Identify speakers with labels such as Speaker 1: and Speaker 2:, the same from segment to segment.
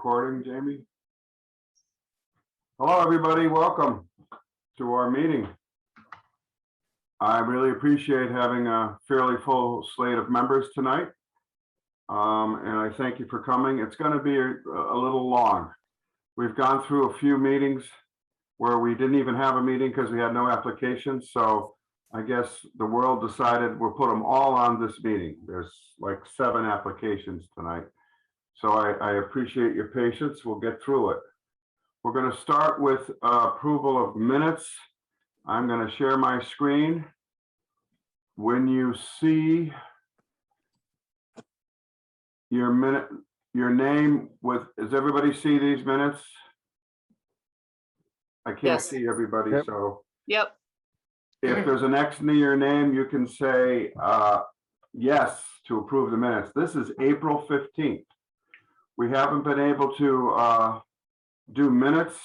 Speaker 1: recording, Jamie? Hello, everybody. Welcome to our meeting. I really appreciate having a fairly full slate of members tonight. And I thank you for coming. It's going to be a little long. We've gone through a few meetings where we didn't even have a meeting because we had no applications. So I guess the world decided we'll put them all on this meeting. There's like 7 applications tonight. So I appreciate your patience. We'll get through it. We're going to start with approval of minutes. I'm going to share my screen. When you see your name with, does everybody see these minutes? I can't
Speaker 2: Yes.
Speaker 1: see everybody,
Speaker 3: Yep.
Speaker 1: so.
Speaker 2: Yep.
Speaker 1: If there's an X near your name, you can say yes to approve the minutes. This is April 15th. We haven't been able to do minutes.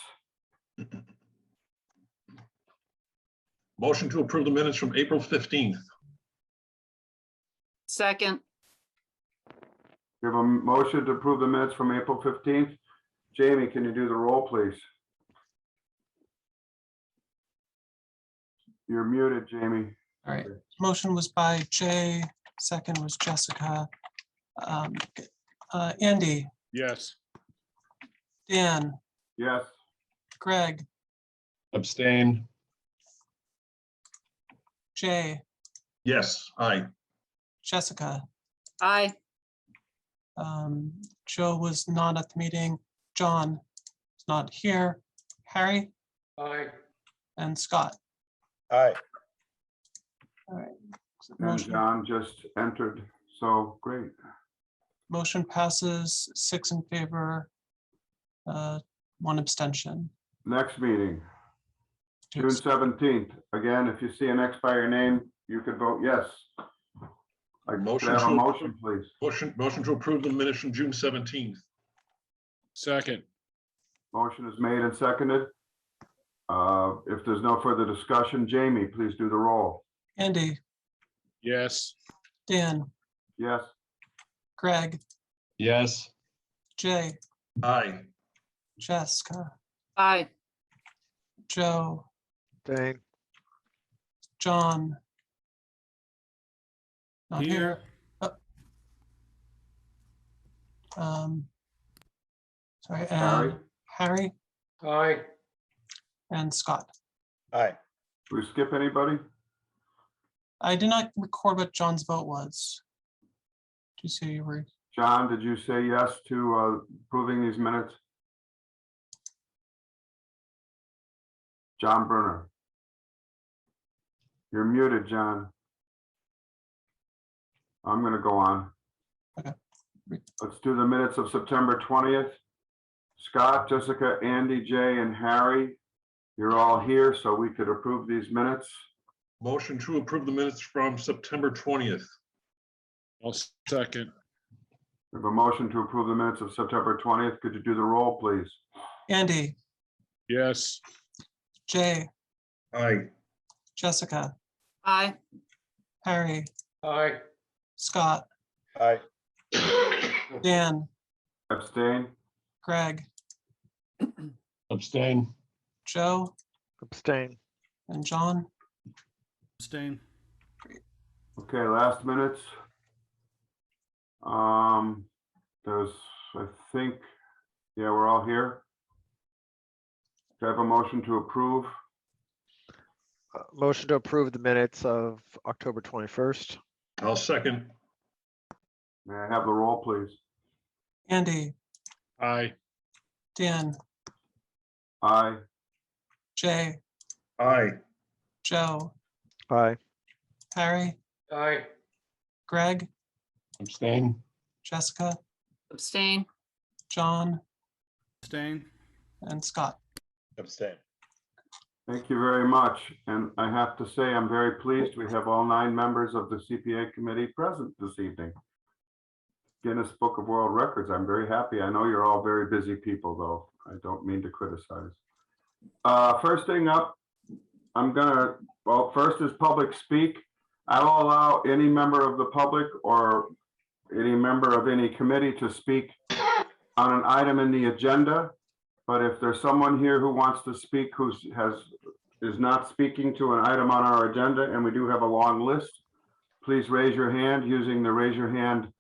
Speaker 4: Motion to approve the minutes from April 15th.
Speaker 2: Second.
Speaker 1: We have a motion to approve the minutes from April 15th. Jamie, can you do the roll, please? You're muted, Jamie.
Speaker 3: All right, motion was by Jay, second was Jessica. Andy,
Speaker 5: Yes.
Speaker 3: Dan,
Speaker 1: Yes.
Speaker 3: Greg,
Speaker 5: Abstain.
Speaker 3: Jay,
Speaker 4: Yes, aye.
Speaker 3: Jessica.
Speaker 2: Aye.
Speaker 3: Joe was not at the meeting. John is not here. Harry
Speaker 5: Aye.
Speaker 3: and Scott.
Speaker 6: Aye.
Speaker 3: All right.
Speaker 1: And
Speaker 3: Motion,
Speaker 1: John just entered, so great.
Speaker 3: motion passes 6 in favor, 1 abstention.
Speaker 1: Next meeting, June 17th. Again, if you see an X by your name, you could vote yes. I could
Speaker 4: Motion
Speaker 1: have a
Speaker 4: to-
Speaker 1: motion, please.
Speaker 4: Motion to approve the minutes from June 17th.
Speaker 5: Second.
Speaker 1: Motion is made and seconded. If there's no further discussion, Jamie, please do the roll.
Speaker 3: Andy,
Speaker 5: Yes.
Speaker 3: Dan,
Speaker 1: Yes.
Speaker 3: Greg,
Speaker 5: Yes.
Speaker 3: Jay,
Speaker 4: Aye.
Speaker 3: Jessica,
Speaker 2: Aye.
Speaker 3: Joe,
Speaker 6: Abstain.
Speaker 3: John. Not here. Sorry,
Speaker 1: Harry?
Speaker 3: Harry
Speaker 5: Aye.
Speaker 3: and Scott.
Speaker 6: Aye.
Speaker 1: Did we skip anybody?
Speaker 3: I did not record what John's vote was. Do you see you were?
Speaker 1: John, did you say yes to approving these minutes? John Brunner. You're muted, John. I'm going to go on.
Speaker 3: Okay.
Speaker 1: Let's do the minutes of September 20th. Scott, Jessica, Andy, Jay, and Harry, you're all here, so we could approve these minutes.
Speaker 4: Motion to approve the minutes from September 20th.
Speaker 5: I'll second.
Speaker 1: We have a motion to approve the minutes of September 20th. Could you do the roll, please?
Speaker 3: Andy,
Speaker 5: Yes.
Speaker 3: Jay,
Speaker 4: Aye.
Speaker 3: Jessica,
Speaker 2: Aye.
Speaker 3: Harry,
Speaker 5: Aye.
Speaker 3: Scott,
Speaker 6: Aye.
Speaker 3: Dan,
Speaker 1: Abstain?
Speaker 3: Greg,
Speaker 5: Abstain.
Speaker 3: Joe,
Speaker 6: Abstain.
Speaker 3: and John.
Speaker 5: Abstain.
Speaker 1: Okay, last minutes. There's, I think, yeah, we're all here. Do I have a motion to approve?
Speaker 6: Motion to approve the minutes of October 21st.
Speaker 4: I'll second.
Speaker 1: May I have the roll, please?
Speaker 3: Andy,
Speaker 5: Aye.
Speaker 3: Dan,
Speaker 1: Aye.
Speaker 3: Jay,
Speaker 4: Aye.
Speaker 3: Joe,
Speaker 6: Aye.
Speaker 3: Harry,
Speaker 5: Aye.
Speaker 3: Greg,
Speaker 5: Abstain.
Speaker 3: Jessica,
Speaker 2: Abstain.
Speaker 3: John,
Speaker 5: Abstain.
Speaker 3: and Scott.
Speaker 6: Abstain.
Speaker 1: Thank you very much. And I have to say, I'm very pleased we have all 9 members of the CPA committee present this evening. Guinness Book of World Records. I'm very happy. I know you're all very busy people, though. I don't mean to criticize. First thing up, well, first is public speak. I will allow any member of the public or any member of any committee to speak on an item in the agenda, but if there's someone here who wants to speak is not speaking to an item on our agenda, and we do have a long list, please raise your hand using the raise your hand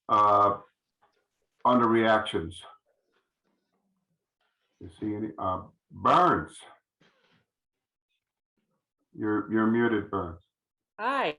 Speaker 1: under reactions. You see any? Burns. You're muted, Burns.
Speaker 7: Hi.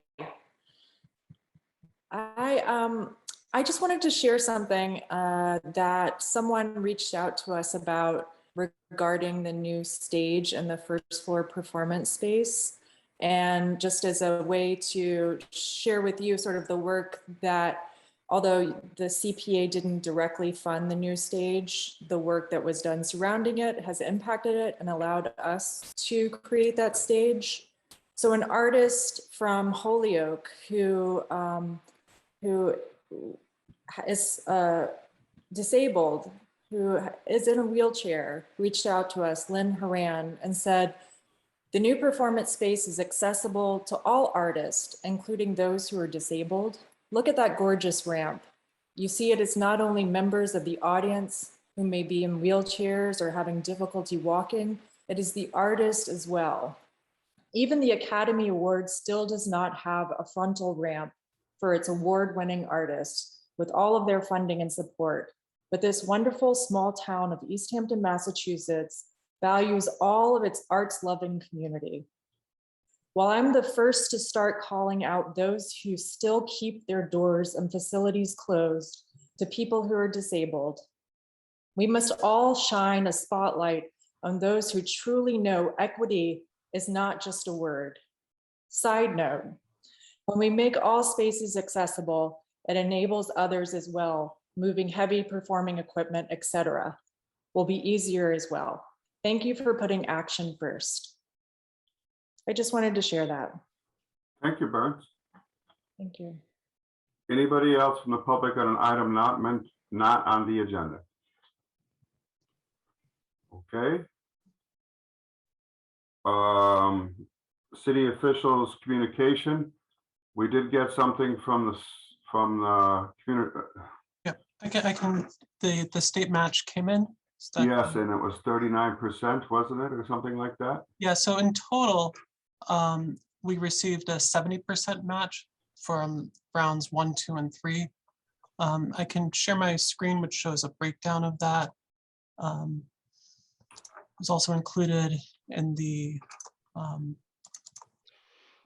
Speaker 7: I just wanted to share something that someone reached out to us about regarding the new stage and the first floor performance space. And just as a way to share with you sort of the work that, although the CPA didn't directly fund the new stage, the work that was done surrounding it has impacted it and allowed us to create that stage. So an artist from Holyoke who is disabled, who is in a wheelchair, reached out to us, Lynn Horan, and said, the new performance space is accessible to all artists, including those who are disabled. Look at that gorgeous ramp. You see it as not only members of the audience who may be in wheelchairs or having difficulty walking, it is the artist as well. Even the Academy Award still does not have a frontal ramp for its award-winning artists with all of their funding and support. But this wonderful small town of Easthampton, Massachusetts values all of its arts-loving community. While I'm the first to start calling out those who still keep their doors and facilities closed to people who are disabled, we must all shine a spotlight on those who truly know equity is not just a word. Side note, when we make all spaces accessible, it enables others as well. Moving heavy performing equipment, etc., will be easier as well. Thank you for putting action first. I just wanted to share that.
Speaker 1: Thank you, Burns.
Speaker 7: Thank you.
Speaker 1: Anybody else from the public on an item not on the agenda? Okay. City officials communication. We did get something from the community.
Speaker 3: Yep, the state match came in. So that,
Speaker 1: Yes, and it was 39%, wasn't it, or something like that?
Speaker 3: yeah, so in total, we received a 70% match from rounds 1, 2, and 3. I can share my screen, which shows a breakdown of that. It was also included in the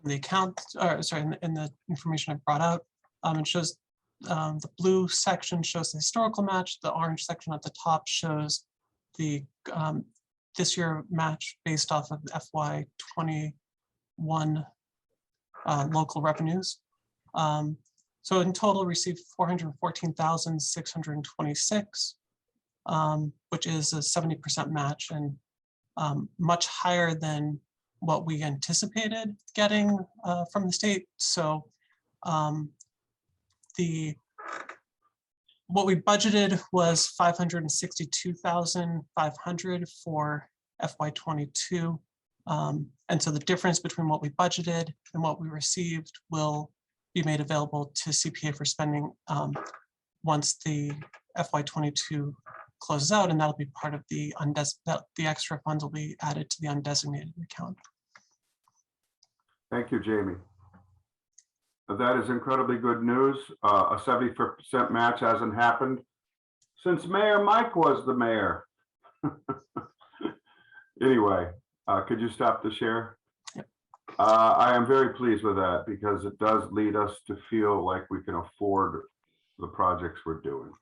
Speaker 3: account, or sorry, in the information I brought out. It shows the blue section shows the historical match. The orange section at the top shows the this year match based off of FY21 local revenues. So in total received 414,626, which is a 70% match, and much higher than what we anticipated getting from the state. So what we budgeted was 562,500 for FY22. And so the difference between what we budgeted and what we received will be made available to CPA for spending once the FY22 closes out, and that'll be part of the the extra funds will be added to the undesignated account.
Speaker 1: Thank you, Jamie. That is incredibly good news. A 70% match hasn't happened since Mayor Mike was the mayor. Anyway, could you stop the share?
Speaker 3: Yep.
Speaker 1: I am very pleased with that because it does lead us to feel like we can afford the projects we're doing.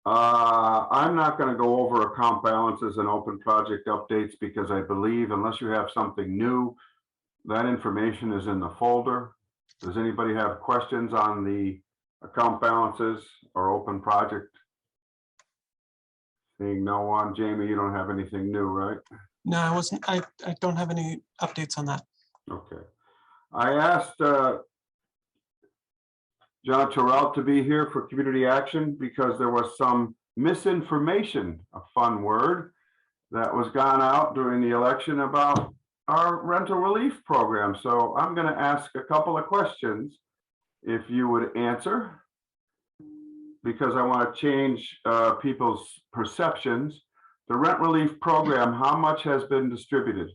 Speaker 1: I'm not going to go over account balances and open project updates because I believe unless you have something new, that information is in the folder. Does anybody have questions on the account balances or open project? Seeing no one. Jamie, you don't have anything new, right?
Speaker 3: No, I wasn't. I don't have any updates on that.
Speaker 1: Okay. I asked John Terrell to be here for community action because there was some misinformation, a fun word, that was gone out during the election about our rental relief program. So I'm going to ask a couple of questions if you would answer. because I want to change people's perceptions. The rent relief program, how much has been distributed?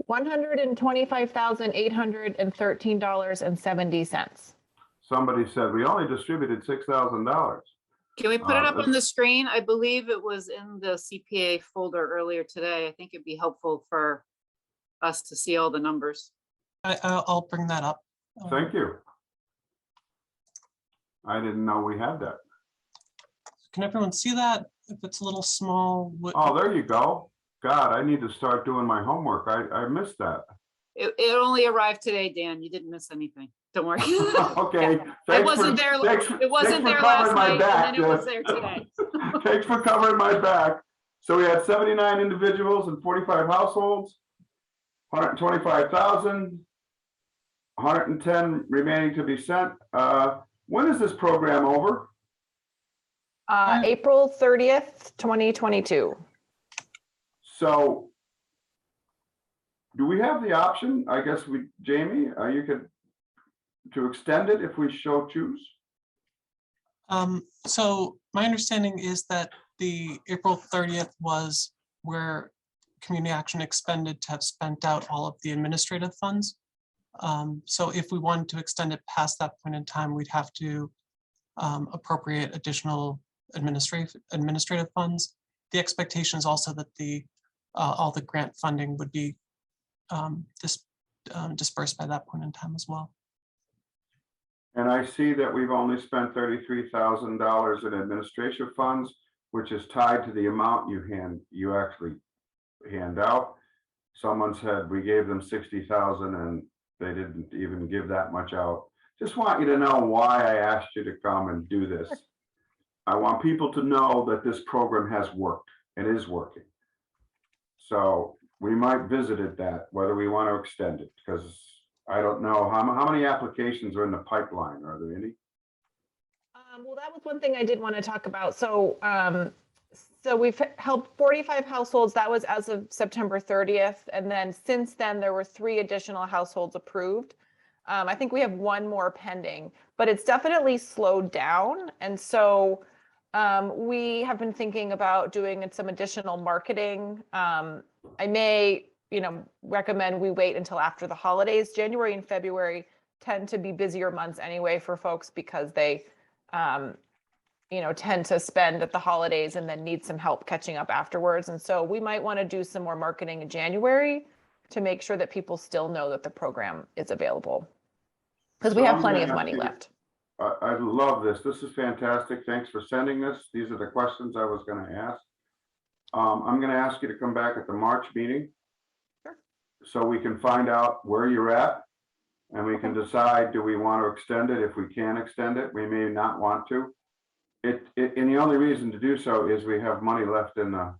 Speaker 8: $125,813.70.
Speaker 1: Somebody said we only distributed $6,000.
Speaker 2: Can we put it up
Speaker 1: Uh,
Speaker 2: on the screen? I believe it was in the CPA folder earlier today. I think it'd be helpful for us to see all the numbers.
Speaker 3: I'll bring that up.
Speaker 1: Thank you. I didn't know we had that.
Speaker 3: Can everyone see that? If it's a little small.
Speaker 1: Oh, there you go. God, I need to start doing my homework. I missed that.
Speaker 2: It only arrived today, Dan. You didn't miss anything. Don't worry.
Speaker 1: Okay.
Speaker 2: It
Speaker 1: thanks
Speaker 2: wasn't
Speaker 1: for-
Speaker 2: there,
Speaker 1: thanks-
Speaker 2: it wasn't
Speaker 1: thanks for
Speaker 2: there last
Speaker 1: covering my
Speaker 2: night,
Speaker 1: back,
Speaker 2: and then it was
Speaker 1: Jess.
Speaker 2: there today.
Speaker 1: Thanks for covering my back. So we had 79 individuals and 45 households, 125,000, 110 remaining to be sent. When is this program over?
Speaker 8: April 30th, 2022.
Speaker 1: So do we have the option, I guess Jamie, you could, to extend it if we so choose?
Speaker 3: So my understanding is that the April 30th was where Community Action expended to have spent out all of the administrative funds. So if we wanted to extend it past that point in time, we'd have to appropriate additional administrative funds. The expectation is also that all the grant funding would be dispersed by that point in time as well.
Speaker 1: And I see that we've only spent $33,000 in administration funds, which is tied to the amount you actually hand out. Someone said we gave them 60,000 and they didn't even give that much out. Just want you to know why I asked you to come and do this. I want people to know that this program has worked and is working. So we might visit it whether we want to extend it, because I don't know how many applications are in the pipeline. Are there any?
Speaker 8: Well, that was one thing I did want to talk about. So, so we've helped 45 households. That was as of September 30th. And then since then, there were 3 additional households approved. I think we have 1 more pending, but it's definitely slowed down. And so we have been thinking about doing some additional marketing. I may, recommend we wait until after the holidays. January and February tend to be busier months anyway for folks because they, tend to spend at the holidays and then need some help catching up afterwards. And so we might want to do some more marketing in January to make sure that people still know that the program is available, because we
Speaker 1: So
Speaker 8: have
Speaker 1: I'm
Speaker 8: plenty
Speaker 1: gonna
Speaker 8: of
Speaker 1: ask
Speaker 8: money
Speaker 1: you-
Speaker 8: left.
Speaker 1: I love this. This is fantastic. Thanks for sending this. These are the questions I was going to ask. I'm going to ask you to come back at the March meeting.
Speaker 8: Sure.
Speaker 1: So we can find out where you're at and we can decide, do we want to extend it? If we can extend it, we may not want to. And the only reason to do so is we have money left in the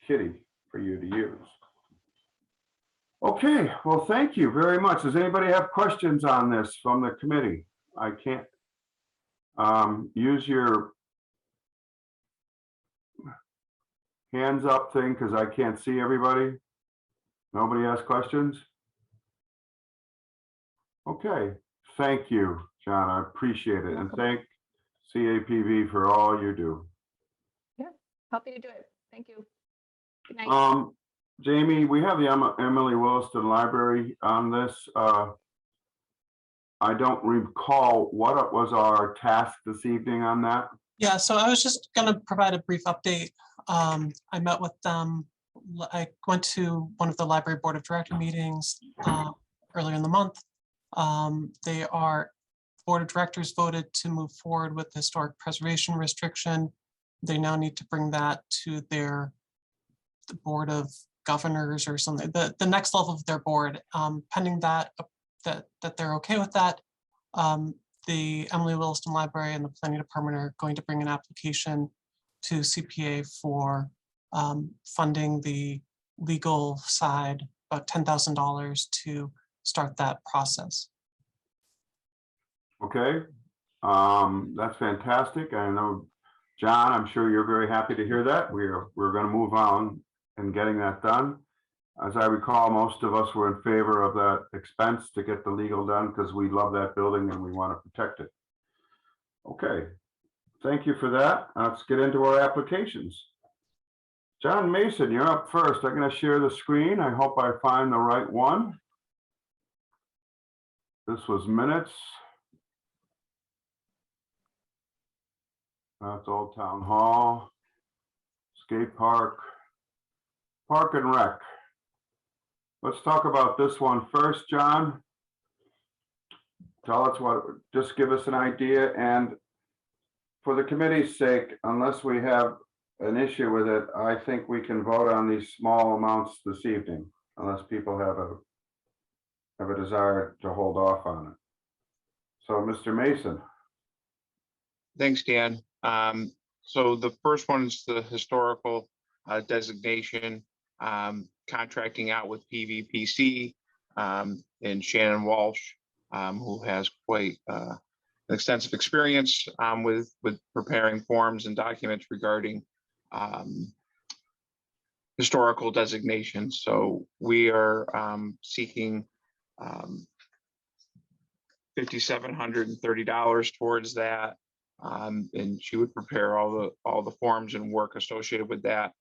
Speaker 1: kitty for you to use. Okay, well, thank you very much. Does anybody have questions on this from the committee? I can't use your hands up thing because I can't see everybody. Nobody has questions? Okay, thank you, John. I appreciate it. And thank CAPV for all you do.
Speaker 8: Happy to do it. Thank you. Good night.
Speaker 1: Jamie, we have the Emily Williston Library on this. I don't recall what was our task this evening on that.
Speaker 3: Yeah, so I was just going to provide a brief update. I met with them. I went to one of the library board of director meetings earlier in the month. Board of directors voted to move forward with the historic preservation restriction. They now need to bring that to the board of governors or something, the next level of their board. Pending that they're okay with that, the Emily Williston Library and the planning department are going to bring an application to CPA for funding the legal side, about $10,000 to start that process.
Speaker 1: Okay, that's fantastic. I know, John, I'm sure you're very happy to hear that. We're going to move on and getting that done. As I recall, most of us were in favor of that expense to get the legal done because we love that building and we want to protect it. Okay, thank you for that. Let's get into our applications. John Mason, you're up first. I'm going to share the screen. I hope I find the right one. This was minutes. That's Old Town Hall, skate park, park and rec. Let's talk about this one first, John. Tell us what, just give us an idea, and for the committee's sake, unless we have an issue with it, I think we can vote on these small amounts this evening, unless people have a desire to hold off on it. So, Mr. Mason.
Speaker 9: Thanks, Dan. So the first one is the historical designation, contracting out with PVPC and Shannon Walsh, who has quite an extensive experience with preparing forms and documents regarding historical designations. So we are seeking $5,730 towards that. And she would prepare all the forms and work associated with that,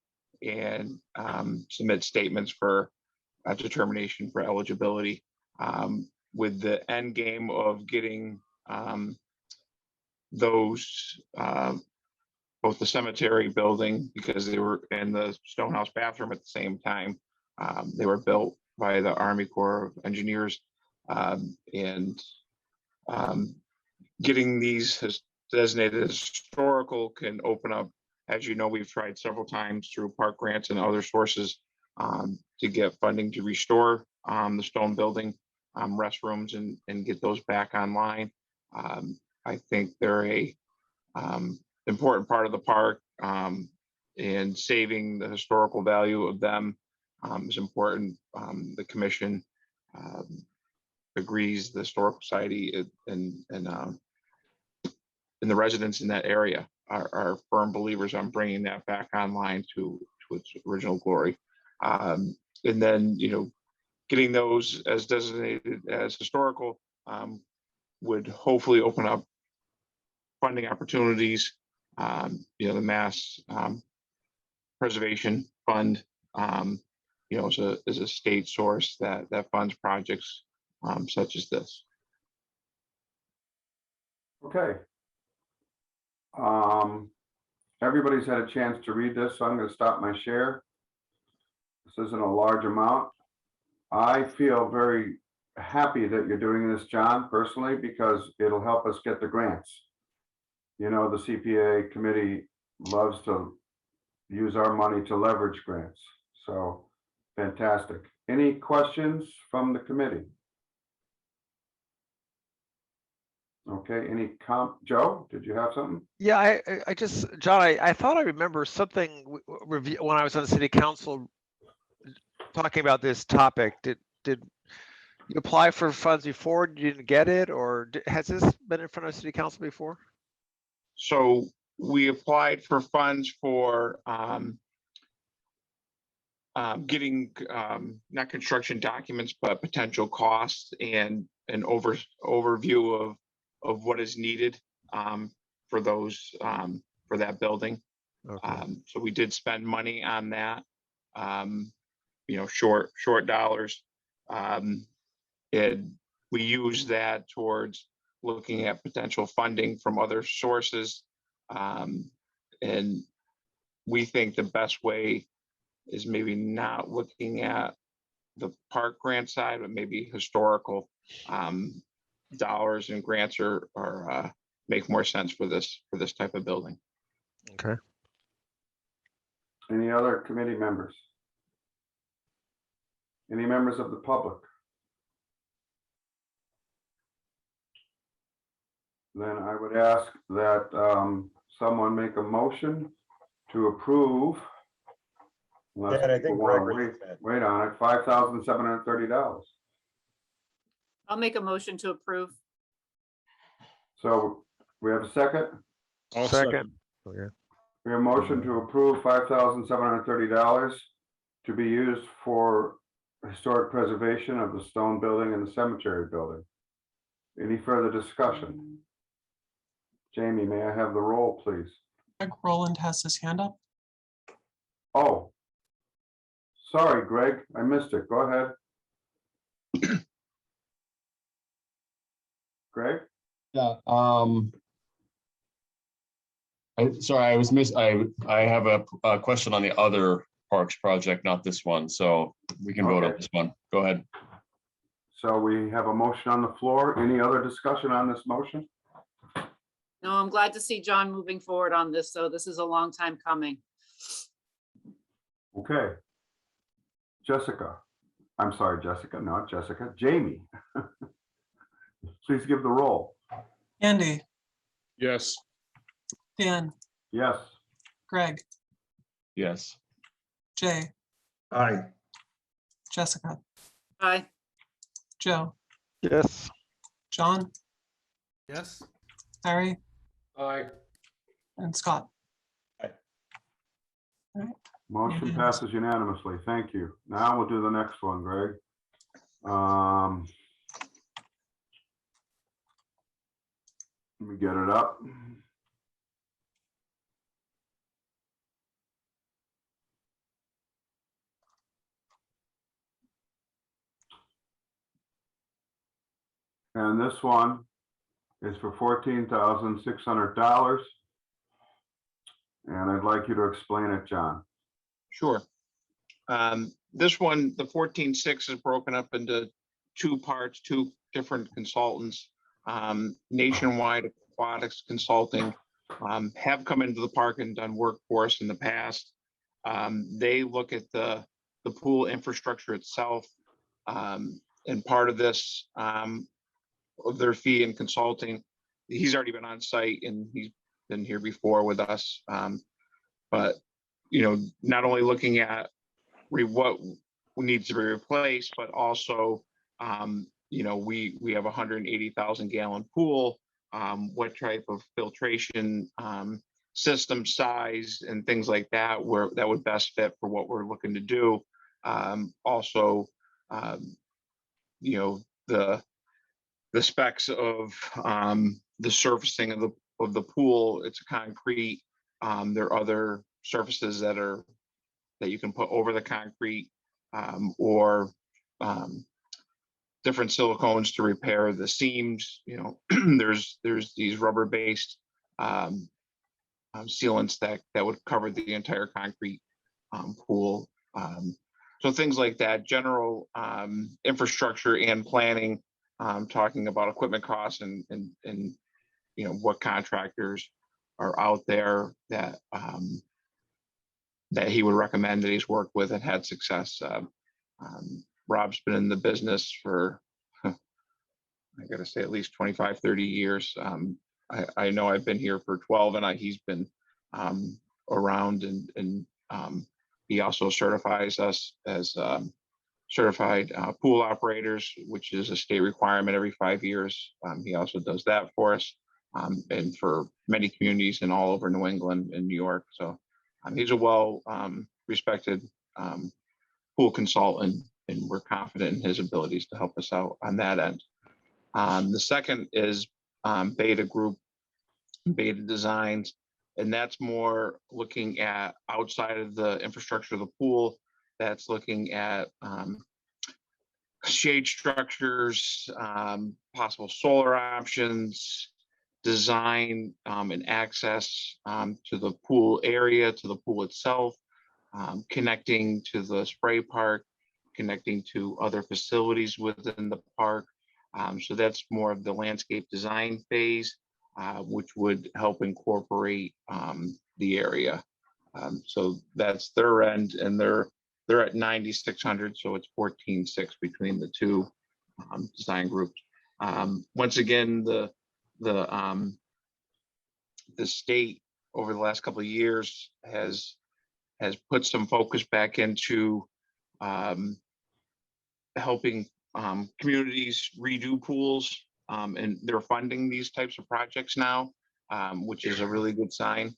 Speaker 9: and submit statements for a determination for eligibility, with the end game of getting those both the cemetery building, because they were in the Stonehouse bathroom at the same time. They were built by the Army Corps of Engineers, and getting these designated as historical can open up, as you know, we've tried several times through park grants and other sources to get funding to restore the stone building restrooms and get those back online. I think they're a important part of the park, and saving the historical value of them is important. The commission agrees, the Historical Society and the residents in that area are firm believers on bringing that back online to its original glory. And then, getting those as designated as historical would hopefully open up funding opportunities. The Mass Preservation Fund, is a state source that funds projects such as this.
Speaker 1: Okay. Everybody's had a chance to read this, so I'm going to stop my share. This isn't a large amount. I feel very happy that you're doing this, John, personally, because it'll help us get the grants. The CPA committee loves to use our money to leverage grants. So fantastic. Any questions from the committee? Okay, Joe, did you have something?
Speaker 6: Yeah, I just, John, I thought I remember something review when I was on the city council talking about this topic. Did you apply for funds before? You didn't get it, or has this been in front of city council before?
Speaker 9: So we applied for funds for getting not construction documents, but potential costs and an overview of what is needed for those for that building.
Speaker 6: Okay.
Speaker 9: So we did spend money on that, short dollars. And we use that towards looking at potential funding from other sources. And we think the best way is maybe not looking at the park grant side, but maybe historical dollars and grants are make more sense for this type of building.
Speaker 6: Okay.
Speaker 1: Any other committee members? Any members of the public? Then I would ask that someone make a motion to approve. Unless
Speaker 10: Yeah, I
Speaker 1: people
Speaker 10: think
Speaker 1: wanna
Speaker 10: Gregory
Speaker 1: wait on it, $5,730.
Speaker 2: I'll make a motion to approve.
Speaker 1: So we have a second.
Speaker 5: I'll
Speaker 6: Second. Okay.
Speaker 1: We have a motion to approve $5,730 to be used for historic preservation of the stone building and the cemetery building. Any further discussion? Jamie, may I have the roll, please?
Speaker 3: Greg Roland has his hand up.
Speaker 1: Oh, sorry, Greg, I missed it. Go ahead. Greg?
Speaker 10: Yeah, sorry, I have a question on the other parks project, not this one, so we can vote on
Speaker 1: Okay.
Speaker 10: this one. Go ahead.
Speaker 1: So we have a motion on the floor. Any other discussion on this motion?
Speaker 2: No, I'm glad to see John moving forward on this. So this is a long time coming.
Speaker 1: Okay. Jessica, I'm sorry, Jessica, not Jessica, Jamie. Please give the roll.
Speaker 3: Andy,
Speaker 5: Yes.
Speaker 3: Dan,
Speaker 1: Yes.
Speaker 3: Greg,
Speaker 10: Yes.
Speaker 3: Jay,
Speaker 4: Aye.
Speaker 3: Jessica,
Speaker 2: Aye.
Speaker 3: Joe,
Speaker 6: Yes.
Speaker 3: John,
Speaker 5: Yes.
Speaker 3: Harry,
Speaker 5: Aye.
Speaker 3: and Scott.
Speaker 1: Motion
Speaker 3: Unanimous.
Speaker 1: passes unanimously. Thank you. Now we'll do the next one, Greg. Let me get it up. And this one is for $14,600. And I'd like you to explain it, John.
Speaker 9: Sure. This one, the 14.6 is broken up into two parts, two different consultants. Nationwide Aquatics Consulting have come into the park and done work for us in the past. They look at the pool infrastructure itself. And part of this, of their fee in consulting, he's already been on site and he's been here before with us. But, you know, not only looking at what needs to be replaced, but also, you know, we have a 180,000 gallon pool. What type of filtration system size and things like that, where that would best fit for what we're looking to do. Also, you know, the specs of the surfacing of the pool. It's a concrete. There are other surfaces that you can put over the concrete, or different silicones to repair the seams. You know, there's these rubber-based sealants that would cover the entire concrete pool. So things like that, general infrastructure and planning, talking about equipment costs and you know, what contractors are out there that that he would recommend that he's worked with and had success. Rob's been in the business for, I gotta say, at least 25, 30 years. I know I've been here for 12 and he's been around, and he also certifies us as certified pool operators, which is a state requirement every 5 years. He also does that for us, and for many communities in all over New England and New York. So he's a well respected pool consultant, and we're confident in his abilities to help us out on that end. The second is Beta Group, Beta Designs, and that's more looking at outside of the infrastructure of the pool. That's looking at shade structures, possible solar options, design and access to the pool area, to the pool itself, connecting to the spray park, connecting to other facilities within the park. So that's more of the landscape design phase, which would help incorporate the area. So that's their end, and they're at 9,600, so it's 14.6 between the two design groups. Once again, the state over the last couple of years has put some focus back into helping communities redo pools, and they're funding these types of projects now, which is a really good sign.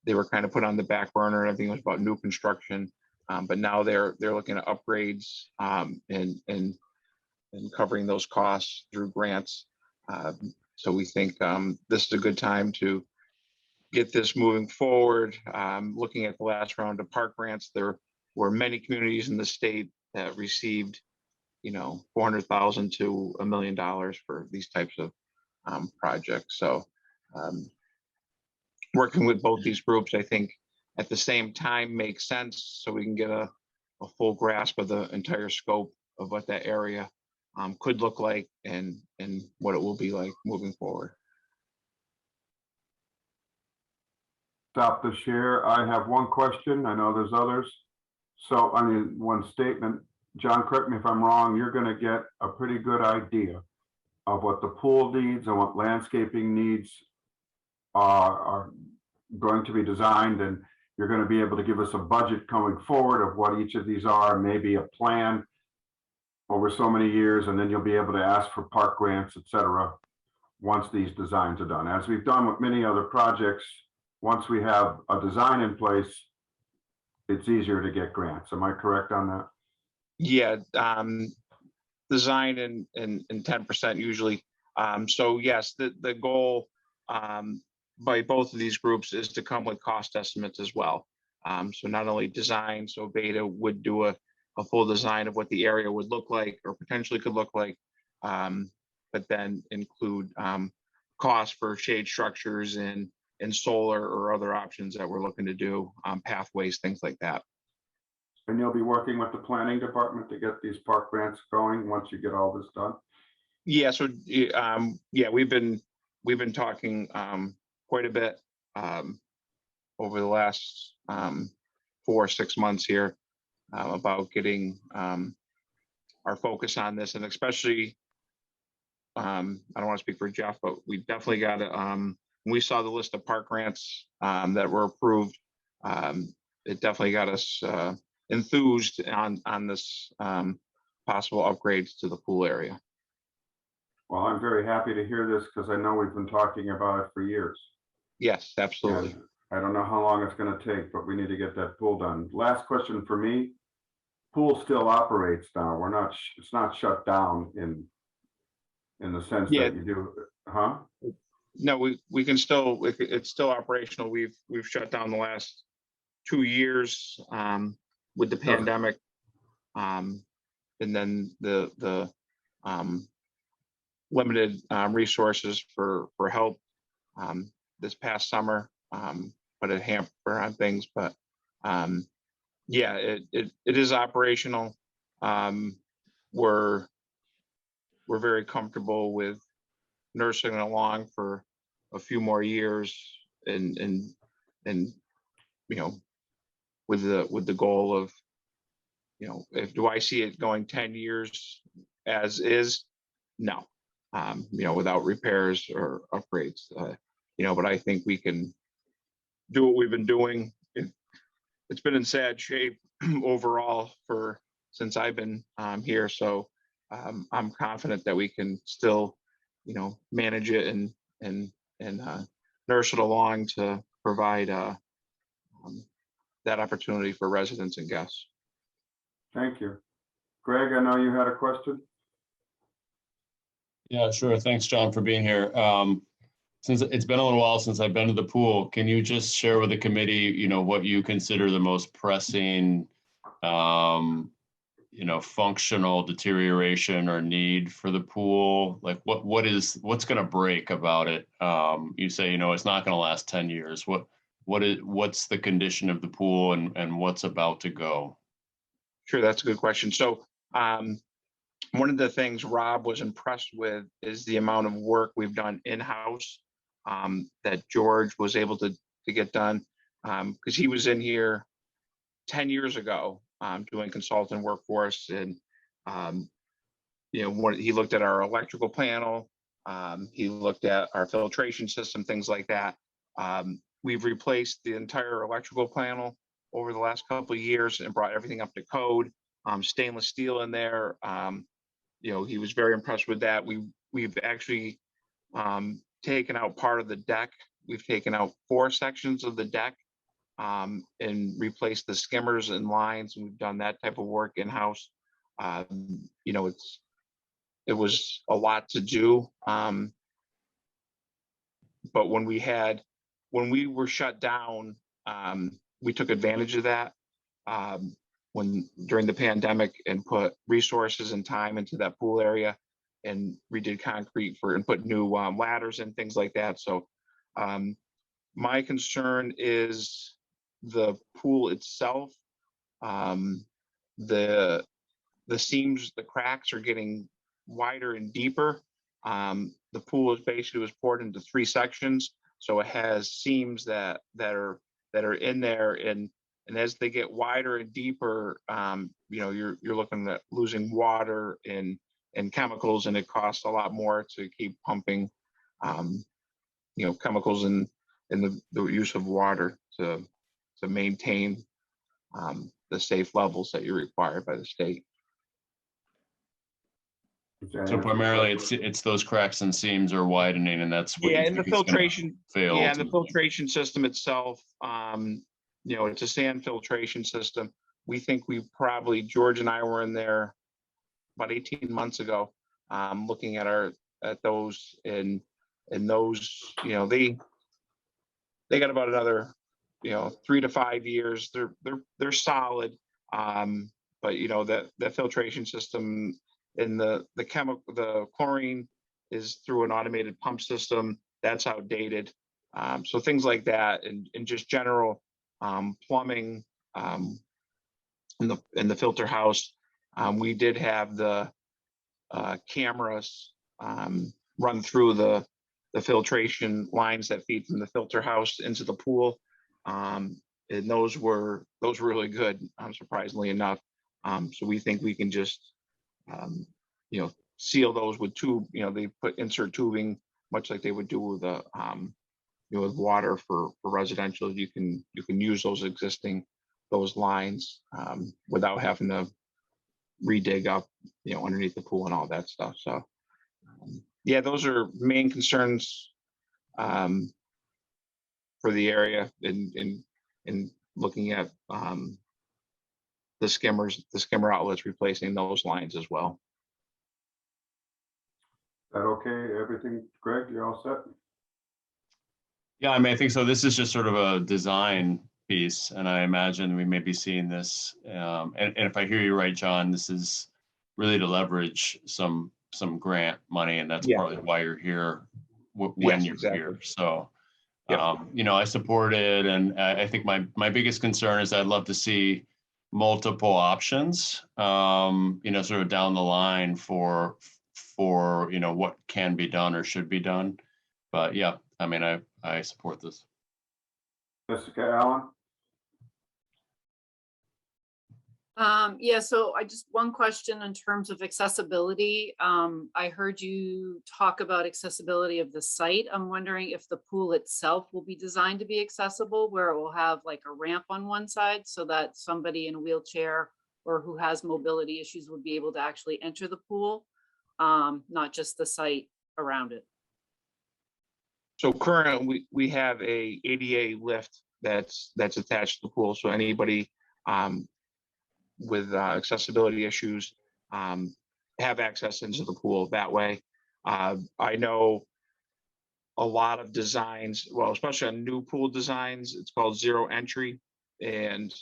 Speaker 9: They were kind of put on the back burner. Everything was about new construction. But now they're looking at upgrades and covering those costs through grants. So we think this is a good time to get this moving forward. Looking at the last round of park grants, there were many communities in the state that received, $400,000 to $1 million for these types of projects. So working with both these groups, I think at the same time makes sense, so we can get a full grasp of the entire scope of what that area could look like and what it will be like moving forward.
Speaker 1: Stop the share. I have one question. I know there's others. So I mean, one statement, John, correct me if I'm wrong, you're going to get a pretty good idea of what the pool needs and what landscaping needs are going to be designed, and you're going to be able to give us a budget going forward of what each of these are, maybe a plan over so many years, and then you'll be able to ask for park grants, et cetera, once these designs are done. As we've done with many other projects, once we have a design in place, it's easier to get grants. Am I correct on that?
Speaker 9: Yeah, design and 10% usually. So yes, the goal by both of these groups is to come with cost estimates as well. So not only design, so Beta would do a full design of what the area would look like or potentially could look like, but then include costs for shade structures and solar or other options that we're looking to do, pathways, things like that.
Speaker 1: And you'll be working with the planning department to get these park grants going once you get all this done?
Speaker 9: Yeah, so yeah, we've been talking quite a bit over the last 4 or 6 months here about getting our focus on this, and especially I don't want to speak for Jeff, but we definitely got to when we saw the list of park grants that were approved, it definitely got us enthused on this possible upgrades to the pool area.
Speaker 1: Well, I'm very happy to hear this because I know we've been talking about it for years.
Speaker 9: Yes, absolutely.
Speaker 1: And I don't know how long it's going to take, but we need to get that pool done. Last question for me. Pool still operates now. It's not shut down in the sense that you do, huh?
Speaker 9: No, we can still, it's still operational. We've shut down the last 2 years with the pandemic, and then the limited resources for help this past summer, put a hamper on things. But yeah, it is operational. We're very comfortable with nursing it along for a few more years, and with the goal of, do I see it going 10 years as is? No, without repairs or upgrades, but I think we can do what we've been doing. It's been in sad shape overall since I've been here. So I'm confident that we can still, manage it and nurse it along to provide that opportunity for residents and guests.
Speaker 1: Thank you. Greg, I know you had a question.
Speaker 10: Yeah, sure. Thanks, John, for being here. Since it's been a little while since I've been to the pool, can you just share with the committee, what you consider the most pressing, functional deterioration or need for the pool? Like what's going to break about it? You say, it's not going to last 10 years. What's the condition of the pool and what's about to go?
Speaker 9: Sure, that's a good question. So one of the things Rob was impressed with is the amount of work we've done in-house that George was able to get done, because he was in here 10 years ago doing consultant work for us. And, he looked at our electrical panel, he looked at our filtration system, things like that. We've replaced the entire electrical panel over the last couple of years and brought everything up to code. Stainless steel in there. He was very impressed with that. We've actually taken out part of the deck. We've taken out 4 sections of the deck and replace the skimmers and lines. And we've done that type of work in-house. You know, it was a lot to do. But when we were shut down, we took advantage of that during the pandemic and put resources and time into that pool area and redid concrete and put new ladders and things like that. So my concern is the pool itself. The seams, the cracks are getting wider and deeper. The pool is basically was poured into 3 sections, so it has seams that are in there, and as they get wider and deeper, you know, you're looking at losing water and chemicals, and it costs a lot more to keep pumping, you know, chemicals in the use of water to maintain the safe levels that you're required by the state.
Speaker 10: So primarily it's those cracks and seams are widening, and that's what you
Speaker 9: and the
Speaker 10: think is gonna
Speaker 9: filtration
Speaker 10: fail.
Speaker 9: Yeah, and the filtration system itself, you know, it's a sand filtration system. We think George and I were in there about 18 months ago, looking at those, and those, you know, they got about another, you know, 3 to 5 years. They're solid, but you know, that filtration system and the chlorine is through an automated pump system that's outdated. So things like that, and just general plumbing in the filter house. We did have the cameras run through the filtration lines that feed from the filter house into the pool, and those were really good, surprisingly enough. So we think we can just you know, seal those with tube. You know, they insert tubing much like they would do with you know, with water for residential. You can use those lines without having to redig up, you know, underneath the pool and all that stuff. So yeah, those are main concerns for the area in looking at the skimmer outlets, replacing those lines as well.
Speaker 1: That okay? Everything, Greg, you're all set?
Speaker 10: Yeah, I mean, I think so. This is just sort of a design piece, and I imagine we may be seeing this. And if I hear you right, John, this is really to leverage some grant money, and that's partly why you're here when
Speaker 9: Yes,
Speaker 10: you're
Speaker 9: exactly.
Speaker 10: here. So,
Speaker 9: Yep.
Speaker 10: you know, I support it, and I think my biggest concern is I'd love to see multiple options, you know, sort of down the line for you know, what can be done or should be done. But yeah, I mean, I support this.
Speaker 1: Jessica Allen?
Speaker 2: Yeah, so one question in terms of accessibility. I heard you talk about accessibility of the site. I'm wondering if the pool itself will be designed to be accessible, where it will have like a ramp on one side so that somebody in a wheelchair or who has mobility issues would be able to actually enter the pool, not just the site around it.
Speaker 9: So currently we have a ADA lift that's attached to the pool. So anybody with accessibility issues have access into the pool that way. I know a lot of designs, well, especially on new pool designs, it's called zero entry, and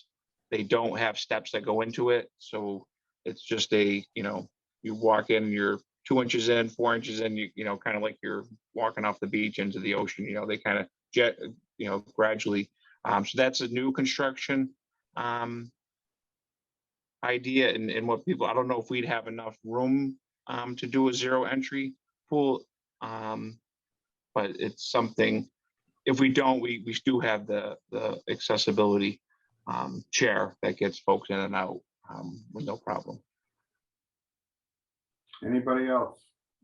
Speaker 9: they don't have steps that go into it. So it's just you know, you walk in, you're 2 inches in, 4 inches in, you know, kind of like you're walking off the beach into the ocean. You know, they kind of you know, gradually. So that's a new construction idea, and what people, I don't know if we'd have enough room to do a zero entry pool, but it's something. If we don't, we do have the accessibility chair that gets folks in and out with no problem.
Speaker 1: Anybody else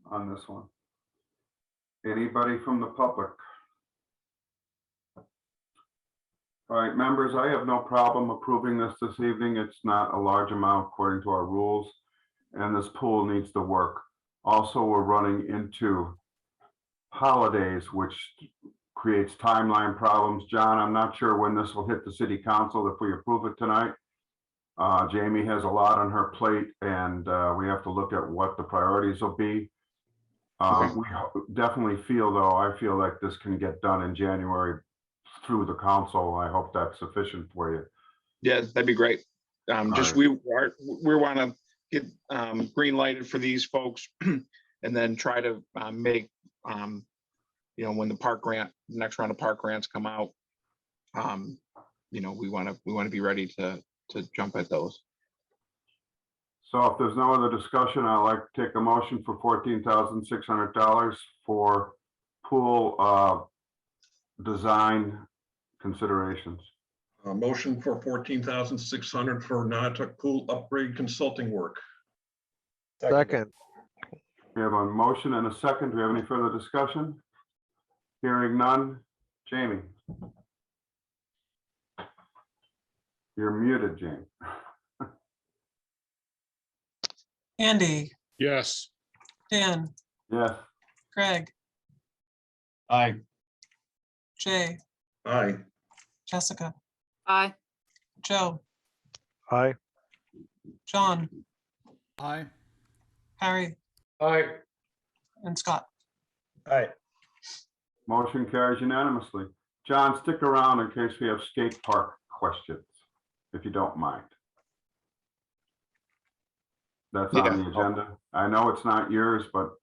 Speaker 1: on this one? Anybody from the public? All right, members, I have no problem approving this evening. It's not a large amount according to our rules, and this pool needs to work. Also, we're running into holidays, which creates timeline problems. John, I'm not sure when this will hit the city council if we approve it tonight. Jamie has a lot on her plate, and we have to look at what the priorities will be. We definitely feel, though, I feel like this can get done in January through the council. I hope that's sufficient for you.
Speaker 9: Yeah, that'd be great. Just
Speaker 1: right.
Speaker 9: we want to get green lighted for these folks and then try to make, you know, when the park grant, the next round of park grants come out, you know, we want to be ready to jump at those.
Speaker 1: So if there's no other discussion, I'd like to take a motion for $14,600 for pool design considerations.
Speaker 4: A motion for 14,600 for Nantucket pool upgrade consulting work.
Speaker 6: Second.
Speaker 1: We have a motion and a second. Do we have any further discussion? Hearing none. Jamie. You're muted, Jamie.
Speaker 3: Andy,
Speaker 5: Yes.
Speaker 3: Dan,
Speaker 1: Yes.
Speaker 3: Greg,
Speaker 10: Aye.
Speaker 3: Jay,
Speaker 4: Aye.
Speaker 3: Jessica,
Speaker 2: Aye.
Speaker 3: Joe,
Speaker 6: Aye.
Speaker 3: John,
Speaker 5: Aye.
Speaker 3: Harry,
Speaker 5: Aye.
Speaker 3: and Scott.
Speaker 5: Aye.
Speaker 1: Motion carries unanimously. John, stick around in case we have skate park questions, if you don't mind. That's on the agenda. I know it's not yours, but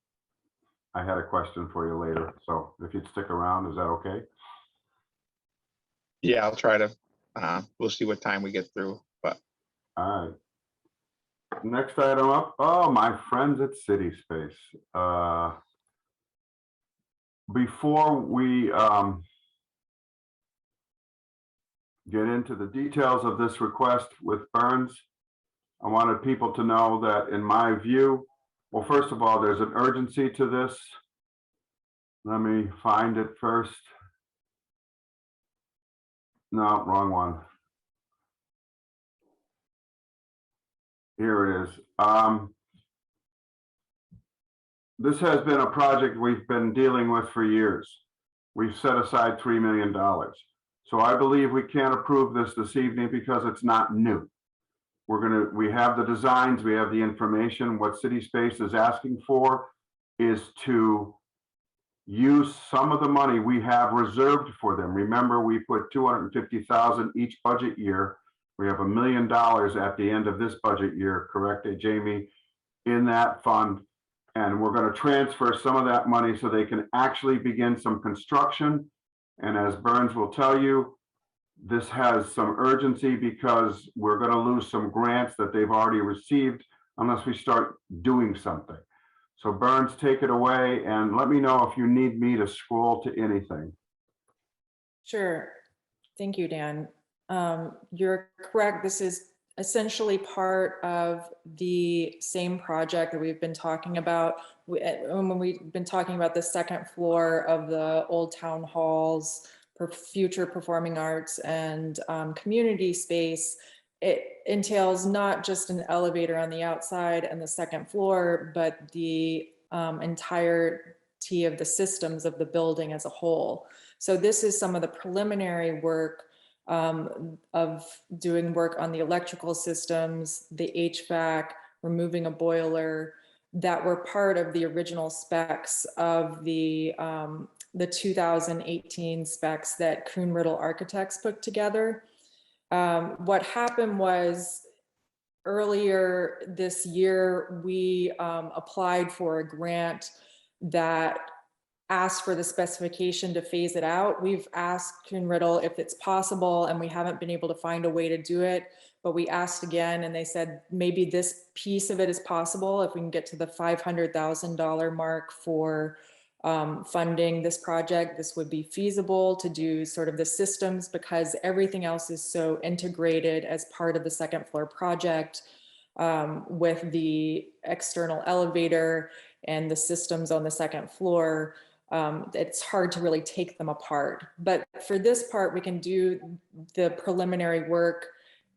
Speaker 1: I had a question for you later. So if you'd stick around, is that okay?
Speaker 9: Yeah, I'll try to. We'll see what time we get through, but
Speaker 1: All right. Next item up. Oh, my friends at City Space. Before we get into the details of this request with Burns, I wanted people to know that in my view, well, first of all, there's an urgency to this. Let me find it first. No, wrong one. Here it is. This has been a project we've been dealing with for years. We've set aside $3 million. So I believe we can't approve this evening because it's not new. We have the designs, we have the information. What City Space is asking for is to use some of the money we have reserved for them. Remember, we put $250,000 each budget year. We have $1 million at the end of this budget year, correct, Jamie, in that fund. And we're going to transfer some of that money so they can actually begin some construction. And as Burns will tell you, this has some urgency because we're going to lose some grants that they've already received unless we start doing something. So Burns, take it away and let me know if you need me to scroll to anything.
Speaker 7: Sure. Thank you, Dan. You're correct. This is essentially part of the same project that we've been talking about. When we've been talking about the second floor of the old town halls for future performing arts and community space, it entails not just an elevator on the outside and the second floor, but the entirety of the systems of the building as a whole. So this is some of the preliminary work of doing work on the electrical systems, the HVAC, removing a boiler that were part of the original specs of the 2018 specs that Kuhn Riddle Architects put together. What happened was earlier this year, we applied for a grant that asked for the specification to phase it out. We've asked Kuhn Riddle if it's possible, and we haven't been able to find a way to do it, but we asked again and they said maybe this piece of it is possible if we can get to the $500,000 mark for funding this project. This would be feasible to do sort of the systems because everything else is so integrated as part of the second floor project with the external elevator and the systems on the second floor. It's hard to really take them apart. But for this part, we can do the preliminary work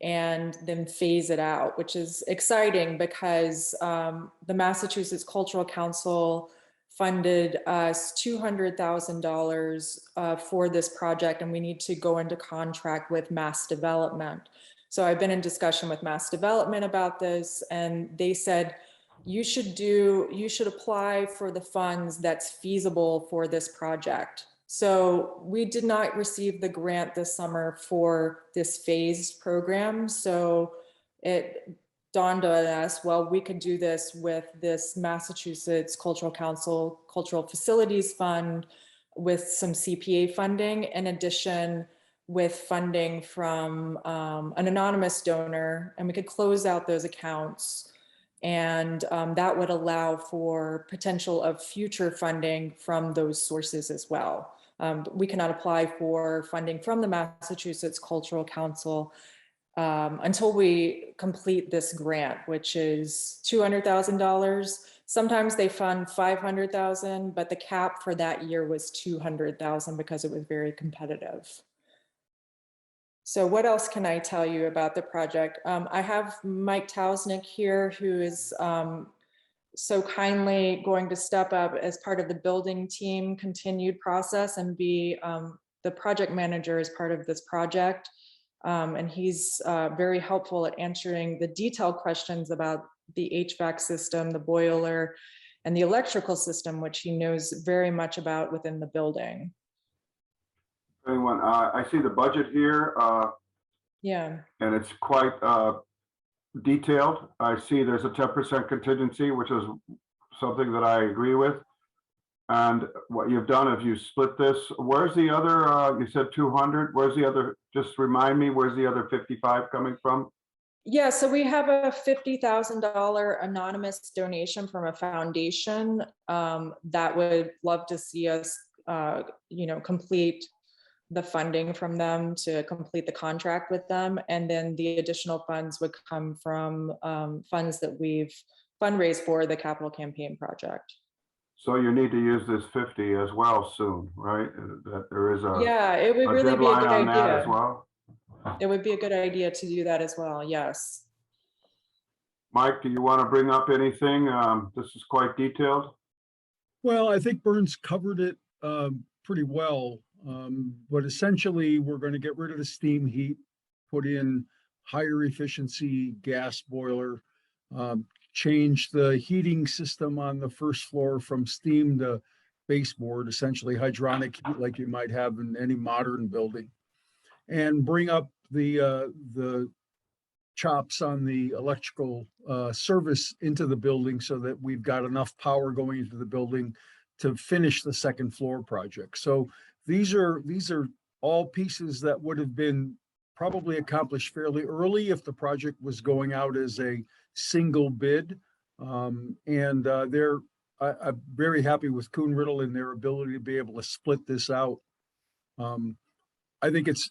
Speaker 7: and then phase it out, which is exciting because the Massachusetts Cultural Council funded us $200,000 for this project, and we need to go into contract with Mass Development. So I've been in discussion with Mass Development about this, and they said, you should apply for the funds that's feasible for this project. So we did not receive the grant this summer for this phased program. So it dawned on us, well, we could do this with this Massachusetts Cultural Council Cultural Facilities Fund with some CPA funding, in addition with funding from an anonymous donor, and we could close out those accounts. And that would allow for potential of future funding from those sources as well. We cannot apply for funding from the Massachusetts Cultural Council until we complete this grant, which is $200,000. Sometimes they fund $500,000, but the cap for that year was $200,000 because it was very competitive. So what else can I tell you about the project? I have Mike Tausnick here, who is so kindly going to step up as part of the building team continued process and be the project manager as part of this project. And he's very helpful at answering the detailed questions about the HVAC system, the boiler, and the electrical system, which he knows very much about within the building.
Speaker 1: Anyone, I see the budget here.
Speaker 7: Yeah.
Speaker 1: And it's quite detailed. I see there's a 10% contingency, which is something that I agree with. And what you've done is you split this. Where's the other, you said 200, where's the other, just remind me, where's the other 55 coming from?
Speaker 7: Yeah, so we have a $50,000 anonymous donation from a foundation that would love to see us, complete the funding from them to complete the contract with them. And then the additional funds would come from funds that we've fundraised for the capital campaign project.
Speaker 1: So you need to use this 50 as well soon, right? That there is a,
Speaker 7: yeah, it would really be a good
Speaker 1: on that
Speaker 7: idea
Speaker 1: as well.
Speaker 7: It would be a good idea to do that as well. Yes.
Speaker 1: Mike, do you want to bring up anything? This is quite detailed.
Speaker 5: Well, I think Burns covered it pretty well. But essentially, we're going to get rid of the steam heat, put in higher efficiency gas boiler, change the heating system on the first floor from steam to baseboard, essentially hydronic heat like you might have in any modern building, and bring up the chops on the electrical service into the building so that we've got enough power going into the building to finish the second floor project. So these are all pieces that would have been probably accomplished fairly early if the project was going out as a single bid. I'm very happy with Kuhn Riddle and their ability to be able to split this out. I think it's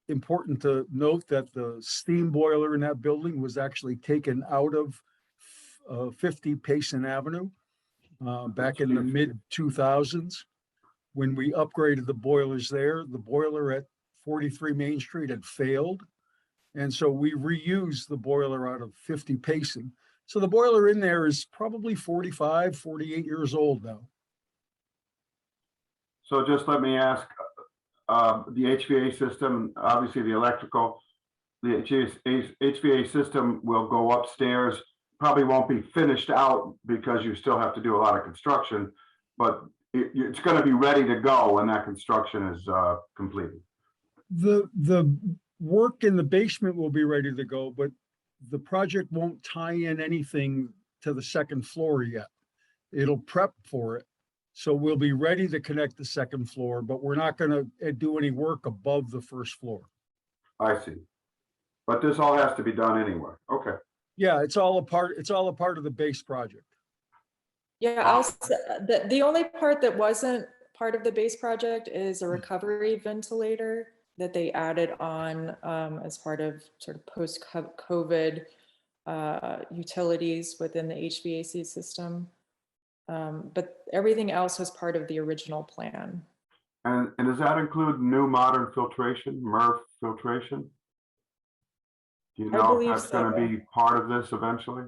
Speaker 5: important to note that the steam boiler in that building was actually taken out of 50 Payson Avenue back in the mid 2000s. When we upgraded the boilers there, the boiler at 43 Main Street had failed. And so we reused the boiler out of 50 Payson. So the boiler in there is probably 45, 48 years old now.
Speaker 1: So just let me ask, the HVA system, obviously the electrical, the HVA system will go upstairs, probably won't be finished out because you still have to do a lot of construction, but it's going to be ready to go when that construction is completed.
Speaker 5: The work in the basement will be ready to go, but the project won't tie in anything to the second floor yet. It'll prep for it. So we'll be ready to connect the second floor, but we're not going to do any work above the first floor.
Speaker 1: I see. But this all has to be done anyway. Okay.
Speaker 5: Yeah, it's all a part of the base project.
Speaker 7: Yeah, the only part that wasn't part of the base project is a recovery ventilator that they added on as part of sort of post-COVID utilities within the HVAC system. But everything else was part of the original plan.
Speaker 1: And does that include new modern filtration, MERV filtration? Do you know if that's going to be part of this eventually?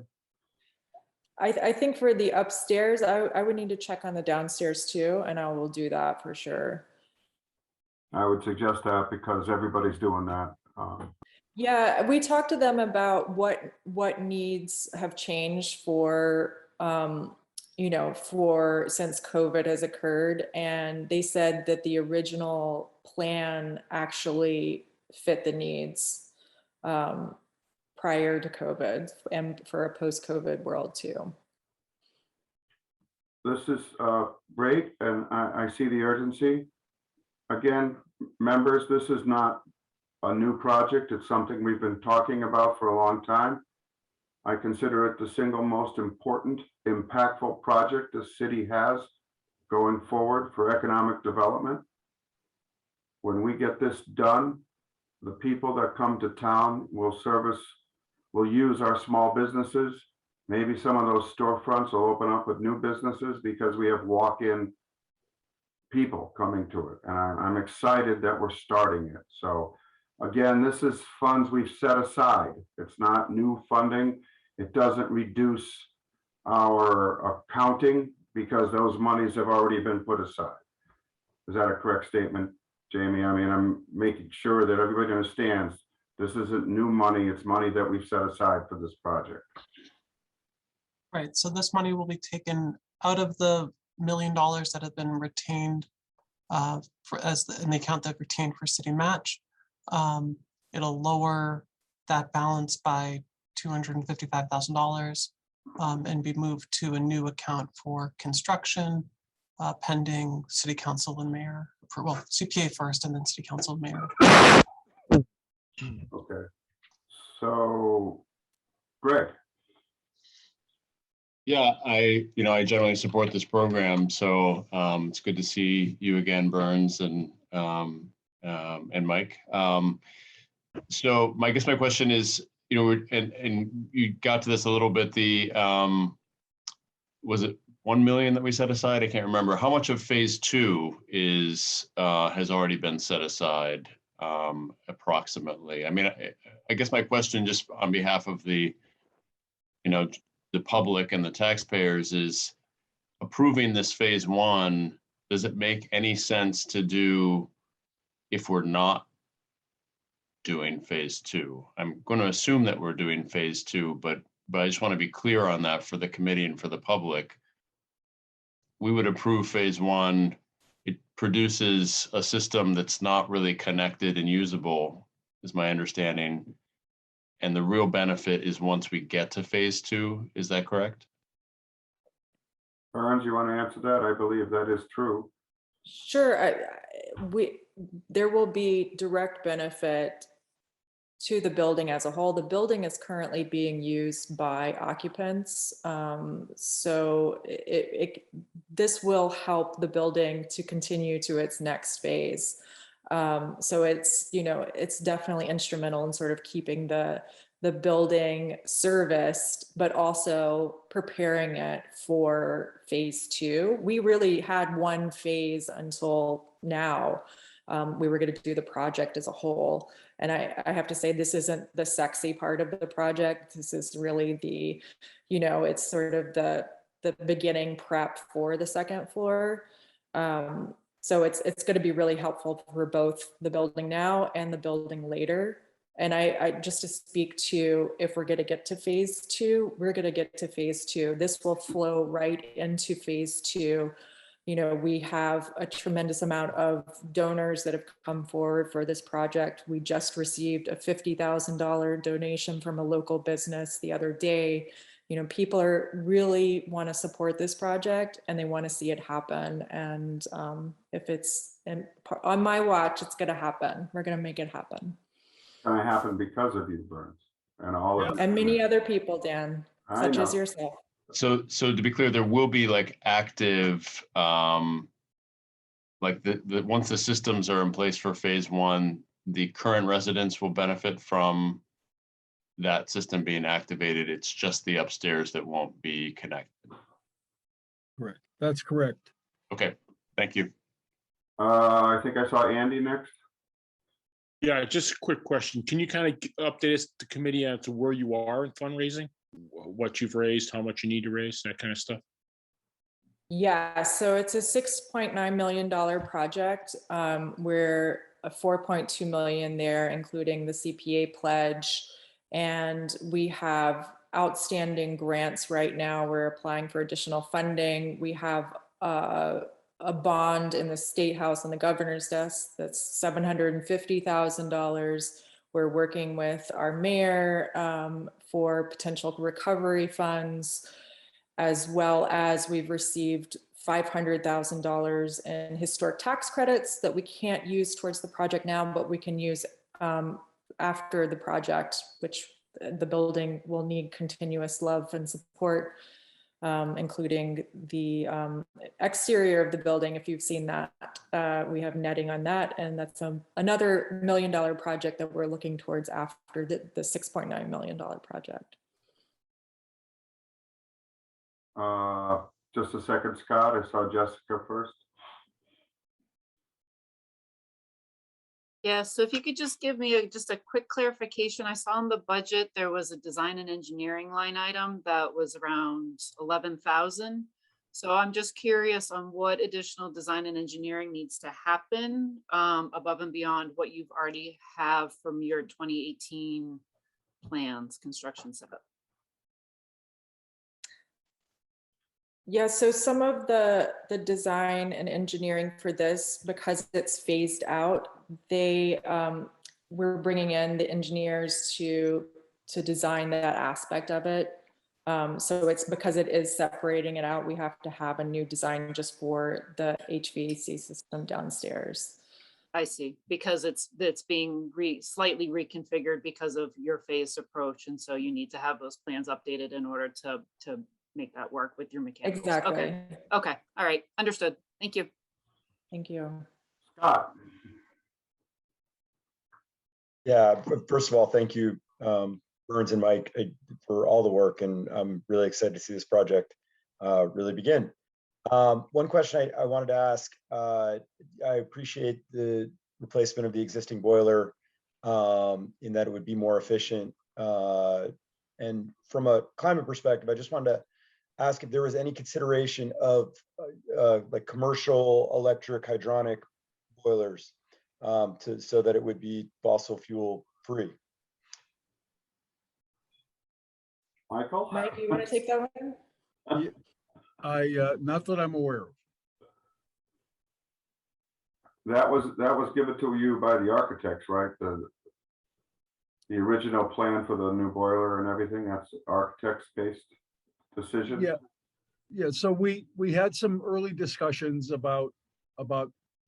Speaker 7: I think for the upstairs, I would need to check on the downstairs too, and I will do that for sure.
Speaker 1: I would suggest that because everybody's doing that.
Speaker 7: Yeah, we talked to them about what needs have changed for, you know, for since COVID has occurred. And they said that the original plan actually fit the needs prior to COVID and for a post-COVID world too.
Speaker 1: This is great, and I see the urgency. Again, members, this is not a new project. It's something we've been talking about for a long time. I consider it the single most important, impactful project the city has going forward for economic development. When we get this done, the people that come to town will use our small businesses. Maybe some of those storefronts will open up with new businesses because we have walk-in people coming to it. And I'm excited that we're starting it. So again, this is funds we've set aside. It's not new funding. It doesn't reduce our accounting because those monies have already been put aside. Is that a correct statement, Jamie? I mean, I'm making sure that everybody understands this isn't new money. It's money that we've set aside for this project.
Speaker 3: Right, so this money will be taken out of the $1 million that have been retained in the account that retained for city match. It'll lower that balance by $255,000 and be moved to a new account for construction, pending city council and mayor approval. CPA first and then city council and mayor.
Speaker 1: Okay, so Greg.
Speaker 10: Yeah, I generally support this program, so it's good to see you again, Burns and Mike. So I guess my question is, and you got to this a little bit. The was it 1 million that we set aside? I can't remember. How much of phase 2 has already been set aside approximately? I mean, I guess my question, just on behalf of the public and the taxpayers, is approving this phase 1, does it make any sense to do if we're not doing phase 2? I'm going to assume that we're doing phase 2, but I just want to be clear on that for the committee and for the public. We would approve phase 1. It produces a system that's not really connected and usable, is my understanding. And the real benefit is once we get to phase 2. Is that correct?
Speaker 1: Burns, you want to answer that? I believe that is true.
Speaker 7: Sure. There will be direct benefit to the building as a whole. The building is currently being used by occupants. So this will help the building to continue to its next phase. So it's definitely instrumental in sort of keeping the building serviced, but also preparing it for phase 2. We really had one phase until now. We were going to do the project as a whole. And I have to say, this isn't the sexy part of the project. This is really it's sort of the beginning prep for the second floor. So it's going to be really helpful for both the building now and the building later. And I just to speak to, if we're going to get to phase 2, we're going to get to phase 2. This will flow right into phase 2. We have a tremendous amount of donors that have come forward for this project. We just received a $50,000 donation from a local business the other day. People really want to support this project and they want to see it happen. And if it's on my watch, it's going to happen. We're going to make it happen.
Speaker 1: It's going to happen because of you, Burns, and all of
Speaker 7: and many other people, Dan, such as yourself.
Speaker 10: So to be clear, there will be like active, once the systems are in place for phase 1, the current residents will benefit from that system being activated. It's just the upstairs that won't be connected.
Speaker 5: Correct. That's correct.
Speaker 10: Okay, thank you.
Speaker 1: I think I saw Andy next.
Speaker 11: Yeah, just a quick question. Can you kind of update us, the committee, as to where you are in fundraising? what you've raised, how much you need to raise, that kind of stuff?
Speaker 7: Yeah, so it's a $6.9 million project. We're a 4.2 million there, including the CPA pledge. And we have outstanding grants right now. We're applying for additional funding. We have a bond in the State House on the governor's desk that's $750,000. We're working with our mayor for potential recovery funds, as well as we've received $500,000 in historic tax credits that we can't use towards the project now, but we can use after the project, which the building will need continuous love and support, including the exterior of the building. If you've seen that, we have netting on that, and that's another $1 million project that we're looking towards after the $6.9 million project.
Speaker 1: Just a second, Scott. I saw Jessica first.
Speaker 2: Yeah, so if you could just give me just a quick clarification. I saw in the budget, there was a design and engineering line item that was around 11,000. So I'm just curious on what additional design and engineering needs to happen above and beyond what you've already have from your 2018 plans, construction setup.
Speaker 7: Yeah, so some of the design and engineering for this, because it's phased out, we're bringing in the engineers to design that aspect of it. So it's because it is separating it out, we have to have a new design just for the HVAC system downstairs.
Speaker 2: I see, because it's being slightly reconfigured because of your phased approach, and so you need to have those plans updated in order to make that work with your mechanicals.
Speaker 7: Exactly.
Speaker 2: Okay. All right. Understood. Thank you.
Speaker 7: Thank you.
Speaker 1: Scott.
Speaker 12: Yeah, first of all, thank you, Burns and Mike, for all the work, and I'm really excited to see this project really begin. One question I wanted to ask, I appreciate the replacement of the existing boiler in that it would be more efficient. And from a climate perspective, I just wanted to ask if there was any consideration of like commercial electric hydronic boilers so that it would be fossil fuel free.
Speaker 1: Michael?
Speaker 7: Mike, you want to take that one?
Speaker 5: Not that I'm aware of.
Speaker 1: That was given to you by the architects, right? The original plan for the new boiler and everything, that's architects based decision?
Speaker 5: Yeah. So we had some early discussions about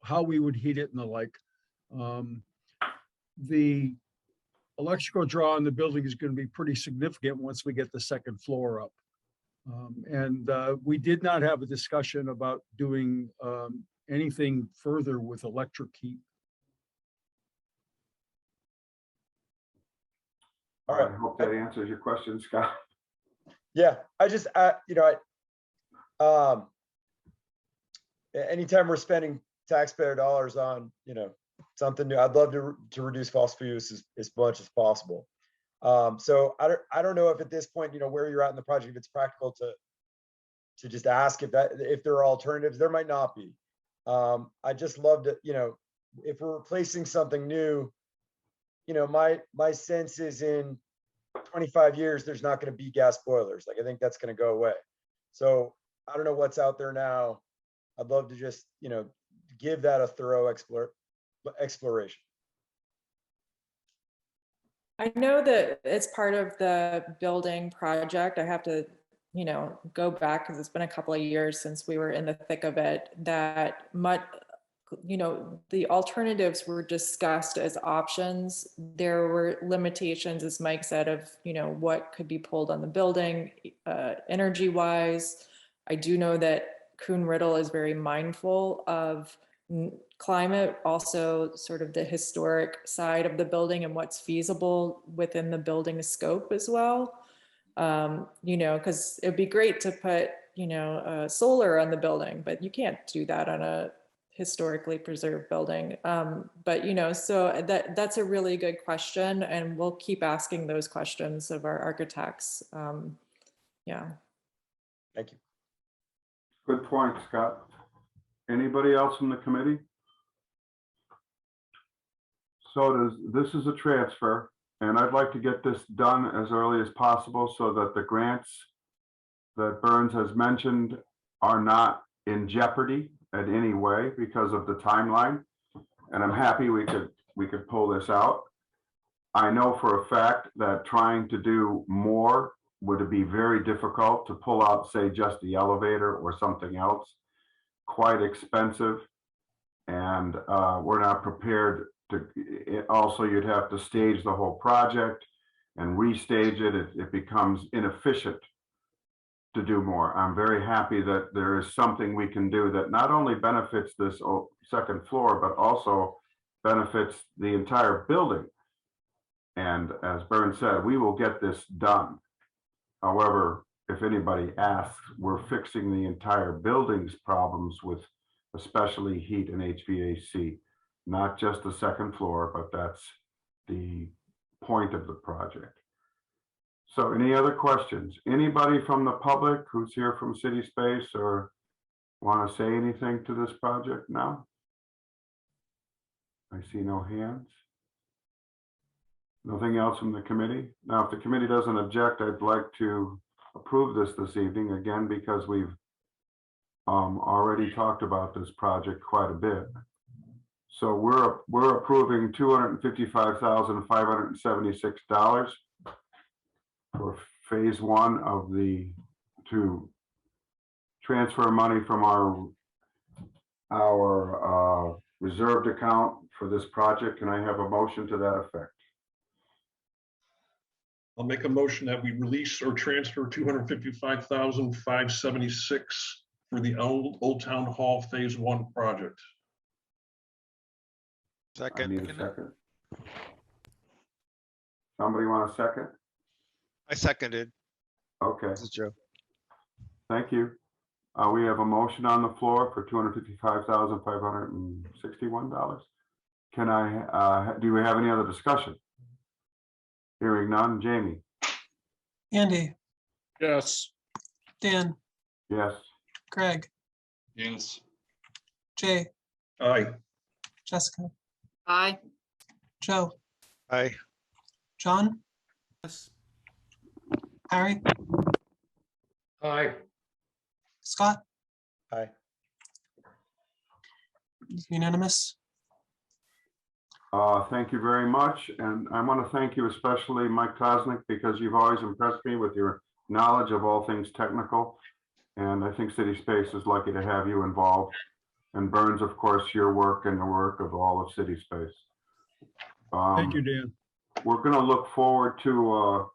Speaker 5: how we would heat it and the like. The electrical draw in the building is going to be pretty significant once we get the second floor up. And we did not have a discussion about doing anything further with electric heat.
Speaker 1: All right. I hope that answers your question, Scott.
Speaker 12: Yeah, I just, anytime we're spending taxpayer dollars on, something new, I'd love to reduce fossil fuel use as much as possible. So I don't know if at this point, where you're at in the project, if it's practical to just ask if there are alternatives. There might not be. I just love to, if we're replacing something new, my sense is in 25 years, there's not going to be gas boilers. Like, I think that's going to go away. So I don't know what's out there now. I'd love to just, give that a thorough exploration.
Speaker 7: I know that it's part of the building project. I have to, go back because it's been a couple of years since we were in the thick of it, that the alternatives were discussed as options. There were limitations, as Mike said, of, what could be pulled on the building energy wise. I do know that Kuhn Riddle is very mindful of climate, also sort of the historic side of the building and what's feasible within the building scope as well. Because it'd be great to put, solar on the building, but you can't do that on a historically preserved building. But, you know, so that's a really good question, and we'll keep asking those questions of our architects. Yeah.
Speaker 12: Thank you.
Speaker 1: Good point, Scott. Anybody else from the committee? So this is a transfer, and I'd like to get this done as early as possible so that the grants that Burns has mentioned are not in jeopardy in any way because of the timeline. And I'm happy we could pull this out. I know for a fact that trying to do more would be very difficult to pull out, say, just the elevator or something else, quite expensive. And we're not prepared to, also you'd have to stage the whole project and restage it. It becomes inefficient to do more. I'm very happy that there is something we can do that not only benefits this second floor, but also benefits the entire building. And as Bern said, we will get this done. However, if anybody asks, we're fixing the entire building's problems with especially heat and HVAC, not just the second floor, but that's the point of the project. So any other questions? Anybody from the public who's here from City Space or want to say anything to this project now? I see no hands. Nothing else from the committee? Now, if the committee doesn't object, I'd like to approve this evening again, because we've already talked about this project quite a bit. So we're approving $255,576 for phase one of to transfer money from our reserved account for this project. Can I have a motion to that effect?
Speaker 4: I'll make a motion that we release or transfer $255,576 for the Old Town Hall Phase 1 project.
Speaker 1: I need a second. Somebody want a second?
Speaker 6: I seconded.
Speaker 1: Okay,
Speaker 6: This is Joe.
Speaker 1: thank you. We have a motion on the floor for $255,561. Can do we have any other discussion? Hearing none. Jamie?
Speaker 3: Andy,
Speaker 11: Yes.
Speaker 3: Dan,
Speaker 1: Yes.
Speaker 3: Greg,
Speaker 10: Yes.
Speaker 3: Jay,
Speaker 4: Aye.
Speaker 3: Jessica,
Speaker 2: Aye.
Speaker 3: Joe,
Speaker 6: Aye.
Speaker 3: John, Harry,
Speaker 4: Aye.
Speaker 3: Scott,
Speaker 12: Aye.
Speaker 3: unanimous.
Speaker 1: Thank you very much. And I want to thank you especially, Mike Kosnick, because you've always impressed me with your knowledge of all things technical. And I think City Space is lucky to have you involved. And Burns, of course, your work and the work of all of City Space.
Speaker 5: Thank you, Dan.
Speaker 1: We're going to look forward to,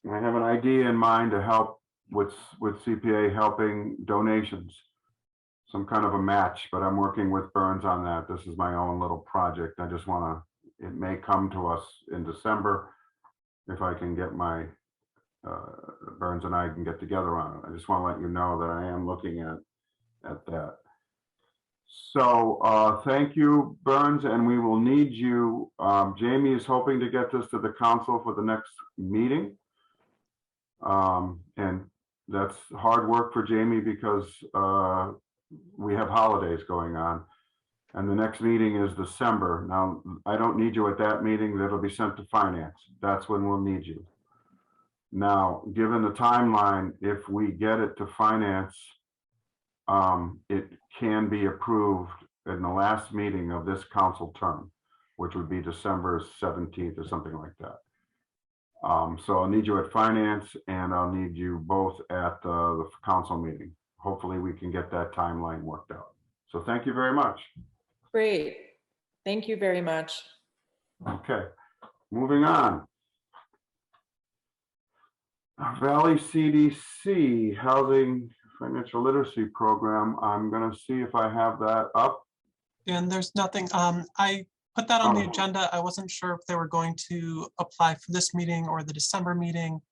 Speaker 1: I have an idea in mind to help with CPA helping donations, some kind of a match, but I'm working with Burns on that. This is my own little project. I just want to, it may come to us in December if I can get my, Burns and I can get together on it. I just want to let you know that I am looking at that. So thank you, Burns, and we will need you. Jamie is hoping to get this to the council for the next meeting. And that's hard work for Jamie because we have holidays going on. And the next meeting is December. Now, I don't need you at that meeting. That'll be sent to finance. That's when we'll need you. Now, given the timeline, if we get it to finance, it can be approved in the last meeting of this council term, which would be December 17th or something like that. So I'll need you at finance and I'll need you both at the council meeting. Hopefully we can get that timeline worked out. So thank you very much.
Speaker 7: Great. Thank you very much.
Speaker 1: Okay, moving on. Valley CDC Housing Financial Literacy Program. I'm going to see if I have that up.
Speaker 3: And there's nothing, I put that on the
Speaker 1: Oh.
Speaker 3: agenda. I wasn't sure if they were going to apply for this meeting or the December meeting.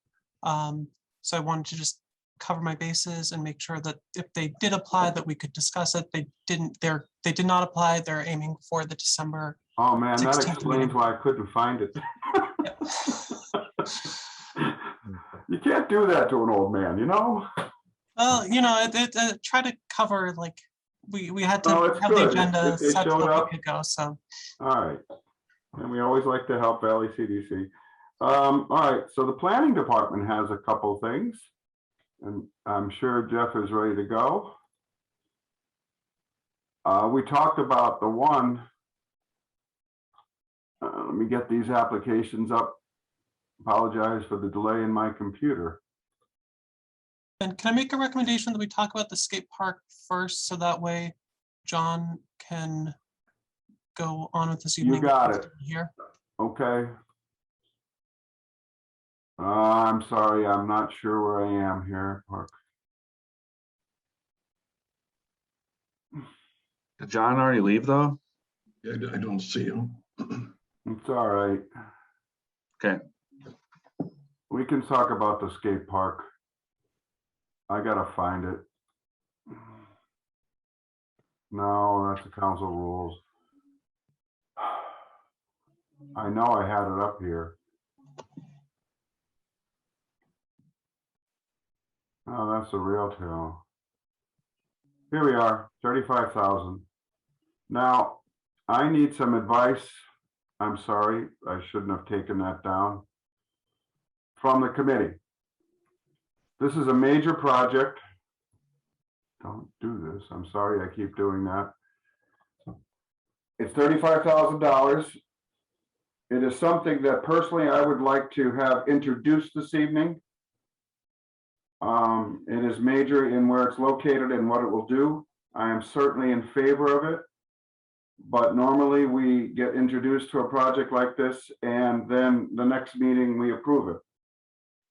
Speaker 3: So I wanted to just cover my bases and make sure that if they did apply, that we could discuss it. They did not apply. They're aiming for the December.
Speaker 1: Oh, man, that
Speaker 3: 16th
Speaker 1: explains
Speaker 3: meeting.
Speaker 1: why I couldn't find it. You can't do that to an old man, you know?
Speaker 3: Well, you know, try to cover, like, we had to
Speaker 1: No, it's
Speaker 3: have the
Speaker 1: good.
Speaker 3: agenda
Speaker 1: It
Speaker 3: set
Speaker 1: showed
Speaker 3: a
Speaker 1: up.
Speaker 3: week ago, so.
Speaker 1: All right. And we always like to help Valley CDC. All right, so the planning department has a couple things, and I'm sure Jeff is ready to go. We talked about the one. Let me get these applications up. Apologize for the delay in my computer.
Speaker 3: And can I make a recommendation that we talk about the skate park first, so that way John can go on with this evening?
Speaker 1: You got it.
Speaker 3: Here.
Speaker 1: Okay. I'm sorry, I'm not sure where I am here, Park.
Speaker 13: Did John already leave though?
Speaker 4: Yeah, I don't see him.
Speaker 1: It's all right.
Speaker 13: Okay.
Speaker 1: We can talk about the skate park. I gotta find it. No, that's the council rules. I know I had it up here. Oh, that's the real tale. Here we are, 35,000. Now, I need some advice. I'm sorry, I shouldn't have taken that down. From the committee. This is a major project. Don't do this. I'm sorry, I keep doing that. It's $35,000. It is something that personally I would like to have introduced this evening. It is major in where it's located and what it will do. I am certainly in favor of it. But normally we get introduced to a project like this and then the next meeting we approve it.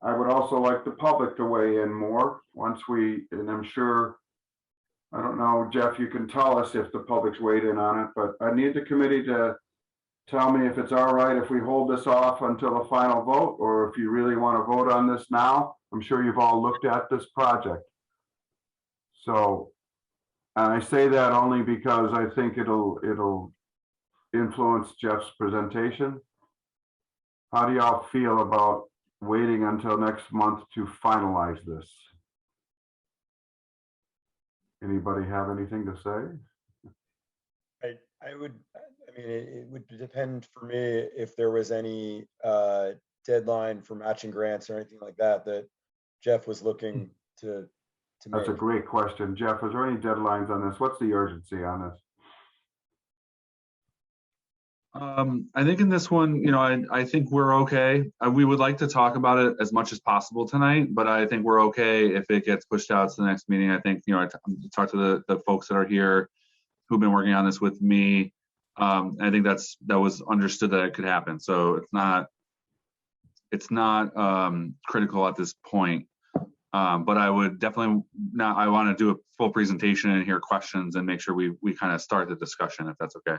Speaker 1: I would also like the public to weigh in more once and I'm sure, I don't know, Jeff, you can tell us if the public's weighed in on it, but I need the committee to tell me if it's all right if we hold this off until the final vote, or if you really want to vote on this now. I'm sure you've all looked at this project. So, and I say that only because I think it'll influence Jeff's presentation. How do y'all feel about waiting until next month to finalize this? Anybody have anything to say?
Speaker 12: I mean, it would depend for me if there was any deadline for matching grants or anything like that that Jeff was looking to make.
Speaker 1: That's a great question. Jeff, is there any deadlines on this? What's the urgency on this?
Speaker 13: I think in this one, you know, I think we're okay. We would like to talk about it as much as possible tonight, but I think we're okay if it gets pushed out to the next meeting. I think, you know, I talked to the folks that are here who've been working on this with me. I think that was understood that it could happen. So it's not critical at this point. But I would definitely I want to do a full presentation and hear questions and make sure we kind of start the discussion, if that's okay.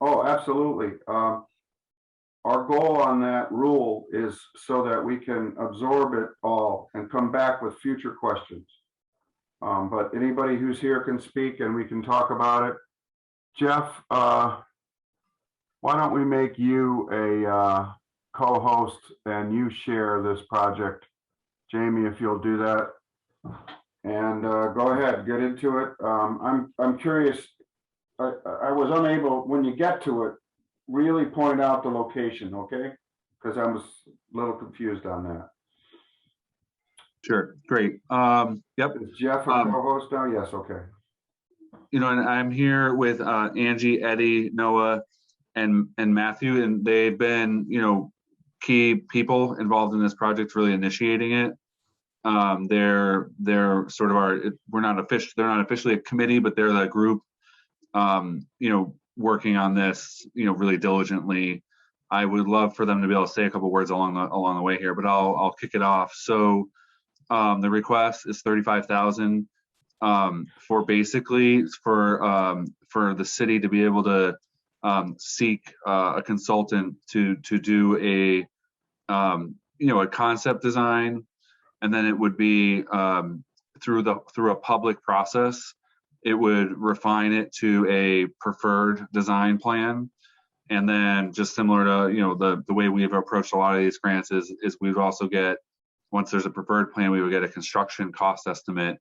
Speaker 1: Oh, absolutely. Our goal on that rule is so that we can absorb it all and come back with future questions. But anybody who's here can speak and we can talk about it. Jeff, why don't we make you a co-host and you share this project? Jamie, if you'll do that. And go ahead, get into it. I'm curious. I was unable, when you get to it, really point out the location, okay? Because I was a little confused on that.
Speaker 13: Sure, great. Yep.
Speaker 1: Is Jeff a co-host now? Yes, okay.
Speaker 13: You know, and I'm here with Angie, Eddie, Noah, and Matthew, and they've been, you know, key people involved in this project, really initiating it. They're sort of they're not officially a committee, but they're the group, you know, working on this, you know, really diligently. I would love for them to be able to say a couple words along the way here, but I'll kick it off. So the request is $35,000 for basically for the city to be able to seek a consultant to do a you know, a concept design and then it would be through a public process. It would refine it to a preferred design plan. And then just similar to, you know, the way we've approached a lot of these grants is we would also get, once there's a preferred plan, we would get a construction cost estimate.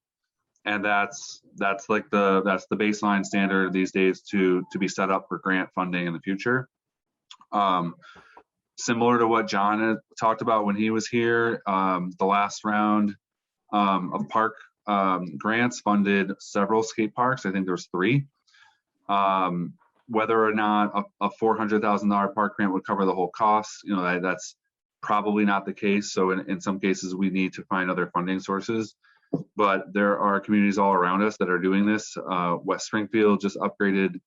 Speaker 13: And that's like that's the baseline standard these days to be set up for grant funding in the future. Similar to what John had talked about when he was here, the last round of park grants funded several skate parks. I think there was 3. Whether or not a $400,000 park grant would cover the whole cost, you know, that's probably not the case. So in some cases, we need to find other funding sources. But there are communities all around us that are doing this. West Springfield just upgraded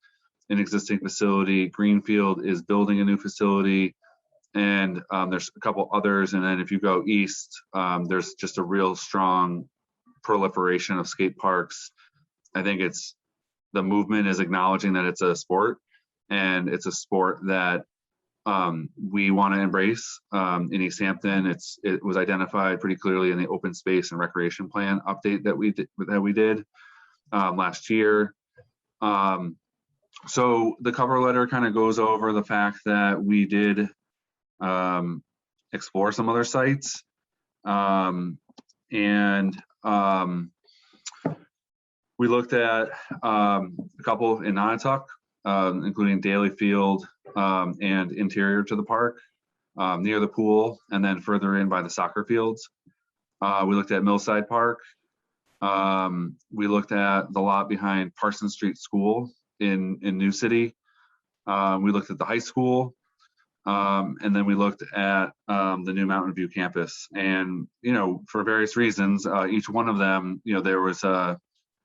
Speaker 13: an existing facility. Greenfield is building a new facility. And there's a couple others. And then if you go east, there's just a real strong proliferation of skate parks. I think the movement is acknowledging that it's a sport, and it's a sport that we want to embrace. In Easthampton, it was identified pretty clearly in the open space and recreation plan update that we did last year. So the cover letter kind of goes over the fact that we did explore some other sites, we looked at a couple in Nonotuck, including Daly Field and interior to the park, near the pool, and then further in by the soccer fields. We looked at Millside Park. We looked at the lot behind Parsons Street School in New City. We looked at the high school. And then we looked at the new Mountain View campus. And, you know, for various reasons, each one of them, you know,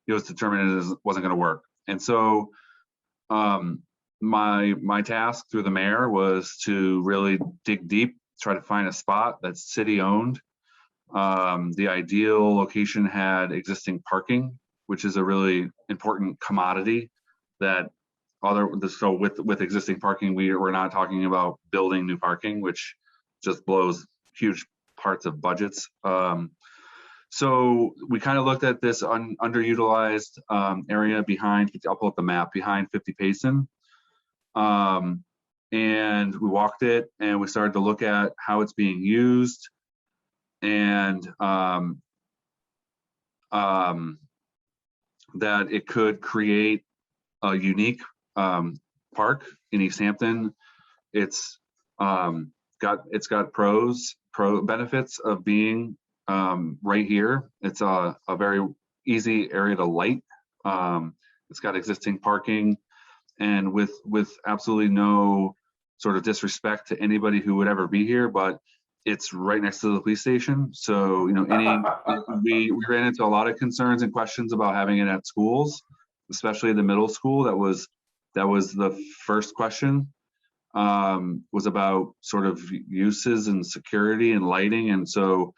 Speaker 13: it was determined it wasn't going to work. And so my task through the mayor was to really dig deep, try to find a spot that's city owned. The ideal location had existing parking, which is a really important commodity that so with existing parking, we're not talking about building new parking, which just blows huge parts of budgets. So we kind of looked at this underutilized area behind, I'll pull up the map, behind 50 Payson. And we walked it and we started to look at how it's being used, and that it could create a unique park in Easthampton. It's got benefits of being right here. It's a very easy area to light. It's got existing parking, and with absolutely no sort of disrespect to anybody who would ever be here, but it's right next to the police station. So, you know, we ran into a lot of concerns and questions about having it at schools, especially the middle school. That was the first question, was about sort of uses and security and lighting. And so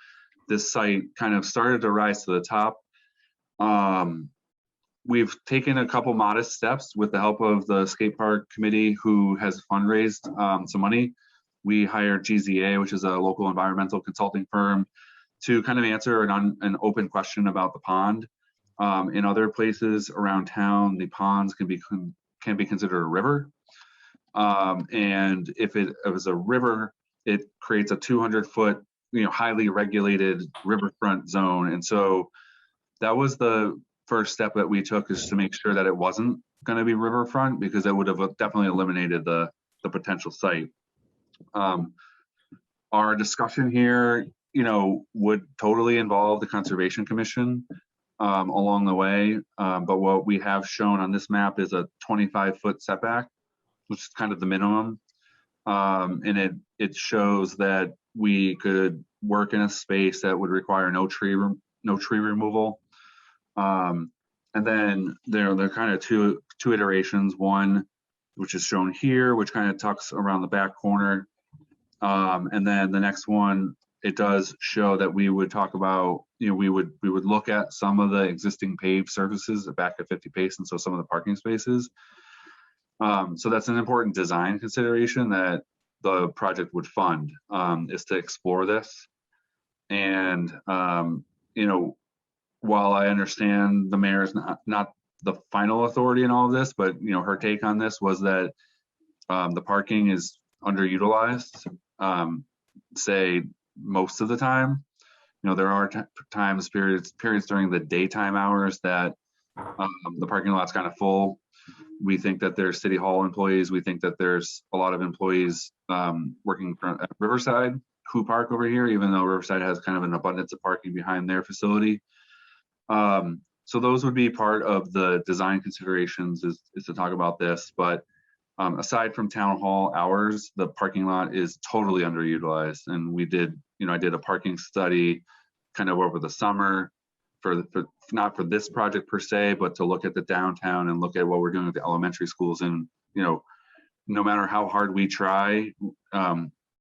Speaker 13: this site kind of started to rise to the top. We've taken a couple modest steps with the help of the skate park committee, who has fundraised some money. We hired GZA, which is a local environmental consulting firm, to kind of answer an open question about the pond. In other places around town, the ponds can be considered a river. And if it was a river, it creates a 200-foot, you know, highly regulated riverfront zone. And so that was the first step that we took, is to make sure that it wasn't going to be riverfront, because that would have definitely eliminated the potential site. Our discussion here, you know, would totally involve the Conservation Commission along the way. But what we have shown on this map is a 25-foot setback, which is kind of the minimum. And it shows that we could work in a space that would require no tree removal. And then there are kind of two iterations. One, which is shown here, which kind of tucks around the back corner. And then the next one, it does show that we would talk about, you know, we would look at some of the existing paved surfaces back at 50 Payson, so some of the parking spaces. So that's an important design consideration that the project would fund, is to explore this. And, you know, while I understand the mayor is not the final authority in all of this, but, you know, her take on this was that the parking is underutilized, say most of the time. You know, there are periods during the daytime hours that the parking lot's kind of full. We think that there's city hall employees. We think that there's a lot of employees working at Riverside who park over here, even though Riverside has kind of an abundance of parking behind their facility. So those would be part of the design considerations is to talk about this. But aside from town hall hours, the parking lot is totally underutilized. And we did, you know, I did a parking study kind of over the summer for not for this project per se, but to look at the downtown and look at what we're doing with the elementary schools. And, you know, no matter how hard we try,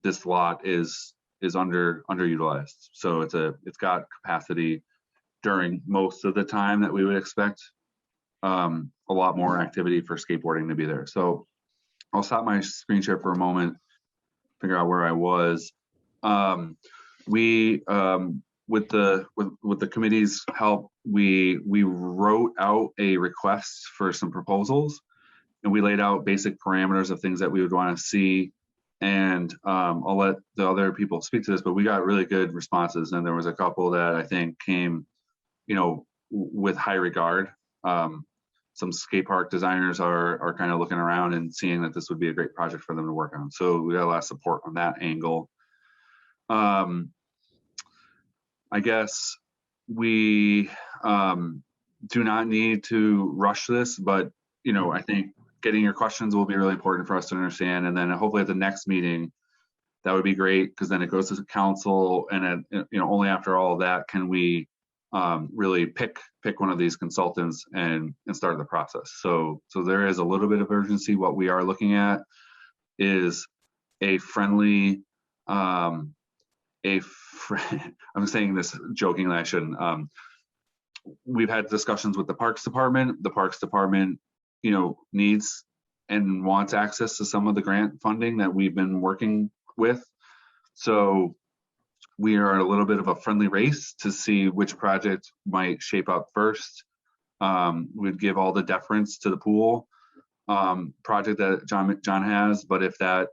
Speaker 13: this lot is underutilized. So it's got capacity during most of the time that we would expect a lot more activity for skateboarding to be there. So I'll stop my screen share for a moment, figure out where I was. With the committee's help, we wrote out a request for some proposals, and we laid out basic parameters of things that we would want to see. And I'll let the other people speak to this, but we got really good responses, and there was a couple that I think came, you know, with high regard. Some skate park designers are kind of looking around and seeing that this would be a great project for them to work on. So we got a lot of support on that angle. I guess we do not need to rush this, but, you know, I think getting your questions will be really important for us to understand. And then hopefully at the next meeting, that would be great, because then it goes to the council, and you know, only after all of that can we really pick one of these consultants and start the process. So there is a little bit of urgency. What we are looking at is a friendly, I'm saying this jokingly, I shouldn't. We've had discussions with the Parks Department. The Parks Department, you know, needs and wants access to some of the grant funding that we've been working with. So we are at a little bit of a friendly race to see which project might shape up first. We'd give all the deference to the pool project that John has, but if that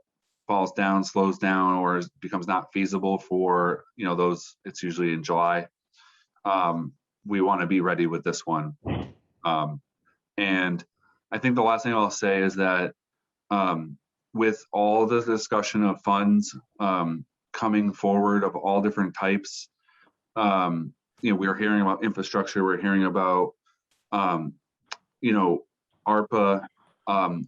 Speaker 13: falls down, slows down, or becomes not feasible for, you know, those, it's usually in July. We want to be ready with this one. And I think the last thing I'll say is that with all the discussion of funds coming forward of all different types, you know, we're hearing about infrastructure, we're hearing about, you know, ARPA.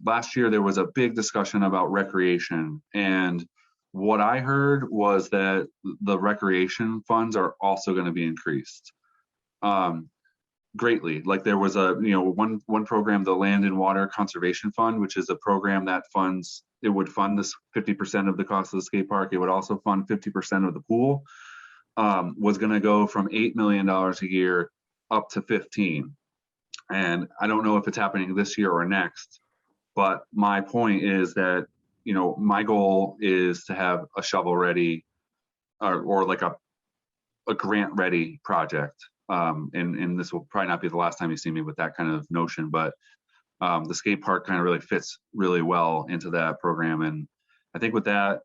Speaker 13: Last year, there was a big discussion about recreation. And what I heard was that the recreation funds are also going to be increased greatly. Like there was a, you know, one program, the Land and Water Conservation Fund, which is a program that funds, it would fund this 50% of the cost of the skate park. It would also fund 50% of the pool, was going to go from $8 million a year up to 15. And I don't know if it's happening this year or next. But my point is that, you know, my goal is to have a shovel ready or like a grant ready project. And this will probably not be the last time you see me with that kind of notion, but the skate park kind of really fits really well into that program. And I think with that,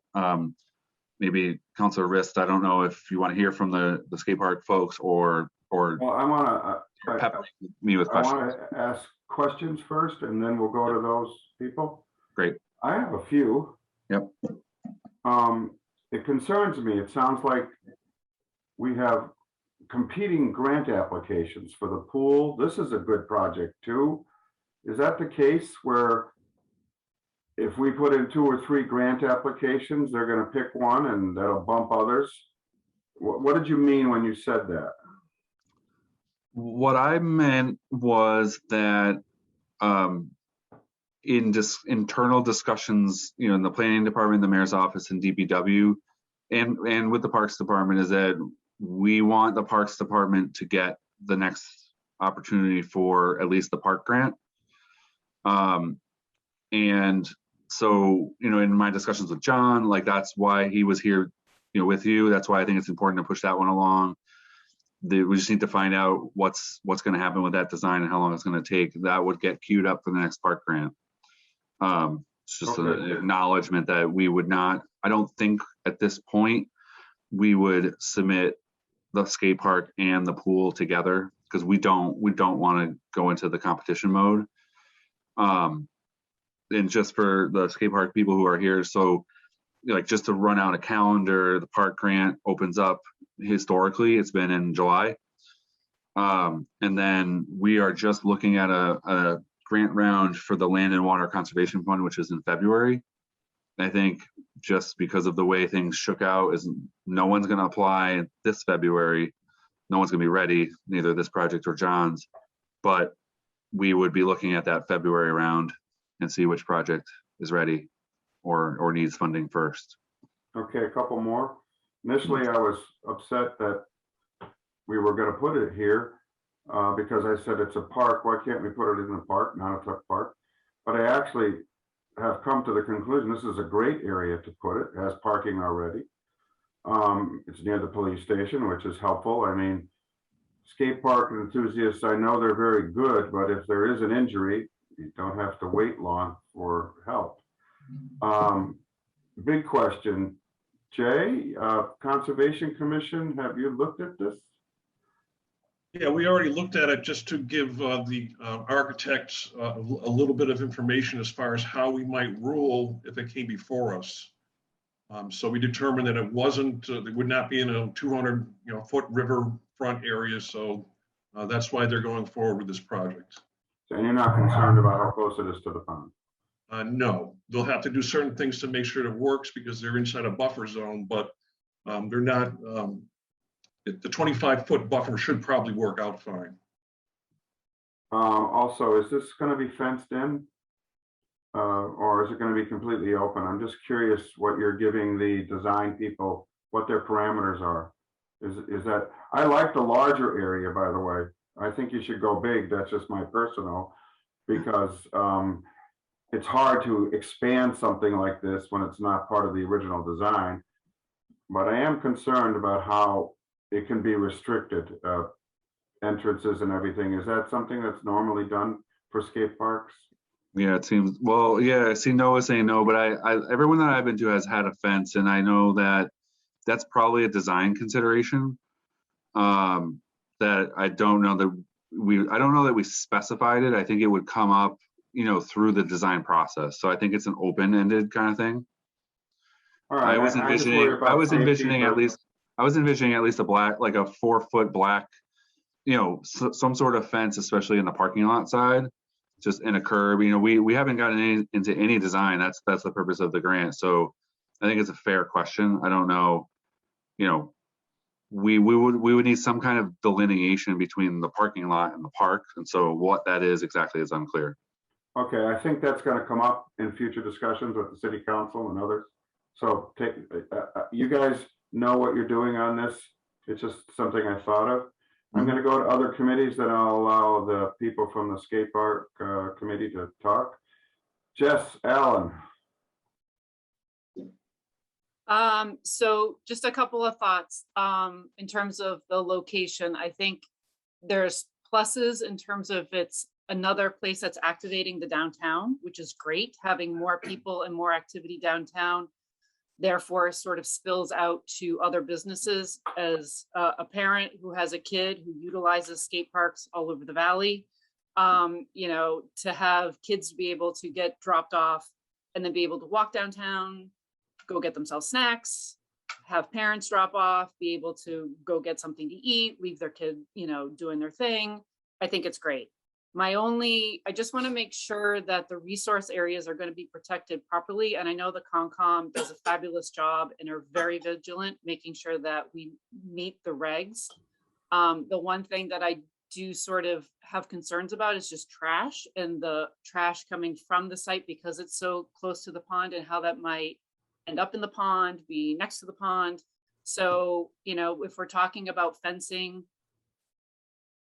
Speaker 13: maybe Councilor Rist, I don't know if you want to hear from the skate park folks or
Speaker 1: Well, I want to
Speaker 13: pepper me with questions.
Speaker 1: I want to ask questions first, and then we'll go to those people.
Speaker 13: Great.
Speaker 1: I have a few.
Speaker 13: Yep.
Speaker 1: It concerns me. It sounds like we have competing grant applications for the pool. This is a good project too. Is that the case where if we put in 2 or 3 grant applications, they're going to pick one and that'll bump others? What did you mean when you said that?
Speaker 13: What I meant was that in internal discussions, you know, in the planning department, the mayor's office, and DPW, and with the Parks Department, is that we want the Parks Department to get the next opportunity for at least the park grant. And so, you know, in my discussions with John, like that's why he was here with you. That's why I think it's important to push that one along. We just need to find out what's going to happen with that design and how long it's going to take. That would get queued up for the next park grant. It's just an
Speaker 1: Okay.
Speaker 13: acknowledgement that we would not, I don't think at this point, we would submit the skate park and the pool together because we don't want to go into the competition mode. And just for the skate park people who are here, so like just to run out a calendar, the park grant opens up historically, it's been in July. And then we are just looking at a grant round for the Land and Water Conservation Fund, which is in February. I think just because of the way things shook out, is no one's going to apply this February. No one's going to be ready, neither this project or John's. But we would be looking at that February round and see which project is ready or needs funding first.
Speaker 1: Okay, a couple more. Initially, I was upset that we were going to put it here because I said it's a park. Why can't we put it in the park, not a tuck park? But I actually have come to the conclusion this is a great area to put it. It has parking already. It's near the police station, which is helpful. I mean, skate park enthusiasts, I know they're very good, but if there is an injury, you don't have to wait long for help. Big question, Jay, Conservation Commission, have you looked at this?
Speaker 4: Yeah, we already looked at it just to give the architects a little bit of information as far as how we might rule if it came before us. So we determined that it wasn't, it would not be in a 200 foot riverfront area. So that's why they're going forward with this project.
Speaker 1: And you're not concerned about how close it is to the pond?
Speaker 4: No, they'll have to do certain things to make sure it works because they're inside a buffer zone, but they're not, the 25-foot buffer should probably work out fine.
Speaker 1: Also, is this going to be fenced in or is it going to be completely open? I'm just curious what you're giving the design people, what their parameters are. Is that, I like the larger area, by the way. I think you should go big. That's just my personal, because it's hard to expand something like this when it's not part of the original design. But I am concerned about how it can be restricted, entrances and everything. Is that something that's normally done for skate parks?
Speaker 13: Yeah, it seems, well, yeah, I see Noah saying no, but everyone that I've been to has had a fence, and I know that that's probably a design consideration. That I don't know that we specified it. I think it would come up, through the design process. So I think it's an open-ended kind of thing.
Speaker 1: All right,
Speaker 13: I was envisioning at least a black, like a 4-foot black, some sort of fence, especially in the parking lot side, just in a curb. We haven't gotten into any design. That's the purpose of the grant. So I think it's a fair question. I don't know, we would need some kind of delineation between the parking lot and the park. And so what that is exactly is unclear.
Speaker 1: Okay, I think that's going to come up in future discussions with the city council and others. So you guys know what you're doing on this. It's just something I thought of. I'm going to go to other committees, then I'll allow the people from the skate park committee to talk. Jess Allen.
Speaker 2: So just a couple of thoughts in terms of the location. I think there's pluses in terms of it's another place that's activating the downtown, which is great. Having more people and more activity downtown, therefore sort of spills out to other businesses. As a parent who has a kid who utilizes skate parks all over the valley, to have kids be able to get dropped off and then be able to walk downtown, go get themselves snacks, have parents drop off, be able to go get something to eat, leave their kid, doing their thing. I think it's great. I just want to make sure that the resource areas are going to be protected properly. And I know the Concom does a fabulous job and are very vigilant, making sure that we meet the regs. The one thing that I do sort of have concerns about is just trash and the trash coming from the site because it's so close to the pond and how that might end up in the pond, be next to the pond. So, if we're talking about fencing,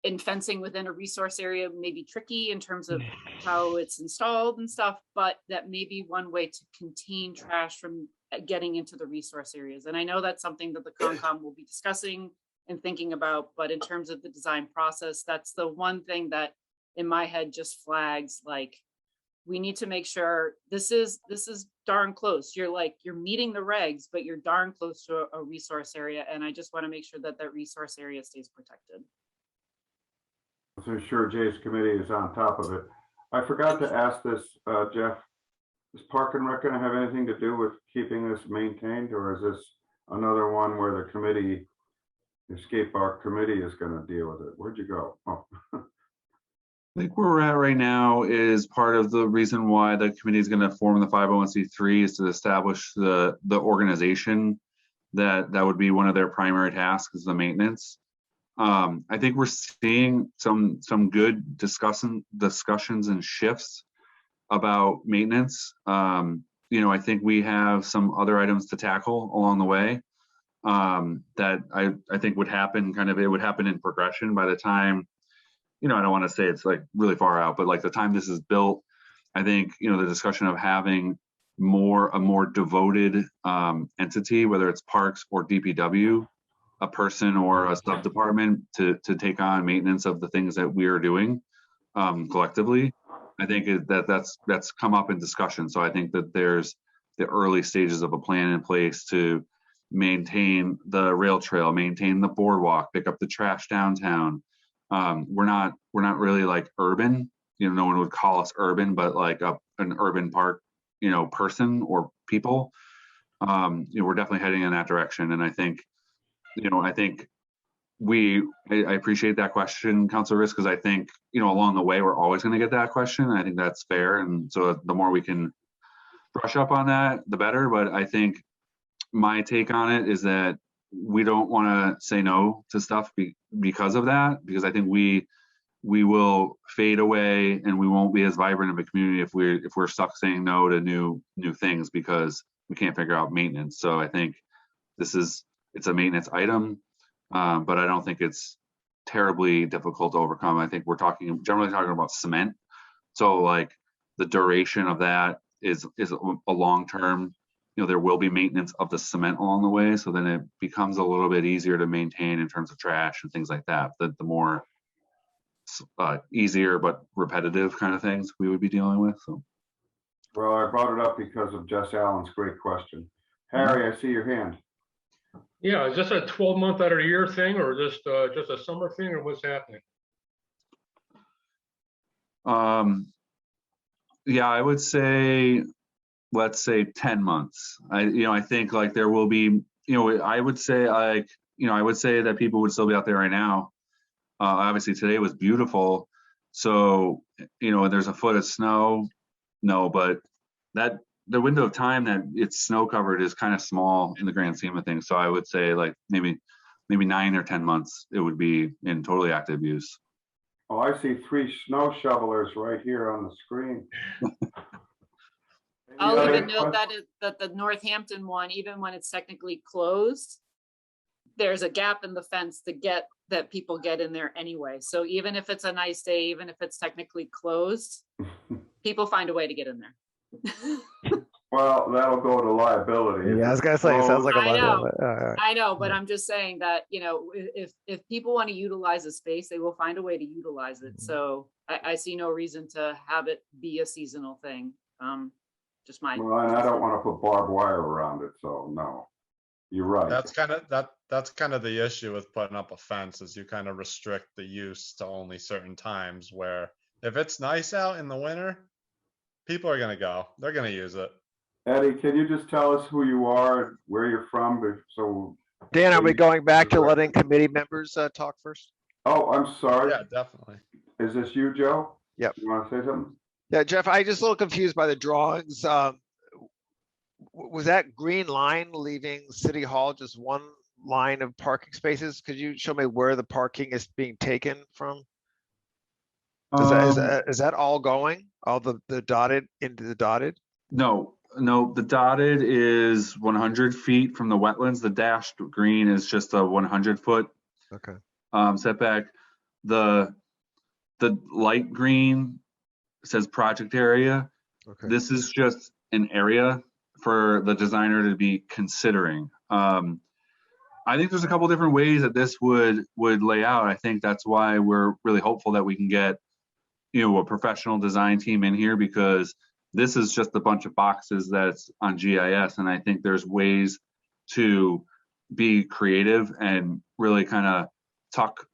Speaker 2: and fencing within a resource area may be tricky in terms of how it's installed and stuff, but that may be one way to contain trash from getting into the resource areas. And I know that's something that the Concom will be discussing and thinking about, but in terms of the design process, that's the one thing that in my head just flags, like, we need to make sure this is darn close. You're meeting the regs, but you're darn close to a resource area. And I just want to make sure that that resource area stays protected.
Speaker 1: So sure Jay's committee is on top of it. I forgot to ask this, Jeff, is Park and Rec going to have anything to do with keeping this maintained, or is this another one where the committee, the skate park committee is going to deal with it? Where'd you go? Oh.
Speaker 13: I think where we're at right now is part of the reason why the committee is going to form the 501c3 is to establish the organization that would be one of their primary tasks, is the maintenance. I think we're seeing some good discussions and shifts about maintenance. I think we have some other items to tackle along the way that I think would happen it would happen in progression by the time, I don't want to say it's like really far out, but like the time this is built, I think, the discussion of having a more devoted entity, whether it's parks or DPW, a person or a sub department to take on maintenance of the things that we are doing collectively. I think that's come up in discussion. So I think that there's the early stages of a plan in place to maintain the rail trail, maintain the boardwalk, pick up the trash downtown. We're not really like urban, no one would call us urban, but like an urban park, person or people. We're definitely heading in that direction. And I think, I appreciate that question, Councilor Risk, because I think, along the way, we're always going to get that question. I think that's fair. And so the more we can brush up on that, the better. But I think my take on it is that we don't want to say no to stuff because of that, because I think we will fade away and we won't be as vibrant of a community if we're stuck saying no to new things because we can't figure out maintenance. So I think it's a maintenance item, but I don't think it's terribly difficult to overcome. I think we're generally talking about cement. So like the duration of that is a long-term, there will be maintenance of the cement along the way. So then it becomes a little bit easier to maintain in terms of trash and things like that. The more easier but repetitive kind of things we would be dealing with. So.
Speaker 1: Well, I brought it up because of Jess Allen's great question. Harry, I see your hand.
Speaker 14: Yeah, is this a 12-month out of the year thing, or just a summer thing, or what's happening?
Speaker 13: Yeah, I would say, let's say 10 months. I think like there will be, I would say that people would still be out there right now. Obviously today was beautiful. So, there's a foot of snow. No, but the window of time that it's snow covered is kind of small in the grand scheme of things. So I would say like maybe 9 or 10 months it would be in totally active use.
Speaker 1: Oh, I see 3 snow shovelers right here on the screen.
Speaker 2: I'll even note that the Northampton one, even when it's technically closed, there's a gap in the fence that people get in there anyway. So even if it's a nice day, even if it's technically closed, people find a way to get in there.
Speaker 1: Well, that'll go to liability.
Speaker 6: Yeah, I was gonna say, it sounds like a liability.
Speaker 2: I know, but I'm just saying that, if people want to utilize a space, they will find a way to utilize it. So I see no reason to have it be a seasonal thing. Just my.
Speaker 1: Well, and I don't want to put barbed wire around it, so no. You're right.
Speaker 15: That's kind of the issue with putting up a fence, is you kind of restrict the use to only certain times, where if it's nice out in the winter, people are going to go. They're going to use it.
Speaker 1: Eddie, can you just tell us who you are, where you're from? So
Speaker 6: Dan, are we going back to letting committee members talk first?
Speaker 1: Oh, I'm sorry.
Speaker 15: Yeah, definitely.
Speaker 1: Is this you, Joe?
Speaker 6: Yep.
Speaker 1: You want to say something?
Speaker 6: Yeah, Jeff, I just a little confused by the drawings. Was that green line leaving City Hall just one line of parking spaces? Could you show me where the parking is being taken from? Is that all going? All the dotted into the dotted?
Speaker 13: No, the dotted is 100 feet from the wetlands. The dashed green is just a 100-foot
Speaker 6: okay.
Speaker 13: Setback. the light green says project area.
Speaker 6: Okay.
Speaker 13: This is just an area for the designer to be considering. I think there's a couple different ways that this would lay out. I think that's why we're really hopeful that we can get, a professional design team in here, because this is just a bunch of boxes that's on GIS. And I think there's ways to be creative and really kind of tuck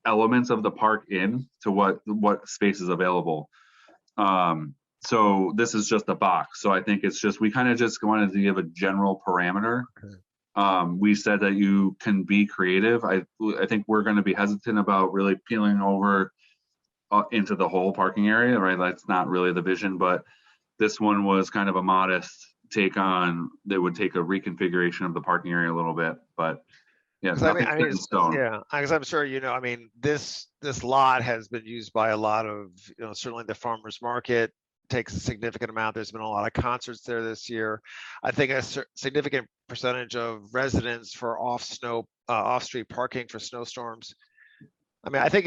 Speaker 13: elements of the park in to what space is available. So this is just a box. So I think it's just, we kind of just wanted to give a general parameter. We said that you can be creative. I think we're going to be hesitant about really peeling over into the whole parking area, right? That's not really the vision, but this one was kind of a modest take on that would take a reconfiguration of the parking area a little bit, but yeah, nothing set in stone.
Speaker 6: Yeah, because I'm sure this lot has been used by a lot of, certainly the farmers market takes a significant amount. There's been a lot of concerts there this year. I think a significant percentage of residents for off-street parking for snowstorms. I think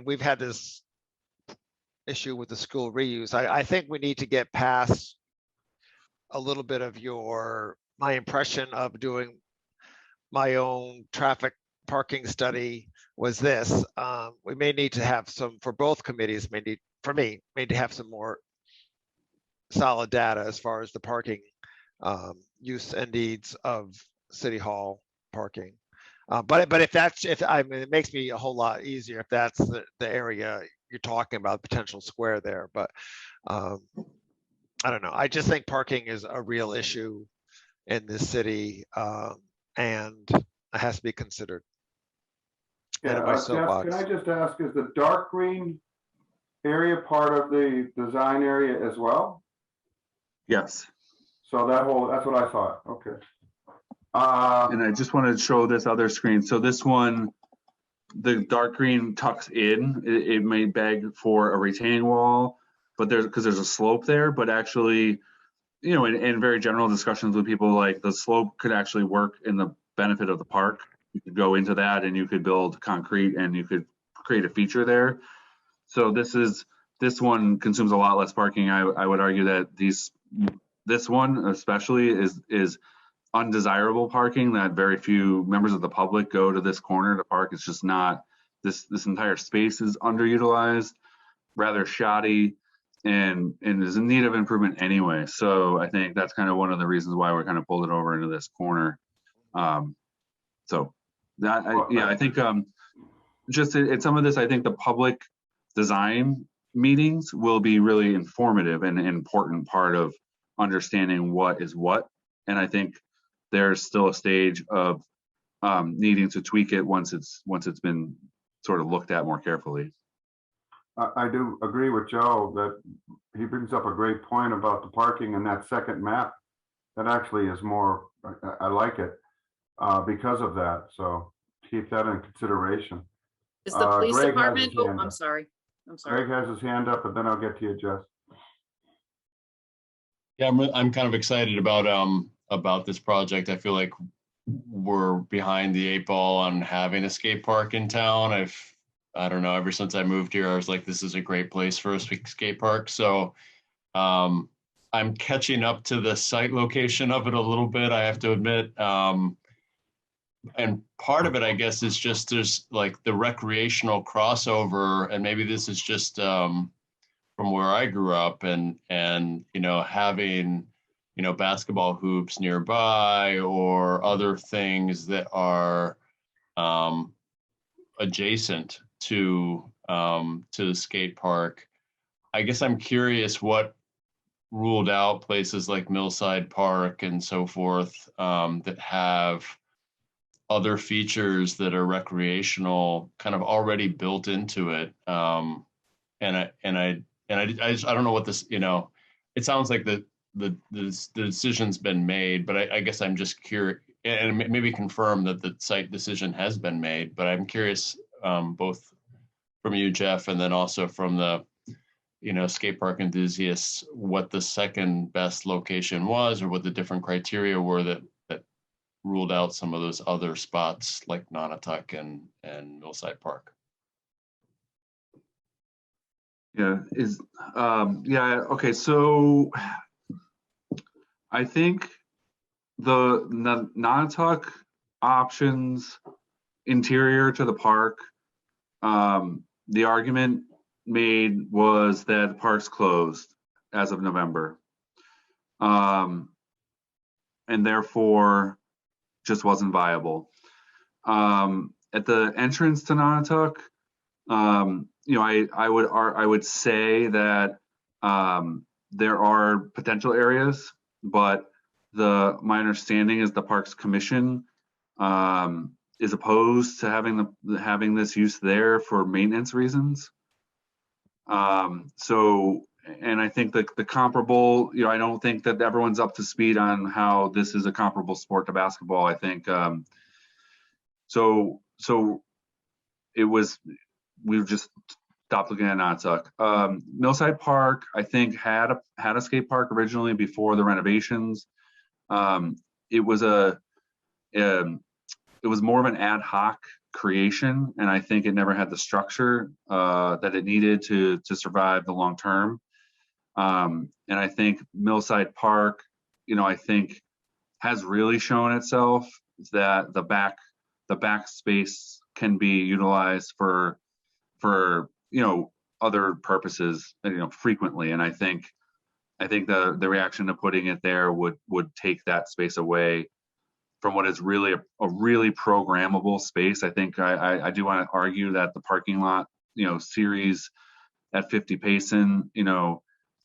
Speaker 6: we've had this issue with the school reuse. I think we need to get past a little bit of my impression of doing my own traffic parking study was this. We may need to have some, for both committees, may need to have some more solid data as far as the parking use and needs of City Hall parking. But it makes me a whole lot easier if that's the area you're talking about, potential square there. But I don't know. I just think parking is a real issue in this city, and it has to be considered.
Speaker 1: Yeah, Jeff, can I just ask, is the dark green area part of the design area as well?
Speaker 13: Yes.
Speaker 1: So that's what I thought. Okay.
Speaker 13: And I just wanted to show this other screen. So this one, the dark green tucks in. It may beg for a retaining wall, but because there's a slope there, but actually, in very general discussions with people, like the slope could actually work in the benefit of the park. You could go into that and you could build concrete and you could create a feature there. So this one consumes a lot less parking. I would argue that this one especially is undesirable parking, that very few members of the public go to this corner to park. It's just not, this entire space is underutilized, rather shoddy, and is in need of improvement anyway. So I think that's kind of one of the reasons why we're kind of pulled it over into this corner. So that, I think just at some of this, I think the public design meetings will be really informative and an important part of understanding what is what. And I think there's still a stage of needing to tweak it once it's been sort of looked at more carefully.
Speaker 1: I do agree with Joe that he brings up a great point about the parking and that second map. That actually is more, I like it because of that. So keep that in consideration.
Speaker 2: Is the police
Speaker 1: Greg
Speaker 2: department,
Speaker 1: has his hand
Speaker 2: I'm
Speaker 1: up.
Speaker 2: sorry.
Speaker 1: Greg has his hand up, and then I'll get to you, Jess.
Speaker 10: Yeah, I'm kind of excited about this project. I feel like we're behind the 8 ball on having a skate park in town. I don't know, ever since I moved here, I was like, this is a great place for a skate park. So I'm catching up to the site location of it a little bit, I have to admit. And part of it, I guess, is just there's like the recreational crossover, and maybe this is just from where I grew up, and having basketball hoops nearby or other things that are adjacent to the skate park. I guess I'm curious what ruled out places like Millside Park and so forth that have other features that are recreational kind of already built into it. And I don't know what this, it sounds like the decision's been made, but I guess I'm just curious, and maybe confirm that the site decision has been made, but I'm curious both from you, Jeff, and then also from the skate park enthusiasts, what the second best location was, or what the different criteria were that ruled out some of those other spots like Nonotuck and Millside Park.
Speaker 13: Yeah, okay, so I think the Nonotuck options interior to the park, the argument made was that the park's closed as of November. And therefore just wasn't viable. At the entrance to Nonotuck, I would say that there are potential areas, but my understanding is the Parks Commission is opposed to having this use there for maintenance reasons. And I think the comparable, I don't think that everyone's up to speed on how this is a comparable sport to basketball. I think we've just stopped looking at Nonotuck. Millside Park, I think, had a skate park originally before the renovations. It was more of an ad hoc creation, and I think it never had the structure that it needed to survive the long term. And I think Millside Park, I think has really shown itself that the back space can be utilized for other purposes, frequently. And I think the reaction to putting it there would take that space away from what is really a really programmable space. I think I do want to argue that the parking lot, series at 50 Payson,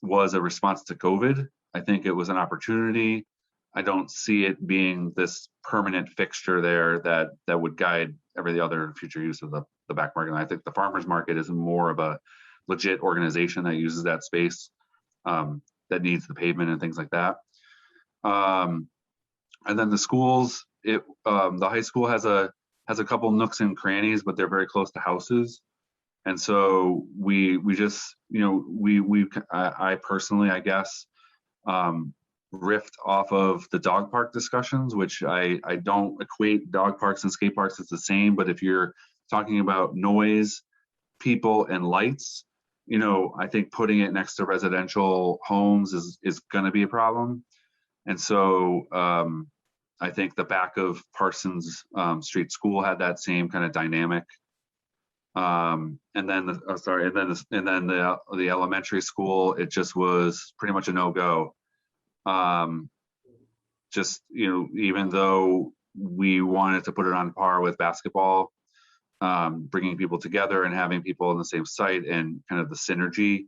Speaker 13: was a response to COVID. I think it was an opportunity. I don't see it being this permanent fixture there that would guide every other future use of the back market. I think the farmers market is more of a legit organization that uses that space, that needs the pavement and things like that. And then the schools, the high school has a couple nooks and crannies, but they're very close to houses. And so we just, I personally, I guess, riffed off of the dog park discussions, which I don't equate dog parks and skate parks as the same, but if you're talking about noise, people, and lights, I think putting it next to residential homes is going to be a problem. And so I think the back of Parsons Street School had that same kind of dynamic. And then the elementary school, it just was pretty much a no-go. Even though we wanted to put it on par with basketball, bringing people together and having people on the same site and kind of the synergy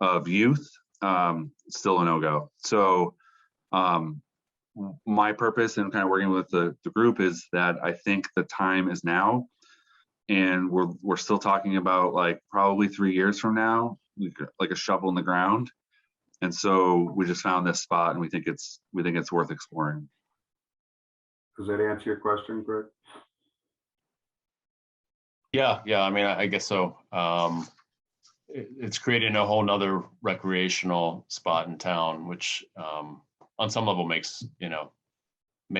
Speaker 13: of youth, still a no-go. So my purpose in kind of working with the group is that I think the time is now, and we're still talking about like probably 3 years from now, like a shovel in the ground. And so we just found this spot, and we think it's worth exploring.
Speaker 1: Does that answer your question, Greg?
Speaker 10: Yeah. I mean, I guess so. It's creating a whole nother recreational spot in town, which on some level makes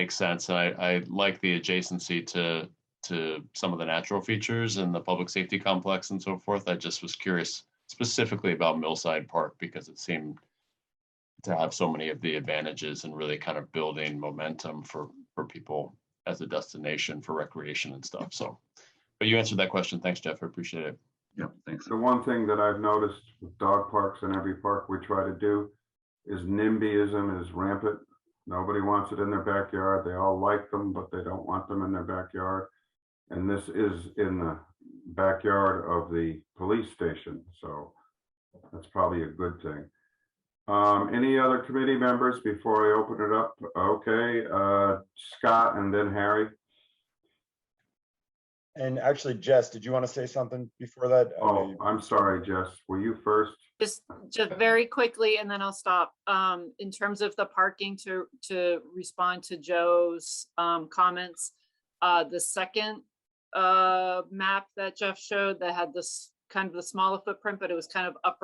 Speaker 10: sense. And I like the adjacency to some of the natural features in the public safety complex and so forth. I just was curious specifically about Millside Park because it seemed to have so many of the advantages and really kind of building momentum for people as a destination for recreation and stuff. So, but you answered that question. Thanks, Jeff. I appreciate it.
Speaker 13: Yeah, thanks.
Speaker 1: The one thing that I've noticed with dog parks in every park we try to do is NIMBYism is rampant. Nobody wants it in their backyard. They all like them, but they don't want them in their backyard. And this is in the backyard of the police station. So that's probably a good thing. Any other committee members before I open it up? Okay, Scott and then Harry.
Speaker 12: And actually, Jess, did you want to say something before that?
Speaker 1: Oh, I'm sorry, Jess. Were you first?
Speaker 2: Just very quickly, and then I'll stop. In terms of the parking, to respond to Joe's comments, the second map that Jeff showed that had this kind of the smaller footprint, but it was kind of up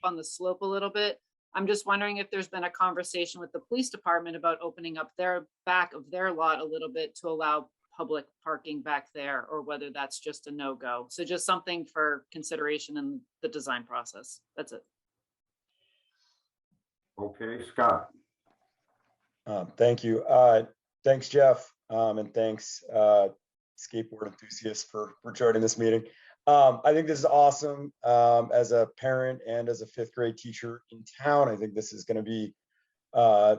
Speaker 2: on the slope a little bit. I'm just wondering if there's been a conversation with the police department about opening up their back of their lot a little bit to allow public parking back there or whether that's just a no-go. So just something for consideration in the design process. That's it.
Speaker 1: Okay, Scott.
Speaker 12: Thank you. Thanks, Jeff. And thanks, skateboard enthusiasts for joining this meeting. I think this is awesome. As a parent and as a 5th grade teacher in town, I think this is going to be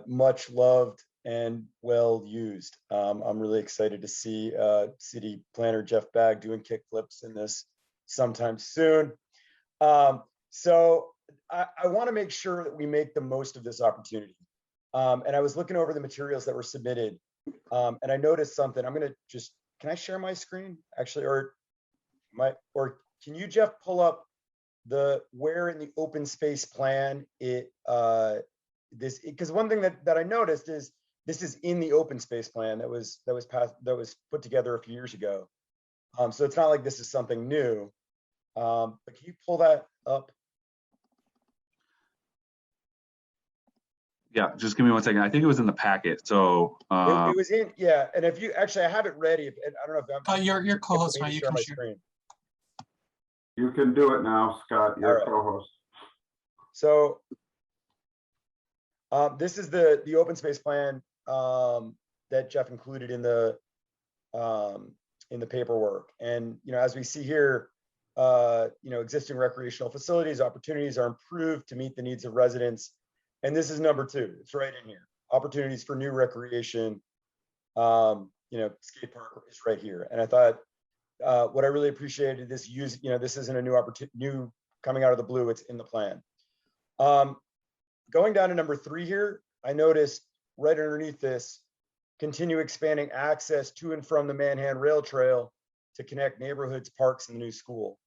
Speaker 12: much loved and well used. I'm really excited to see city planner Jeff Bagg doing kickflips in this sometime soon. So I want to make sure that we make the most of this opportunity. And I was looking over the materials that were submitted, and I noticed something. I'm going to just, can I share my screen actually, or can you, Jeff, pull up where in the open space plan because one thing that I noticed is this is in the open space plan that was put together a few years ago. So it's not like this is something new. But can you pull that up?
Speaker 13: Yeah, just give me 1 second. I think it was in the packet. So
Speaker 12: It was in, yeah. And if you actually, I have it ready. And I don't know if I'm
Speaker 3: your co-host,
Speaker 12: able to
Speaker 3: you
Speaker 12: share
Speaker 3: can
Speaker 12: my
Speaker 3: share.
Speaker 12: screen.
Speaker 1: You can do it now, Scott. You're
Speaker 12: All right.
Speaker 1: co-host.
Speaker 12: So this is the open space plan that Jeff included in the paperwork. And as we see here, existing recreational facilities opportunities are improved to meet the needs of residents. And this is number 2. It's right in here. Opportunities for new recreation. Skate park is right here. And I thought what I really appreciated this this isn't a new opportunity, coming out of the blue. It's in the plan. Going down to number 3 here, I noticed right underneath this, continue expanding access to and from the Manhan Rail Trail to connect neighborhoods, parks, and the new school.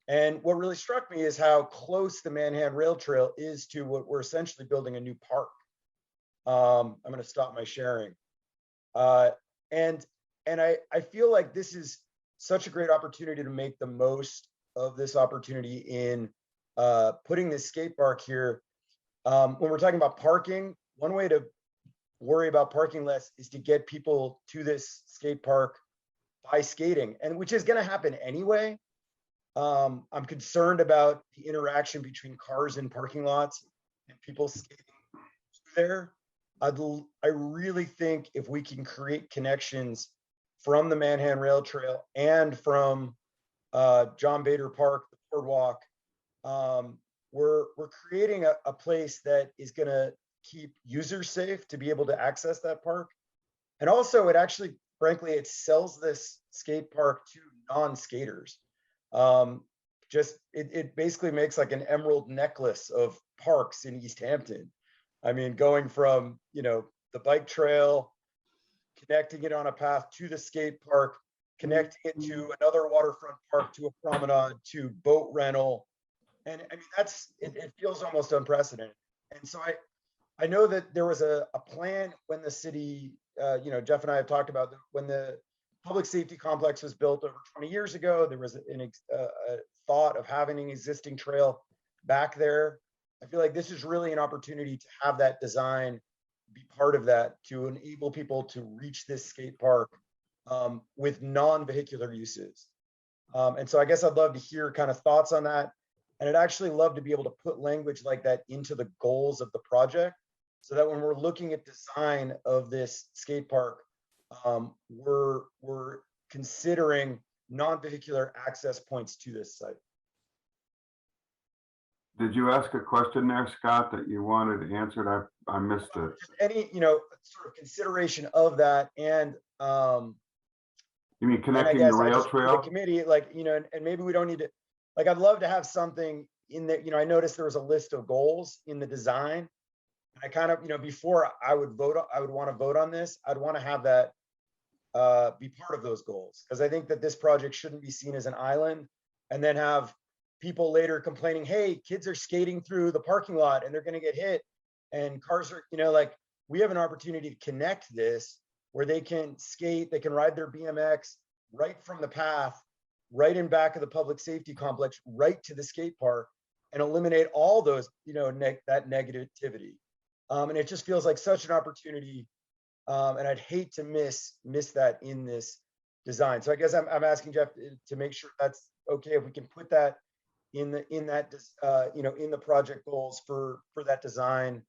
Speaker 12: And what really struck me is how close the Manhan Rail Trail is to what we're essentially building, a new park. I'm going to stop my sharing. And I feel like this is such a great opportunity to make the most of this opportunity in putting this skate park here. When we're talking about parking, one way to worry about parking less is to get people to this skate park by skating, and which is going to happen anyway. I'm concerned about the interaction between cars in parking lots and people skating there. I really think if we can create connections from the Manhan Rail Trail and from John Bader Park, the boardwalk, we're creating a place that is going to keep users safe to be able to access that park. And also it actually, frankly, it sells this skate park to non-skaters. It basically makes like an emerald necklace of parks in Easthampton. I mean, going from, the bike trail, connecting it on a path to the skate park, connecting it to another waterfront park, to a promenade, to boat rental. And I mean, it feels almost unprecedented. And so I know that there was a plan when the city, Jeff and I have talked about when the public safety complex was built over 20 years ago, there was a thought of having an existing trail back there. I feel like this is really an opportunity to have that design be part of that, to enable people to reach this skate park with non-vehicular uses. And so I guess I'd love to hear kind of thoughts on that. And I'd actually love to be able to put language like that into the goals of the project, so that when we're looking at design of this skate park, we're considering non-vehicular access points to this site.
Speaker 1: Did you ask a question there, Scott, that you wanted answered? I missed it.
Speaker 12: Just any, sort of consideration of that, and
Speaker 1: you mean connecting the rail trail?
Speaker 12: The committee, and maybe we don't need to, I'd love to have something in that. I noticed there was a list of goals in the design. I kind of, before I would want to vote on this, I'd want to have that be part of those goals, because I think that this project shouldn't be seen as an island and then have people later complaining, hey, kids are skating through the parking lot and they're going to get hit, and cars are, we have an opportunity to connect this where they can skate, they can ride their BMX right from the path, right in back of the public safety complex, right to the skate park, and eliminate all those, that negativity. And it just feels like such an opportunity. And I'd hate to miss that in this design. So I guess I'm asking Jeff to make sure that's okay, if we can put that in that, you know, in the project goals for that design.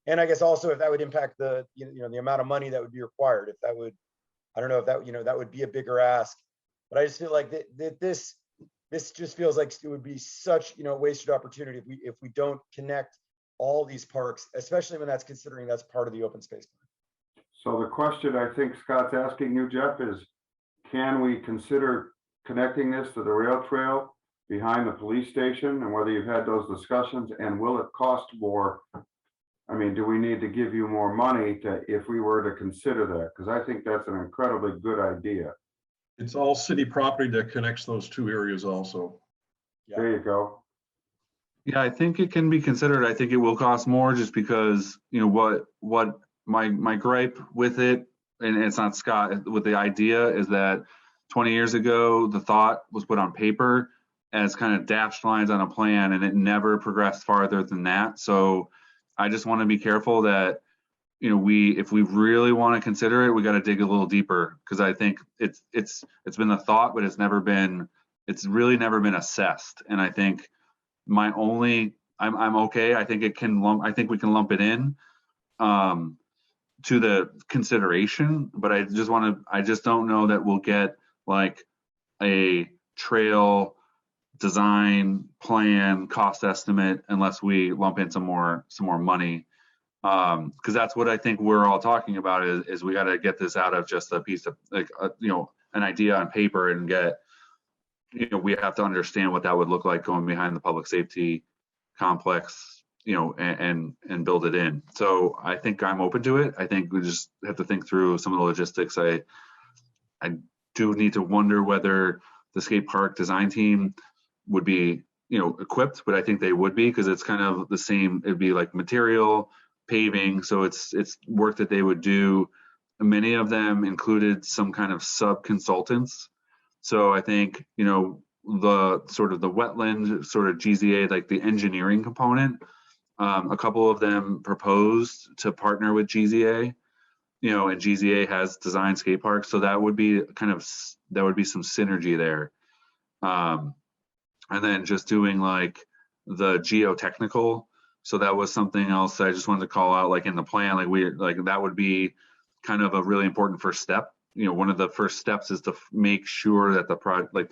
Speaker 12: And I guess also if that would impact the, you know, the amount of money that would be required, if that would, I don't know if that, you know, that would be a bigger ask. But I just feel like that this just feels like it would be such, you know, wasted opportunity if we don't connect all these parks, especially when that's considering that's part of the open space.
Speaker 1: So the question I think Scott's asking you, Jeff, is can we consider connecting this to the rail trail behind the police station, and whether you've had those discussions, and will it cost more? I mean, do we need to give you more money to, if we were to consider that? Because I think that's an incredibly good idea.
Speaker 4: It's all city property that connects those two areas also.
Speaker 12: Yeah.
Speaker 1: There you go.
Speaker 13: Yeah, I think it can be considered. I think it will cost more just because, you know, what my gripe with it, and it's not Scott, with the idea is that 20 years ago, the thought was put on paper as kind of dashed lines on a plan, and it never progressed farther than that. So I just want to be careful that, you know, if we really want to consider it, we got to dig a little deeper, because I think it's been the thought, but it's really never been assessed. And I think I'm okay. I think we can lump it in to the consideration, but I just don't know that we'll get like a trail design plan cost estimate unless we lump in some more money. Because that's what I think we're all talking about is we got to get this out of just a piece of like, you know, an idea on paper, and get, you know, we have to understand what that would look like going behind the public safety complex, you know, and build it in. So I think I'm open to it. I think we just have to think through some of the logistics. I do need to wonder whether the skate park design team would be, you know, equipped, but I think they would be, because it's kind of the same. It'd be like material, paving, so it's work that they would do. Many of them included some kind of sub consultants. So I think, you know, the sort of the wetland sort of GZA, like the engineering component, a couple of them proposed to partner with GZA, you know, and GZA has designed skate parks, so that would be some synergy there. And then just doing like the geotechnical. So that was something else I just wanted to call out, like in the plan, like that would be kind of a really important first step. You know, one of the first steps is to make sure that the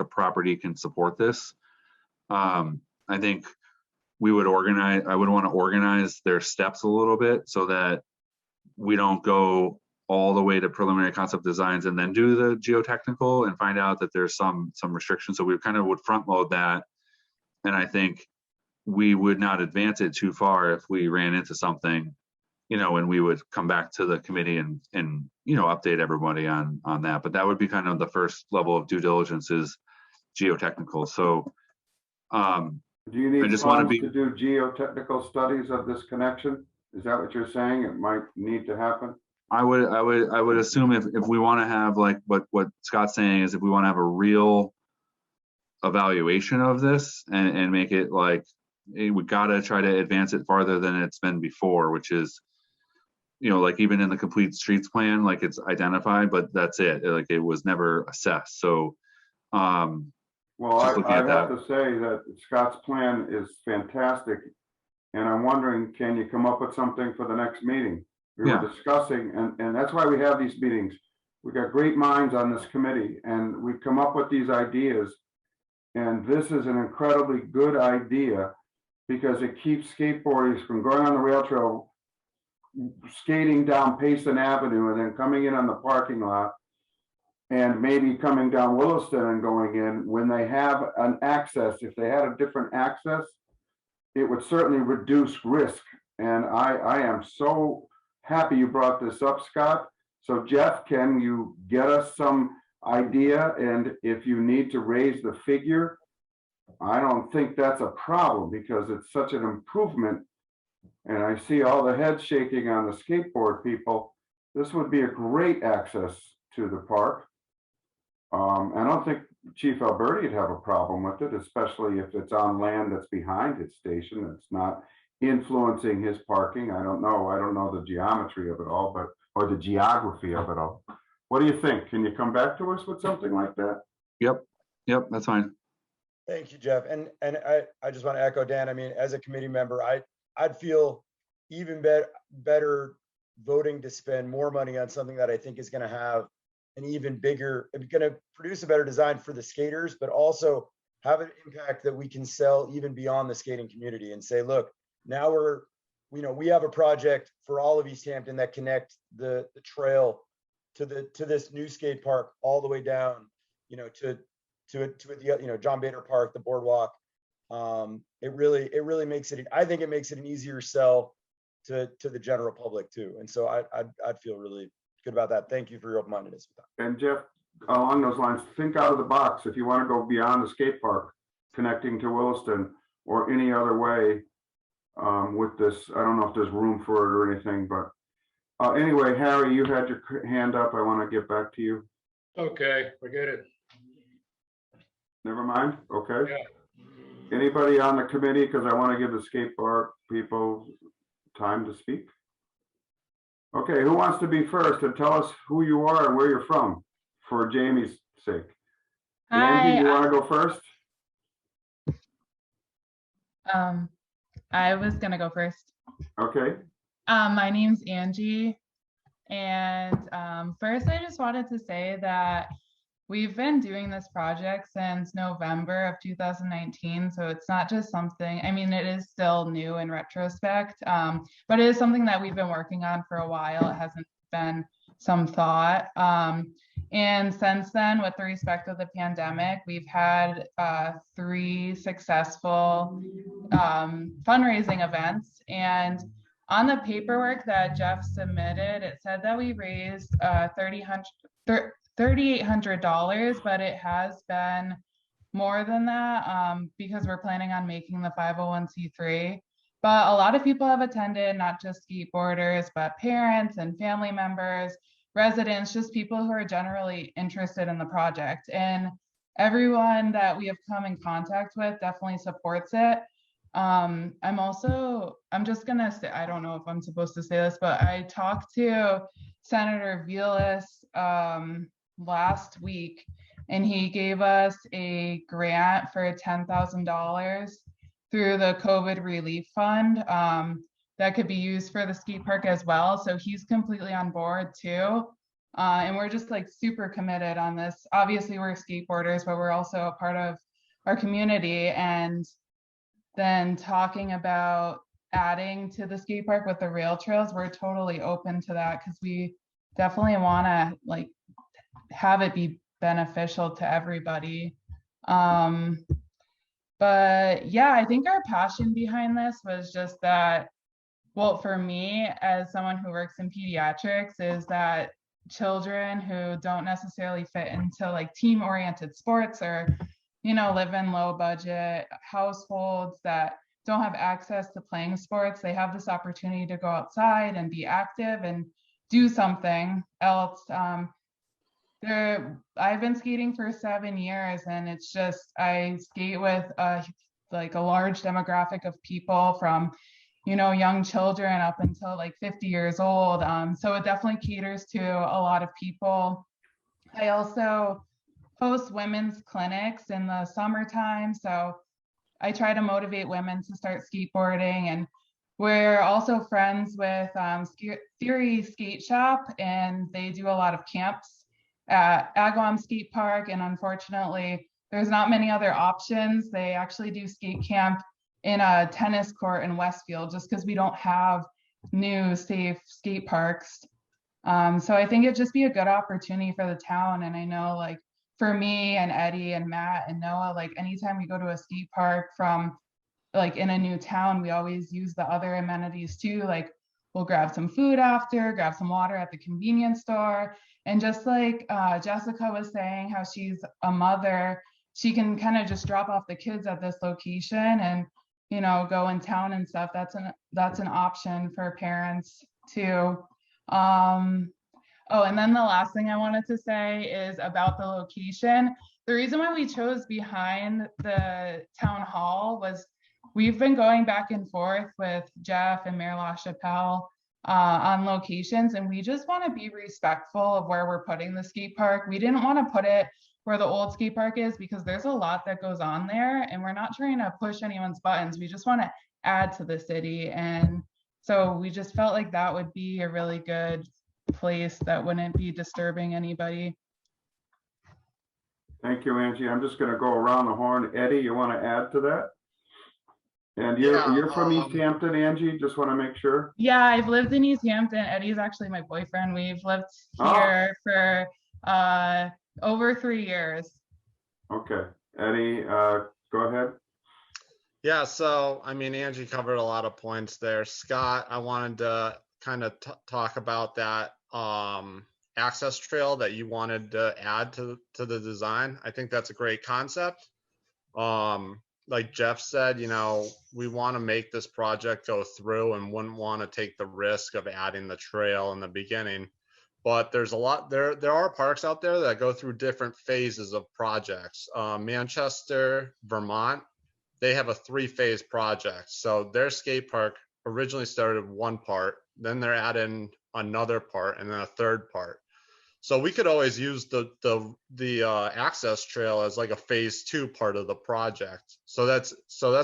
Speaker 13: property can support this. I think I would want to organize their steps a little bit so that we don't go all the way to preliminary concept designs and then do the geotechnical and find out that there's some restrictions. So we kind of would front load that. And I think we would not advance it too far if we ran into something, you know, and we would come back to the committee and you know, update everybody on that. But that would be kind of the first level of due diligence, is geotechnical. So
Speaker 1: do you need
Speaker 13: just
Speaker 1: funds to do geotechnical studies of this connection? Is that what you're saying? It might need to happen?
Speaker 13: I would assume if we want to have, like what Scott's saying is, if we want to have a real evaluation of this and make it like, we got to try to advance it farther than it's been before, which is, you know, like even in the complete streets plan, like it's identified, but that's it. Like it was never assessed. So,
Speaker 1: well, I have to say that Scott's plan is fantastic, and I'm wondering, can you come up with something for the next meeting? We were discussing, and that's why we have these meetings. We got great minds on this committee, and we come up with these ideas, and this is an incredibly good idea, because it keeps skateboarders from going on the rail trail, skating down Payson Avenue and then coming in on the parking lot, and maybe coming down Williston and going in. When they have an access, if they had a different access, it would certainly reduce risk. And I am so happy you brought this up, Scott. So Jeff, can you get us some idea? And if you need to raise the figure, I don't think that's a problem, because it's such an improvement. And I see all the heads shaking on the skateboard people. This would be a great access to the park. I don't think Chief Alberti would have a problem with it, especially if it's on land that's behind his station. It's not influencing his parking. I don't know the geometry of it all, or the geography of it all. What do you think? Can you come back to us with something like that?
Speaker 13: Yep, that's fine.
Speaker 12: Thank you, Jeff. And I just want to echo Dan. I mean, as a committee member, I'd feel even better voting to spend more money on something that I think is going to have an even bigger, going to produce a better design for the skaters, but also have an impact that we can sell even beyond the skating community and say, look, now we have a project for all of Easthampton that connect the trail to this new skate park all the way down, to the, John Bader Park, the boardwalk. It really makes it, I think it makes it an easier sell to the general public too. And so I'd feel really good about that. Thank you for your open-mindedness with that.
Speaker 1: And Jeff, along those lines, think out of the box. If you want to go beyond the skate park, connecting to Williston or any other way with this, I don't know if there's room for it or anything, but anyway, Harry, you had your hand up. I want to get back to you.
Speaker 14: Okay, forget it.
Speaker 1: Never mind. Okay.
Speaker 14: Yeah.
Speaker 1: Anybody on the committee? Because I want to give the skate park people time to speak. Okay, who wants to be first and tell us who you are and where you're from for Jamie's sake? Angie, you want to go first?
Speaker 16: I was gonna go first.
Speaker 1: Okay.
Speaker 16: My name's Angie, and first I just wanted to say that we've been doing this project since November of 2019, so it's not just something, I mean, it is still new in retrospect, but it is something that we've been working on for a while. It hasn't been some thought. And since then, with the respect of the pandemic, we've had 3 successful fundraising events. And on the paperwork that Jeff submitted, it said that we raised $3,800, but it has been more than that because we're planning on making the 501c3. But a lot of people have attended, not just skateboarders, but parents and family members, residents, just people who are generally interested in the project. And everyone that we have come in contact with definitely supports it. I'm just gonna say, I don't know if I'm supposed to say this, but I talked to Senator Vilas last week, and he gave us a grant for $10,000 through the COVID relief fund that could be used for the skate park as well. So he's completely on board too. And we're just like super committed on this. Obviously we're skateboarders, but we're also a part of our community. And then talking about adding to the skate park with the rail trails, we're totally open to that because we definitely want to like have it be beneficial to everybody. But yeah, I think our passion behind this was just that, well, for me, as someone who works in pediatrics, is that children who don't necessarily fit into like team-oriented sports or, live in low budget households that don't have access to playing sports, they have this opportunity to go outside and be active and do something else. I've been skating for 7 years, and it's just, I skate with like a large demographic of people from, young children up until like 50 years old. So it definitely caters to a lot of people. I also host women's clinics in the summertime. So I try to motivate women to start skateboarding, and we're also friends with Theory Skate Shop, and they do a lot of camps at Agawam Skate Park, and unfortunately there's not many other options. They actually do skate camp in a tennis court in Westfield just because we don't have new safe skate parks. So I think it'd just be a good opportunity for the town. And I know like for me and Eddie and Matt and Noah, like anytime we go to a skate park from like in a new town, we always use the other amenities too. Like we'll grab some food after, grab some water at the convenience store. And just like Jessica was saying, how she's a mother, she can kind of just drop off the kids at this location and, go in town and stuff. That's an option for parents too. Oh, and then the last thing I wanted to say is about the location. The reason why we chose behind the town hall was we've been going back and forth with Jeff and Mayor LaChapelle on locations, and we just want to be respectful of where we're putting the skate park. We didn't want to put it where the old skate park is because there's a lot that goes on there, and we're not trying to push anyone's buttons. We just want to add to the city, and so we just felt like that would be a really good place that wouldn't be disturbing anybody.
Speaker 1: Thank you, Angie. I'm just gonna go around the horn. Eddie, you want to add to that? And you're from Easthampton, Angie? Just want to make sure.
Speaker 16: Yeah, I've lived in Easthampton. Eddie's actually my boyfriend. We've lived here for over 3 years.
Speaker 1: Okay, Eddie, go ahead.
Speaker 15: Yeah, so I mean, Angie covered a lot of points there. Scott, I wanted to kind of talk about that access trail that you wanted to add to the design. I think that's a great concept. Like Jeff said, you know, we want to make this project go through and wouldn't want to take the risk of adding the trail in the beginning. But there's a lot, there are parks out there that go through different phases of projects. Manchester, Vermont, they have a 3-phase project. So their skate park originally started one part, then they're adding another part, and then a third part. So we could always use the access trail as like a phase 2 part of the project. So that's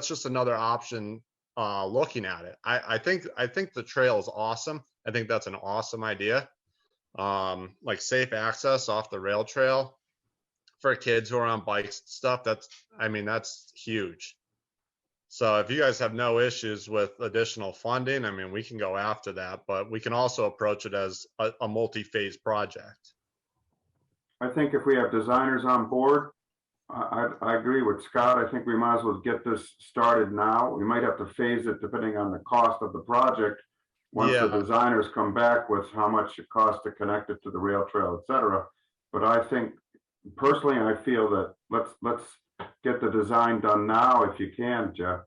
Speaker 15: just another option looking at it. I think the trail is awesome. I think that's an awesome idea. Like safe access off the rail trail for kids who are on bikes and stuff. That's huge. So if you guys have no issues with additional funding, I mean, we can go after that, but we can also approach it as a multi-phase project.
Speaker 1: I think if we have designers on board, I agree with Scott. I think we might as well get this started now. We might have to phase it depending on the cost of the project. Once the designers come back with how much it costs to connect it to the rail trail, et cetera. But I think personally, I feel that let's get the design done now if you can, Jeff.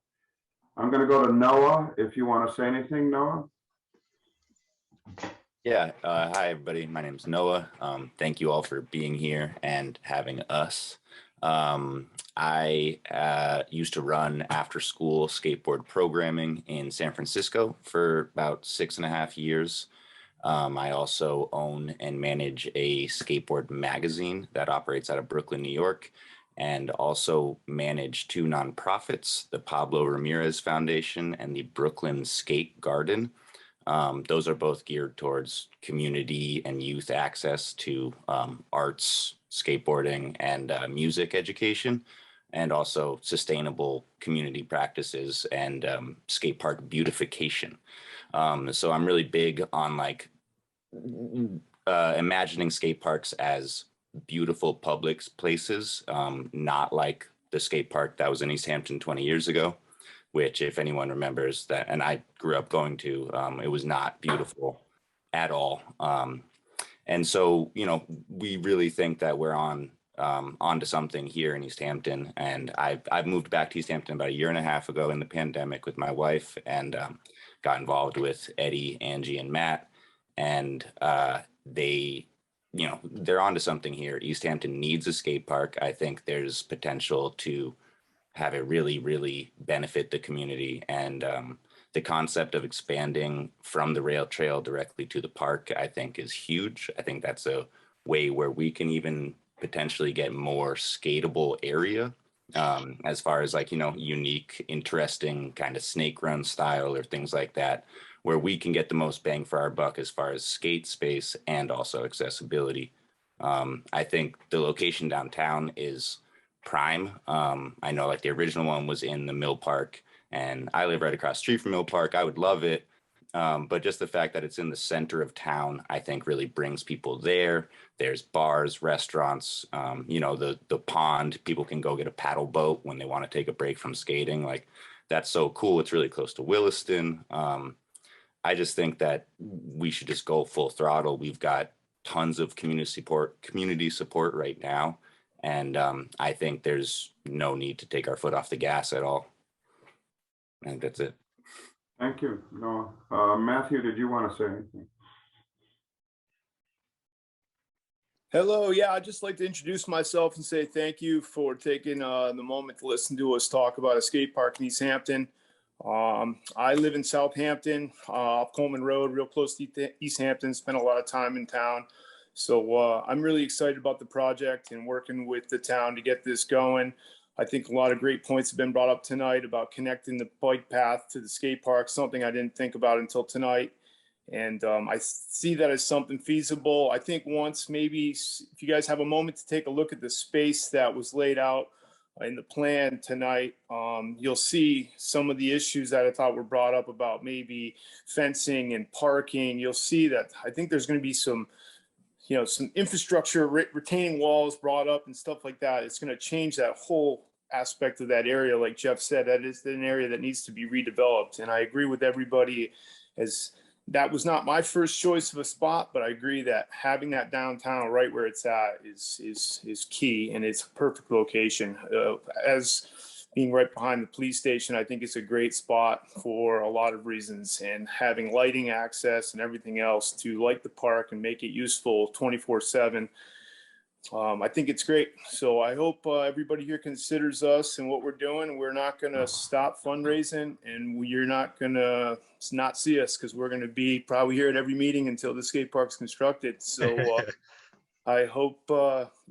Speaker 1: I'm going to go to Noah. If you want to say anything, Noah.
Speaker 17: Yeah. Hi, everybody. My name's Noah. Thank you all for being here and having us. I used to run after school skateboard programming in San Francisco for about 6.5 years. I also own and manage a skateboard magazine that operates out of Brooklyn, New York, and also manage 2 nonprofits, the Pablo Ramirez Foundation and the Brooklyn Skate Garden. Those are both geared towards community and youth access to arts, skateboarding, and music education, and also sustainable community practices and skate park beautification. So I'm really big on like imagining skate parks as beautiful public places, not like the skate park that was in Easthampton 20 years ago, which if anyone remembers that, and I grew up going to, it was not beautiful at all. And so, you know, we really think that we're onto something here in Easthampton. And I've moved back to Easthampton about 1.5 years ago in the pandemic with my wife, and got involved with Eddie, Angie, and Matt. And they're onto something here. Easthampton needs a skate park. I think there's potential to have it really, really benefit the community. And the concept of expanding from the rail trail directly to the park, I think, is huge. I think that's a way where we can even potentially get more skatable area, as far as like, you know, unique, interesting kind of snake run style or things like that, where we can get the most bang for our buck as far as skate space and also accessibility. I think the location downtown is prime. I know like the original one was in the Mill Park, and I live right across the street from Mill Park. I would love it. But just the fact that it's in the center of town, I think really brings people there. There's bars, restaurants, you know, the pond, people can go get a paddle boat when they want to take a break from skating. Like, that's so cool. It's really close to Williston. I just think that we should just go full throttle. We've got tons of community support right now. And I think there's no need to take our foot off the gas at all. I think that's it.
Speaker 1: Thank you. No, Matthew, did you want to say anything?
Speaker 18: Hello. Yeah, I'd just like to introduce myself and say thank you for taking the moment to listen to us talk about a skate park in Easthampton. I live in Southampton, off Coleman Road, real close to Easthampton, spent a lot of time in town. So I'm really excited about the project and working with the town to get this going. I think a lot of great points have been brought up tonight about connecting the bike path to the skate park, something I didn't think about until tonight. And I see that as something feasible. I think once maybe if you guys have a moment to take a look at the space that was laid out in the plan tonight, you'll see some of the issues that I thought were brought up about maybe fencing and parking. You'll see that I think there's going to be some, you know, some infrastructure, retaining walls brought up and stuff like that. It's going to change that whole aspect of that area. Like Jeff said, that is an area that needs to be redeveloped. And I agree with everybody, as that was not my first choice of a spot, but I agree that having that downtown right where it's at is key, and it's a perfect location. As being right behind the police station, I think it's a great spot for a lot of reasons, and having lighting access and everything else to light the park and make it useful 24/7. I think it's great. So I hope everybody here considers us and what we're doing. We're not going to stop fundraising, and you're not going to not see us, because we're going to be probably here at every meeting until the skate park's constructed. So I hope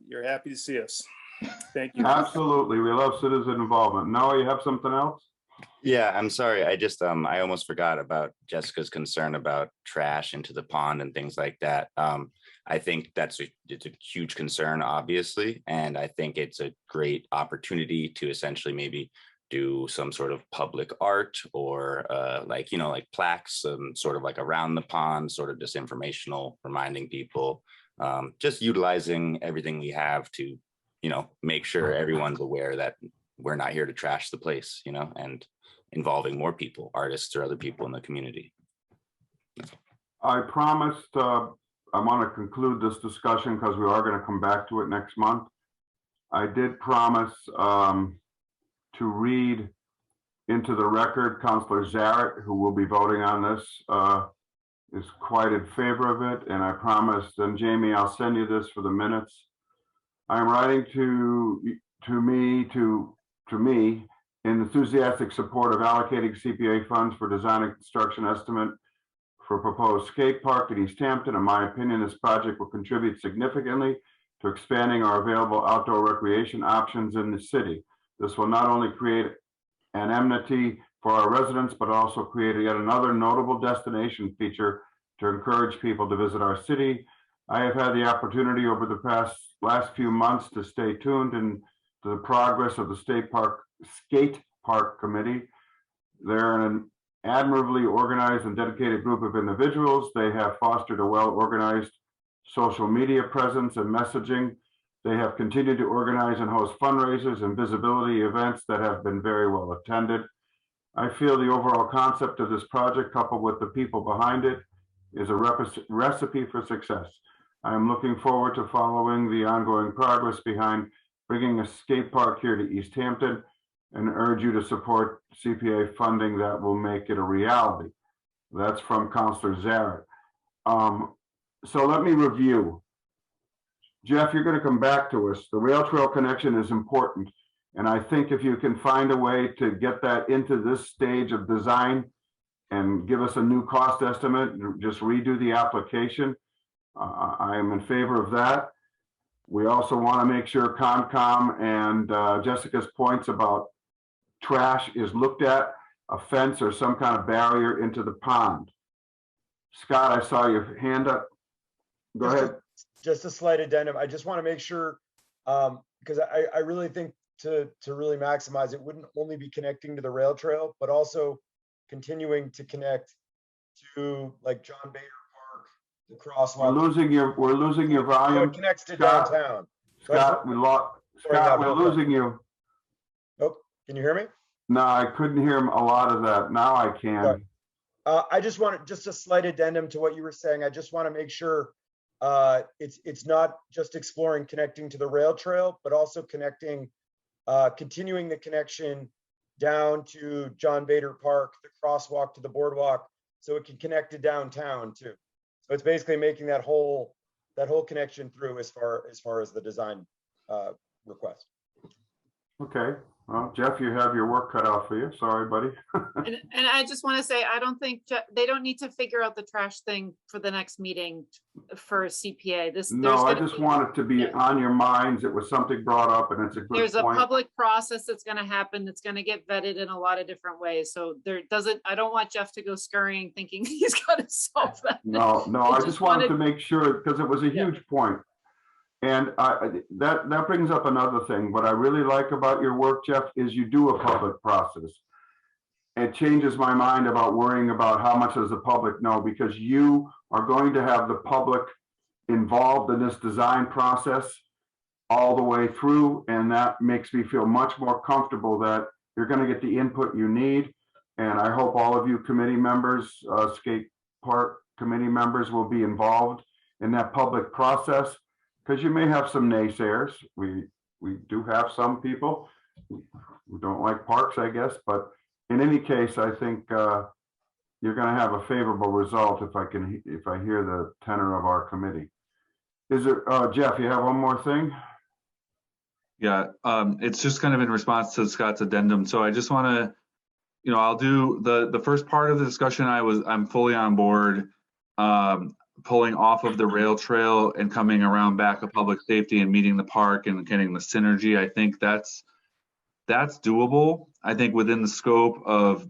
Speaker 18: you're happy to see us. Thank you.
Speaker 1: Absolutely. We love citizen involvement. Noah, you have something else?
Speaker 17: Yeah, I'm sorry. I just I almost forgot about Jessica's concern about trash into the pond and things like that. I think it's a huge concern, obviously, and I think it's a great opportunity to essentially maybe do some sort of public art or like plaques, sort of like around the pond, sort of just informational, reminding people, just utilizing everything we have to, make sure everyone's aware that we're not here to trash the place, and involving more people, artists or other people in the community.
Speaker 1: I promised, I want to conclude this discussion because we are going to come back to it next month. I did promise to read into the record, Councilor Zaret, who will be voting on this, is quite in favor of it. And I promised, and Jamie, I'll send you this for the minutes. I'm writing to me in enthusiastic support of allocating CPA funds for design and construction estimate for proposed skate park at Easthampton. In my opinion, this project will contribute significantly to expanding our available outdoor recreation options in the city. This will not only create an amenity for our residents, but also create yet another notable destination feature to encourage people to visit our city. I have had the opportunity over the last few months to stay tuned to the progress of the skate park committee. They're an admirably organized and dedicated group of individuals. They have fostered a well-organized social media presence and messaging. They have continued to organize and host fundraisers and visibility events that have been very well attended. I feel the overall concept of this project, coupled with the people behind it, is a recipe for success. I am looking forward to following the ongoing progress behind bringing a skate park here to Easthampton, and urge you to support CPA funding that will make it a reality. That's from Councilor Zaret. So let me review. Jeff, you're going to come back to us. The rail trail connection is important. And I think if you can find a way to get that into this stage of design and give us a new cost estimate, just redo the application, I am in favor of that. We also want to make sure Concom and Jessica's points about trash is looked at, a fence or some kind of barrier into the pond. Scott, I saw your hand up. Go ahead.
Speaker 12: Just a slight addendum. I just want to make sure, because I really think to really maximize it, wouldn't only be connecting to the rail trail, but also continuing to connect to like John Bader Park, the crosswalk.
Speaker 1: We're losing your volume.
Speaker 12: So it connects to
Speaker 1: Scott,
Speaker 12: downtown.
Speaker 1: Scott, we're losing you.
Speaker 12: Oh, can you hear me?
Speaker 1: No, I couldn't hear a lot of that. Now I can.
Speaker 12: Sorry. I just want just a slight addendum to what you were saying. I just want to make sure it's not just exploring connecting to the rail trail, but also connecting, continuing the connection down to John Bader Park, the crosswalk to the boardwalk, so it can connect to downtown too. So it's basically making that whole connection through as far as the design request.
Speaker 1: Okay. Well, Jeff, you have your work cut out for you. Sorry, buddy.
Speaker 2: And I just want to say, I don't think they don't need to figure out the trash thing for the next meeting for CPA.
Speaker 1: No, I just want it to be on your minds. It was something brought up and it's a good
Speaker 2: There's a
Speaker 1: point.
Speaker 2: public process that's going to happen. That's going to get vetted in a lot of different ways. So I don't want Jeff to go scurrying thinking he's got to solve that.
Speaker 1: No, I just wanted to make sure because it was a huge point. And that brings up another thing. What I really like about your work, Jeff, is you do a public process. It changes my mind about worrying about how much does the public know, because you are going to have the public involved in this design process all the way through. And that makes me feel much more comfortable that you're going to get the input you need. And I hope all of you committee members, skate park committee members will be involved in that public process. Because you may have some naysayers. We do have some people who don't like parks, I guess. But in any case, I think you're going to have a favorable result if I hear the tenor of our committee. Is it Jeff? You have one more thing?
Speaker 13: Yeah, it's just kind of in response to Scott's addendum. So I just want to, I'll do the first part of the discussion. I'm fully on board. Pulling off of the rail trail and coming around back of public safety and meeting the park and getting the synergy. I think that's doable. I think within the scope of,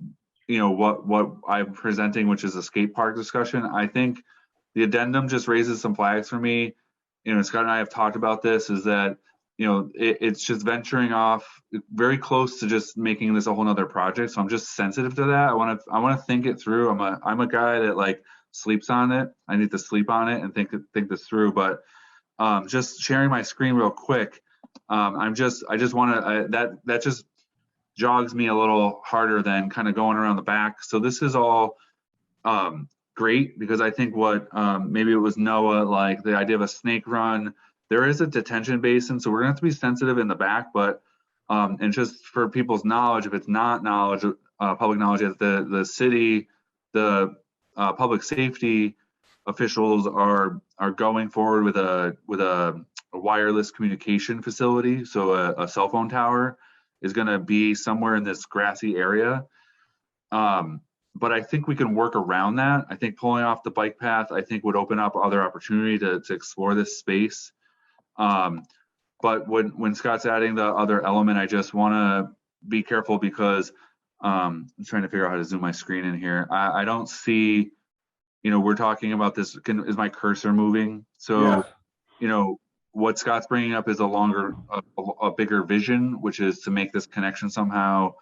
Speaker 13: what I'm presenting, which is a skate park discussion. I think the addendum just raises some flags for me. Scott and I have talked about this, is that, it's just venturing off very close to just making this a whole nother project. So I'm just sensitive to that. I want to think it through. I'm a guy that sleeps on it. I need to sleep on it and think this through. But just sharing my screen real quick. I just want to that just jogs me a little harder than kind of going around the back. So this is all great, because I think what maybe it was Noah, the idea of a snake run. There is a detention basin, so we're gonna have to be sensitive in the back. But and just for people's knowledge, if it's not knowledge, public knowledge, that the city, the public safety officials are going forward with a wireless communication facility. So a cell phone tower is going to be somewhere in this grassy area. But I think we can work around that. I think pulling off the bike path, I think, would open up other opportunity to explore this space. But when Scott's adding the other element, I just want to be careful, because I'm trying to figure out how to zoom my screen in here. I don't see, we're talking about this. Is my cursor moving? So,
Speaker 1: yes.
Speaker 13: What Scott's bringing up is a bigger vision, which is to make this connection somehow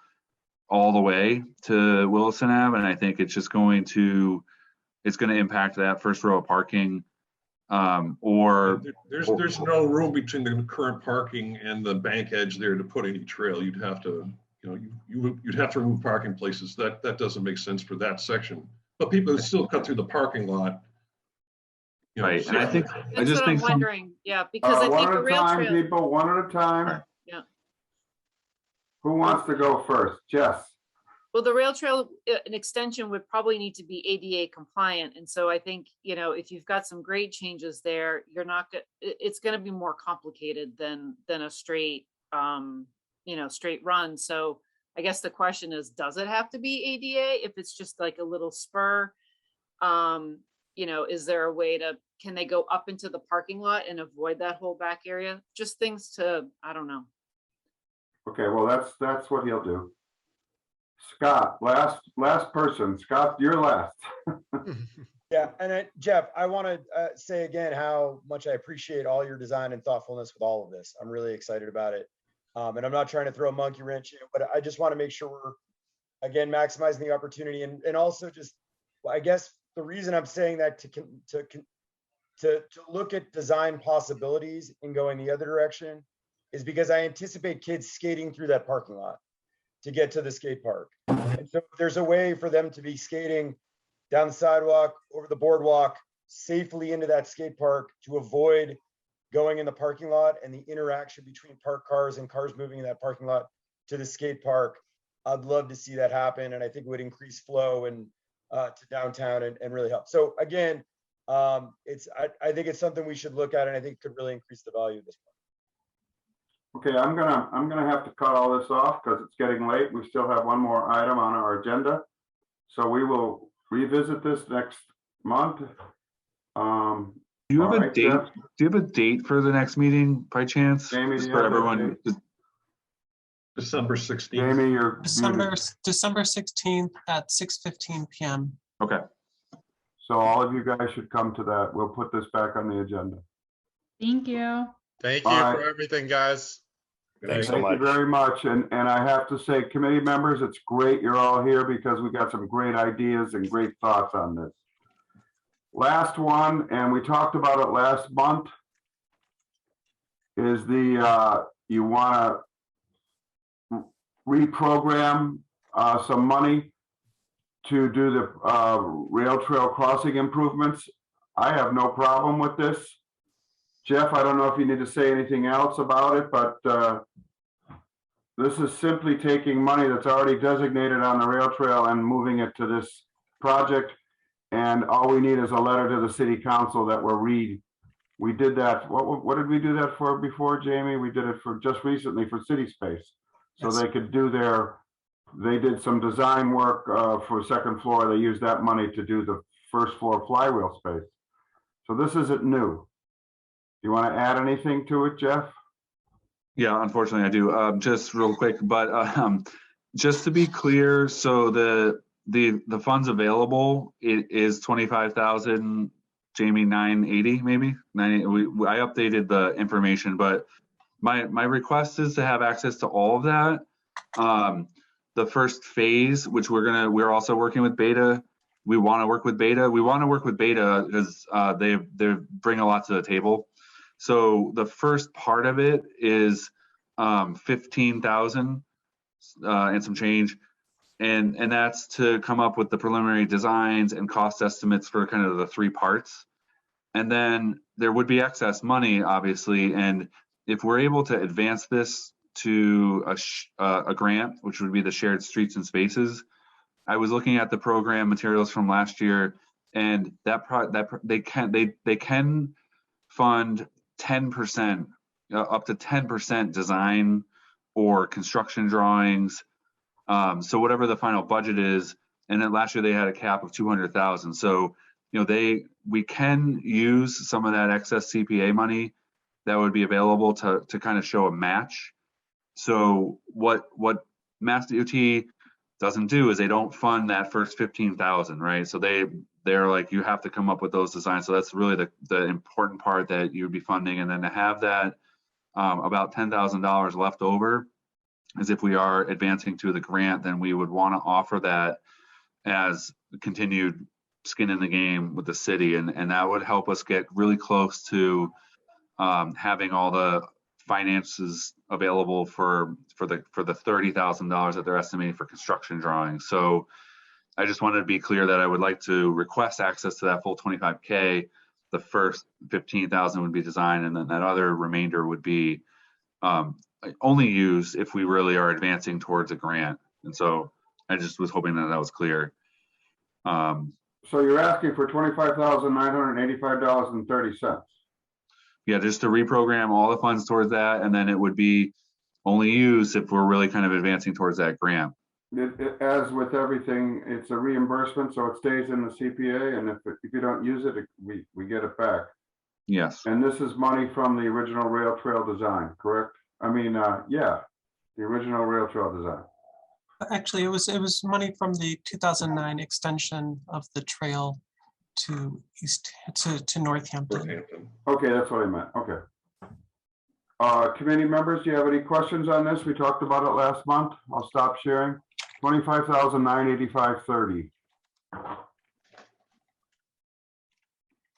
Speaker 13: all the way to Williston Ave. And I think it's just going to impact that first row of parking.
Speaker 4: There's no room between the current parking and the bank edge there to put any trail. You'd have to, you'd have to remove parking places. That doesn't make sense for that section. But people would still cut through the parking lot.
Speaker 13: Right, and I think
Speaker 2: that's what I'm wondering. Yeah, because I think the rail trail.
Speaker 1: People, one at a time.
Speaker 2: Yeah.
Speaker 1: Who wants to go first? Jess.
Speaker 2: Well, the rail trail, an extension would probably need to be ADA compliant. And so I think, if you've got some grade changes there, it's going to be more complicated than a straight, straight run. So I guess the question is, does it have to be ADA? If it's just like a little spur, is there a way can they go up into the parking lot and avoid that whole back area? Just things I don't know.
Speaker 1: Okay, well, that's what he'll do. Scott, last person. Scott, you're last.
Speaker 12: Yeah, and Jeff, I want to say again how much I appreciate all your design and thoughtfulness with all of this. I'm really excited about it. And I'm not trying to throw a monkey wrench in, but I just want to make sure we're, again, maximizing the opportunity. And also just, I guess the reason I'm saying that to look at design possibilities and going the other direction is because I anticipate kids skating through that parking lot to get to the skate park. And so if there's a way for them to be skating down the sidewalk, over the boardwalk, safely into that skate park to avoid going in the parking lot and the interaction between parked cars and cars moving in that parking lot to the skate park, I'd love to see that happen. And I think it would increase flow and to downtown and really help. So again, I think it's something we should look at, and I think could really increase the value of this
Speaker 1: Okay, I'm gonna have to cut all this off because it's getting late. We still have one more item on our agenda. So we will revisit this next month.
Speaker 13: Do you have
Speaker 1: all
Speaker 13: a
Speaker 1: right,
Speaker 13: date?
Speaker 1: Jeff?
Speaker 13: Do you have a date for the next meeting by chance?
Speaker 1: Jamie,
Speaker 13: Just
Speaker 1: do you
Speaker 13: for
Speaker 1: have a
Speaker 13: everyone.
Speaker 1: date?
Speaker 4: December 16th.
Speaker 1: Jamie, you're
Speaker 3: December,
Speaker 1: muted.
Speaker 3: December 16th at 6:15 PM.
Speaker 13: Okay.
Speaker 1: So all of you guys should come to that. We'll put this back on the agenda.
Speaker 16: Thank you.
Speaker 15: Thank you
Speaker 1: All right.
Speaker 15: for everything, guys.
Speaker 17: Thanks so
Speaker 1: Thank you
Speaker 17: much.
Speaker 1: very much. And I have to say, committee members, it's great you're all here because we got some great ideas and great thoughts on this. Last one, and we talked about it last month, is the, you want to reprogram some money to do the rail trail crossing improvements. I have no problem with this. Jeff, I don't know if you need to say anything else about it, but this is simply taking money that's already designated on the rail trail and moving it to this project. And all we need is a letter to the city council that we did that. What did we do that for before, Jamie? We did it for just recently for City Space. So
Speaker 3: Yes.
Speaker 1: they could do they did some design work for second floor. They used that money to do the first floor flywheel space. So this isn't new. You want to add anything to it, Jeff?
Speaker 13: Yeah, unfortunately I do. Just real quick, but just to be clear, so the funds available, it is 25,000, Jamie, 980 maybe. I updated the information, but my request is to have access to all of that. The first phase, which we're also working with Beta. We want to work with Beta. We want to work with Beta because they bring a lot to the table. So the first part of it is 15,000 and some change, and that's to come up with the preliminary designs and cost estimates for kind of the three parts. And then there would be excess money, obviously, and if we're able to advance this to a grant, which would be the shared streets and spaces. I was looking at the program materials from last year, and they can fund 10%, up to 10% design or construction drawings. So whatever the final budget is, and then last year they had a cap of 200,000. So we can use some of that excess CPA money that would be available to kind of show a match. So what Mass DOT doesn't do is they don't fund that first 15,000, right? So they're like, you have to come up with those designs. So that's really the important part that you'd be funding. And then to have that about $10,000 left over, is if we are advancing to the grant, then we would want to offer that as continued skin in the game with the city, and that would help us get really close to having all the finances available for the $30,000 that they're estimating for construction drawings. So I just wanted to be clear that I would like to request access to that full 25K. The first 15,000 would be design, and then that other remainder would be only used if we really are advancing towards a grant. And so I just was hoping that was clear.
Speaker 1: So you're asking for $25,985.30.
Speaker 13: Yeah, just to reprogram all the funds towards that, and then it would be only used if we're really kind of advancing towards that grant.
Speaker 1: As with everything, it's a reimbursement, so it stays in the CPA, and if you don't use it, we get it back.
Speaker 13: Yes.
Speaker 1: And this is money from the original rail trail design, correct? I mean, yeah, the original rail trail design.
Speaker 3: Actually, it was money from the 2009 extension of the trail to Northampton.
Speaker 1: Okay, that's what I meant. Okay. Committee members, do you have any questions on this? We talked about it last month. I'll stop sharing. $25,985.30.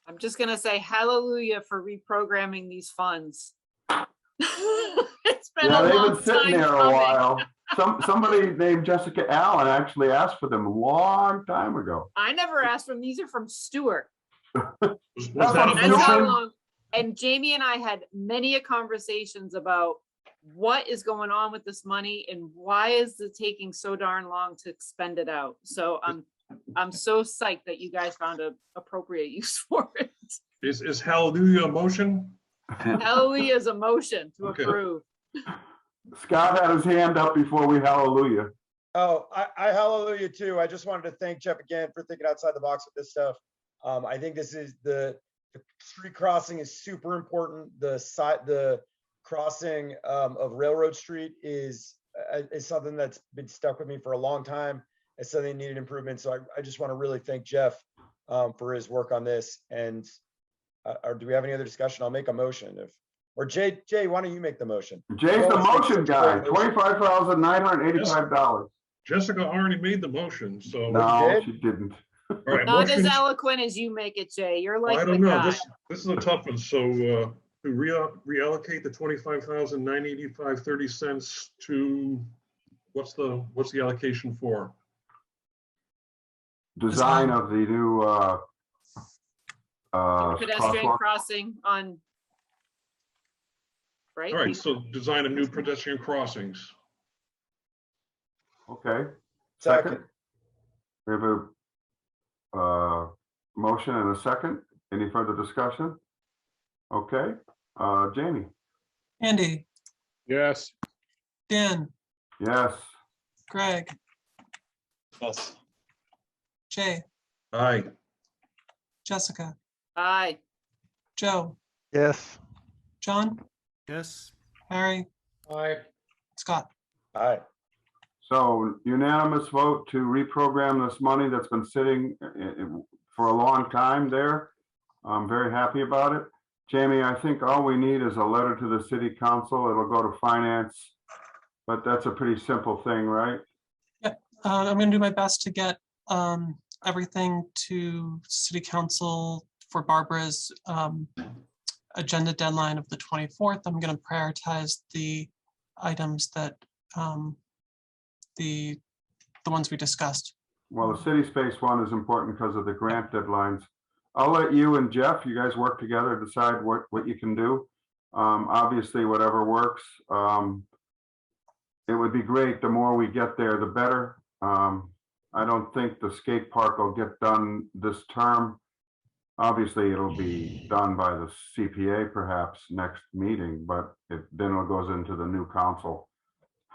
Speaker 2: I'm just gonna say hallelujah for reprogramming these funds. It's been
Speaker 1: Yeah,
Speaker 2: a
Speaker 1: they've
Speaker 2: long
Speaker 1: been sitting
Speaker 2: time
Speaker 1: there a
Speaker 2: coming.
Speaker 1: while. Somebody named Jessica Allen actually asked for them a long time ago.
Speaker 2: I never asked for them. These are from Stuart.
Speaker 4: Was
Speaker 1: That's
Speaker 4: that
Speaker 1: from
Speaker 2: That's how
Speaker 1: Stuart?
Speaker 2: long. And Jamie and I had many conversations about what is going on with this money and why is it taking so darn long to expend it out. So I'm so psyched that you guys found an appropriate use for it.
Speaker 4: Is hallelujah a motion?
Speaker 2: Hallelujah is a motion to
Speaker 4: Okay.
Speaker 2: approve.
Speaker 1: Scott had his hand up before we hallelujah.
Speaker 12: Oh, I hallelujah too. I just wanted to thank Jeff again for thinking outside the box with this stuff. I think this is the street crossing is super important. The crossing of Railroad Street is something that's been stuck with me for a long time. It's something that needed improvement. So I just want to really thank Jeff for his work on this. And or do we have any other discussion? I'll make a motion. Or Jay, why don't you make the motion?
Speaker 1: Jay's the motion guy. $25,985.
Speaker 4: Jessica already made the motion, so.
Speaker 1: No, she didn't.
Speaker 4: All right,
Speaker 2: Not as
Speaker 4: motion-
Speaker 2: eloquent as you make it, Jay. You're
Speaker 4: Well,
Speaker 2: like
Speaker 4: I
Speaker 2: the
Speaker 4: don't know.
Speaker 2: guy.
Speaker 4: This is a tough one. So to reallocate the 25,985 30 cents to what's the allocation for?
Speaker 1: Design of the new
Speaker 2: Pedestrian
Speaker 1: crosswalk.
Speaker 2: crossing on. Right?
Speaker 4: All right, so design of new pedestrian crossings.
Speaker 1: Okay. Second. We have a motion and a second. Any further discussion? Okay. Jamie.
Speaker 3: Andy,
Speaker 11: Yes.
Speaker 3: Dan,
Speaker 1: Yes.
Speaker 3: Greg,
Speaker 11: Yes.
Speaker 3: Jay,
Speaker 4: Aye.
Speaker 3: Jessica,
Speaker 2: Aye.
Speaker 3: Joe,
Speaker 6: Yes.
Speaker 3: John,
Speaker 11: Yes.
Speaker 3: Harry,
Speaker 14: Aye.
Speaker 3: Scott.
Speaker 12: All right.
Speaker 1: So unanimous vote to reprogram this money that's been sitting for a long time there. I'm very happy about it. Jamie, I think all we need is a letter to the city council. It'll go to finance, but that's a pretty simple thing, right?
Speaker 3: I'm going to do my best to get everything to city council for Barbara's agenda deadline of the 24th. I'm going to prioritize the items that the ones we discussed.
Speaker 1: Well, the city space one is important because of the grant deadlines. I'll let you and Jeff, you guys work together, decide what you can do. Obviously, whatever works. It would be great. The more we get there, the better. I don't think the skate park will get done this term. Obviously, it'll be done by the CPA perhaps next meeting, but then it goes into the new council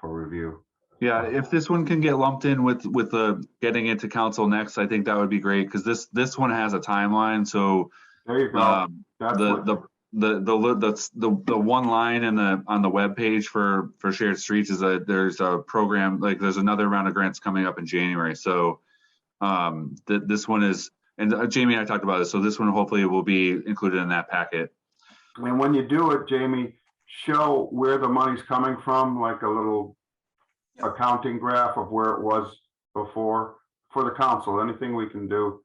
Speaker 1: for review.
Speaker 13: Yeah, if this one can get lumped in with the getting into council next, I think that would be great, because this one has a timeline. So
Speaker 1: there you go.
Speaker 13: The one line on the webpage for shared streets is there's a program, like there's another round of grants coming up in January. So this one is, and Jamie and I talked about this, so this one hopefully will be included in that packet.
Speaker 1: And when you do it, Jamie, show where the money's coming from, like a little accounting graph of where it was before for the council. Anything we can do.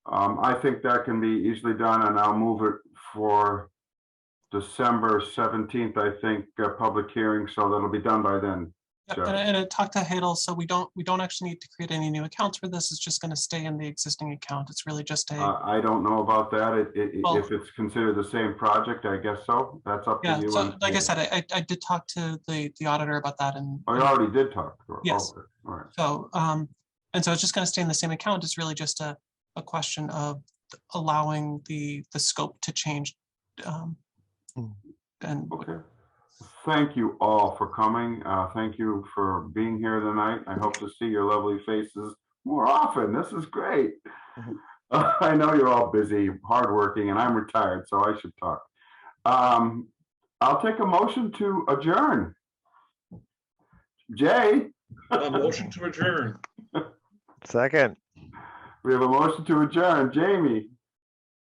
Speaker 1: I think that can be easily done, and I'll move it for December 17th, I think, public hearing, so that'll be done by then.
Speaker 3: And I talked to Hadel, so we don't actually need to create any new accounts for this. It's just going to stay in the existing account. It's really just a.
Speaker 1: I don't know about that. If it's considered the same project, I guess so. That's up to you.
Speaker 3: So like I said, I did talk to the auditor about that, and
Speaker 1: I already did talk to her.
Speaker 3: Yes.
Speaker 1: Okay. All right.
Speaker 3: So and so it's just going to stay in the same account. It's really just a question of allowing the scope to change. And
Speaker 1: okay. Thank you all for coming. Thank you for being here tonight. I hope to see your lovely faces more often. This is great. I know you're all busy, hardworking, and I'm retired, so I should talk. I'll take a motion to adjourn. Jay?
Speaker 4: A motion to adjourn.
Speaker 6: Second.
Speaker 1: We have a motion to adjourn. Jamie?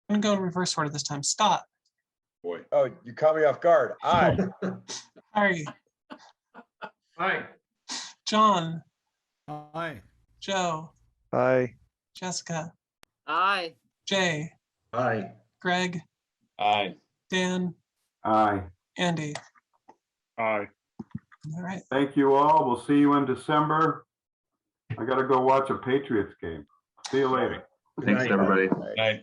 Speaker 3: I'm going to go in reverse order this time. Scott?
Speaker 4: Boy.
Speaker 12: Oh, you caught me off guard. Aye.
Speaker 3: Harry?
Speaker 14: Aye.
Speaker 3: John?
Speaker 11: Aye.
Speaker 3: Joe?
Speaker 6: Aye.
Speaker 3: Jessica?
Speaker 2: Aye.
Speaker 3: Jay?
Speaker 4: Aye.
Speaker 3: Greg?
Speaker 11: Aye.
Speaker 3: Dan?
Speaker 1: Aye.
Speaker 3: Andy?
Speaker 11: Aye.
Speaker 3: All right.
Speaker 1: Thank you all. We'll see you in December. I got to go watch a Patriots game. See you later.
Speaker 13: Thanks, everybody.
Speaker 11: Aye.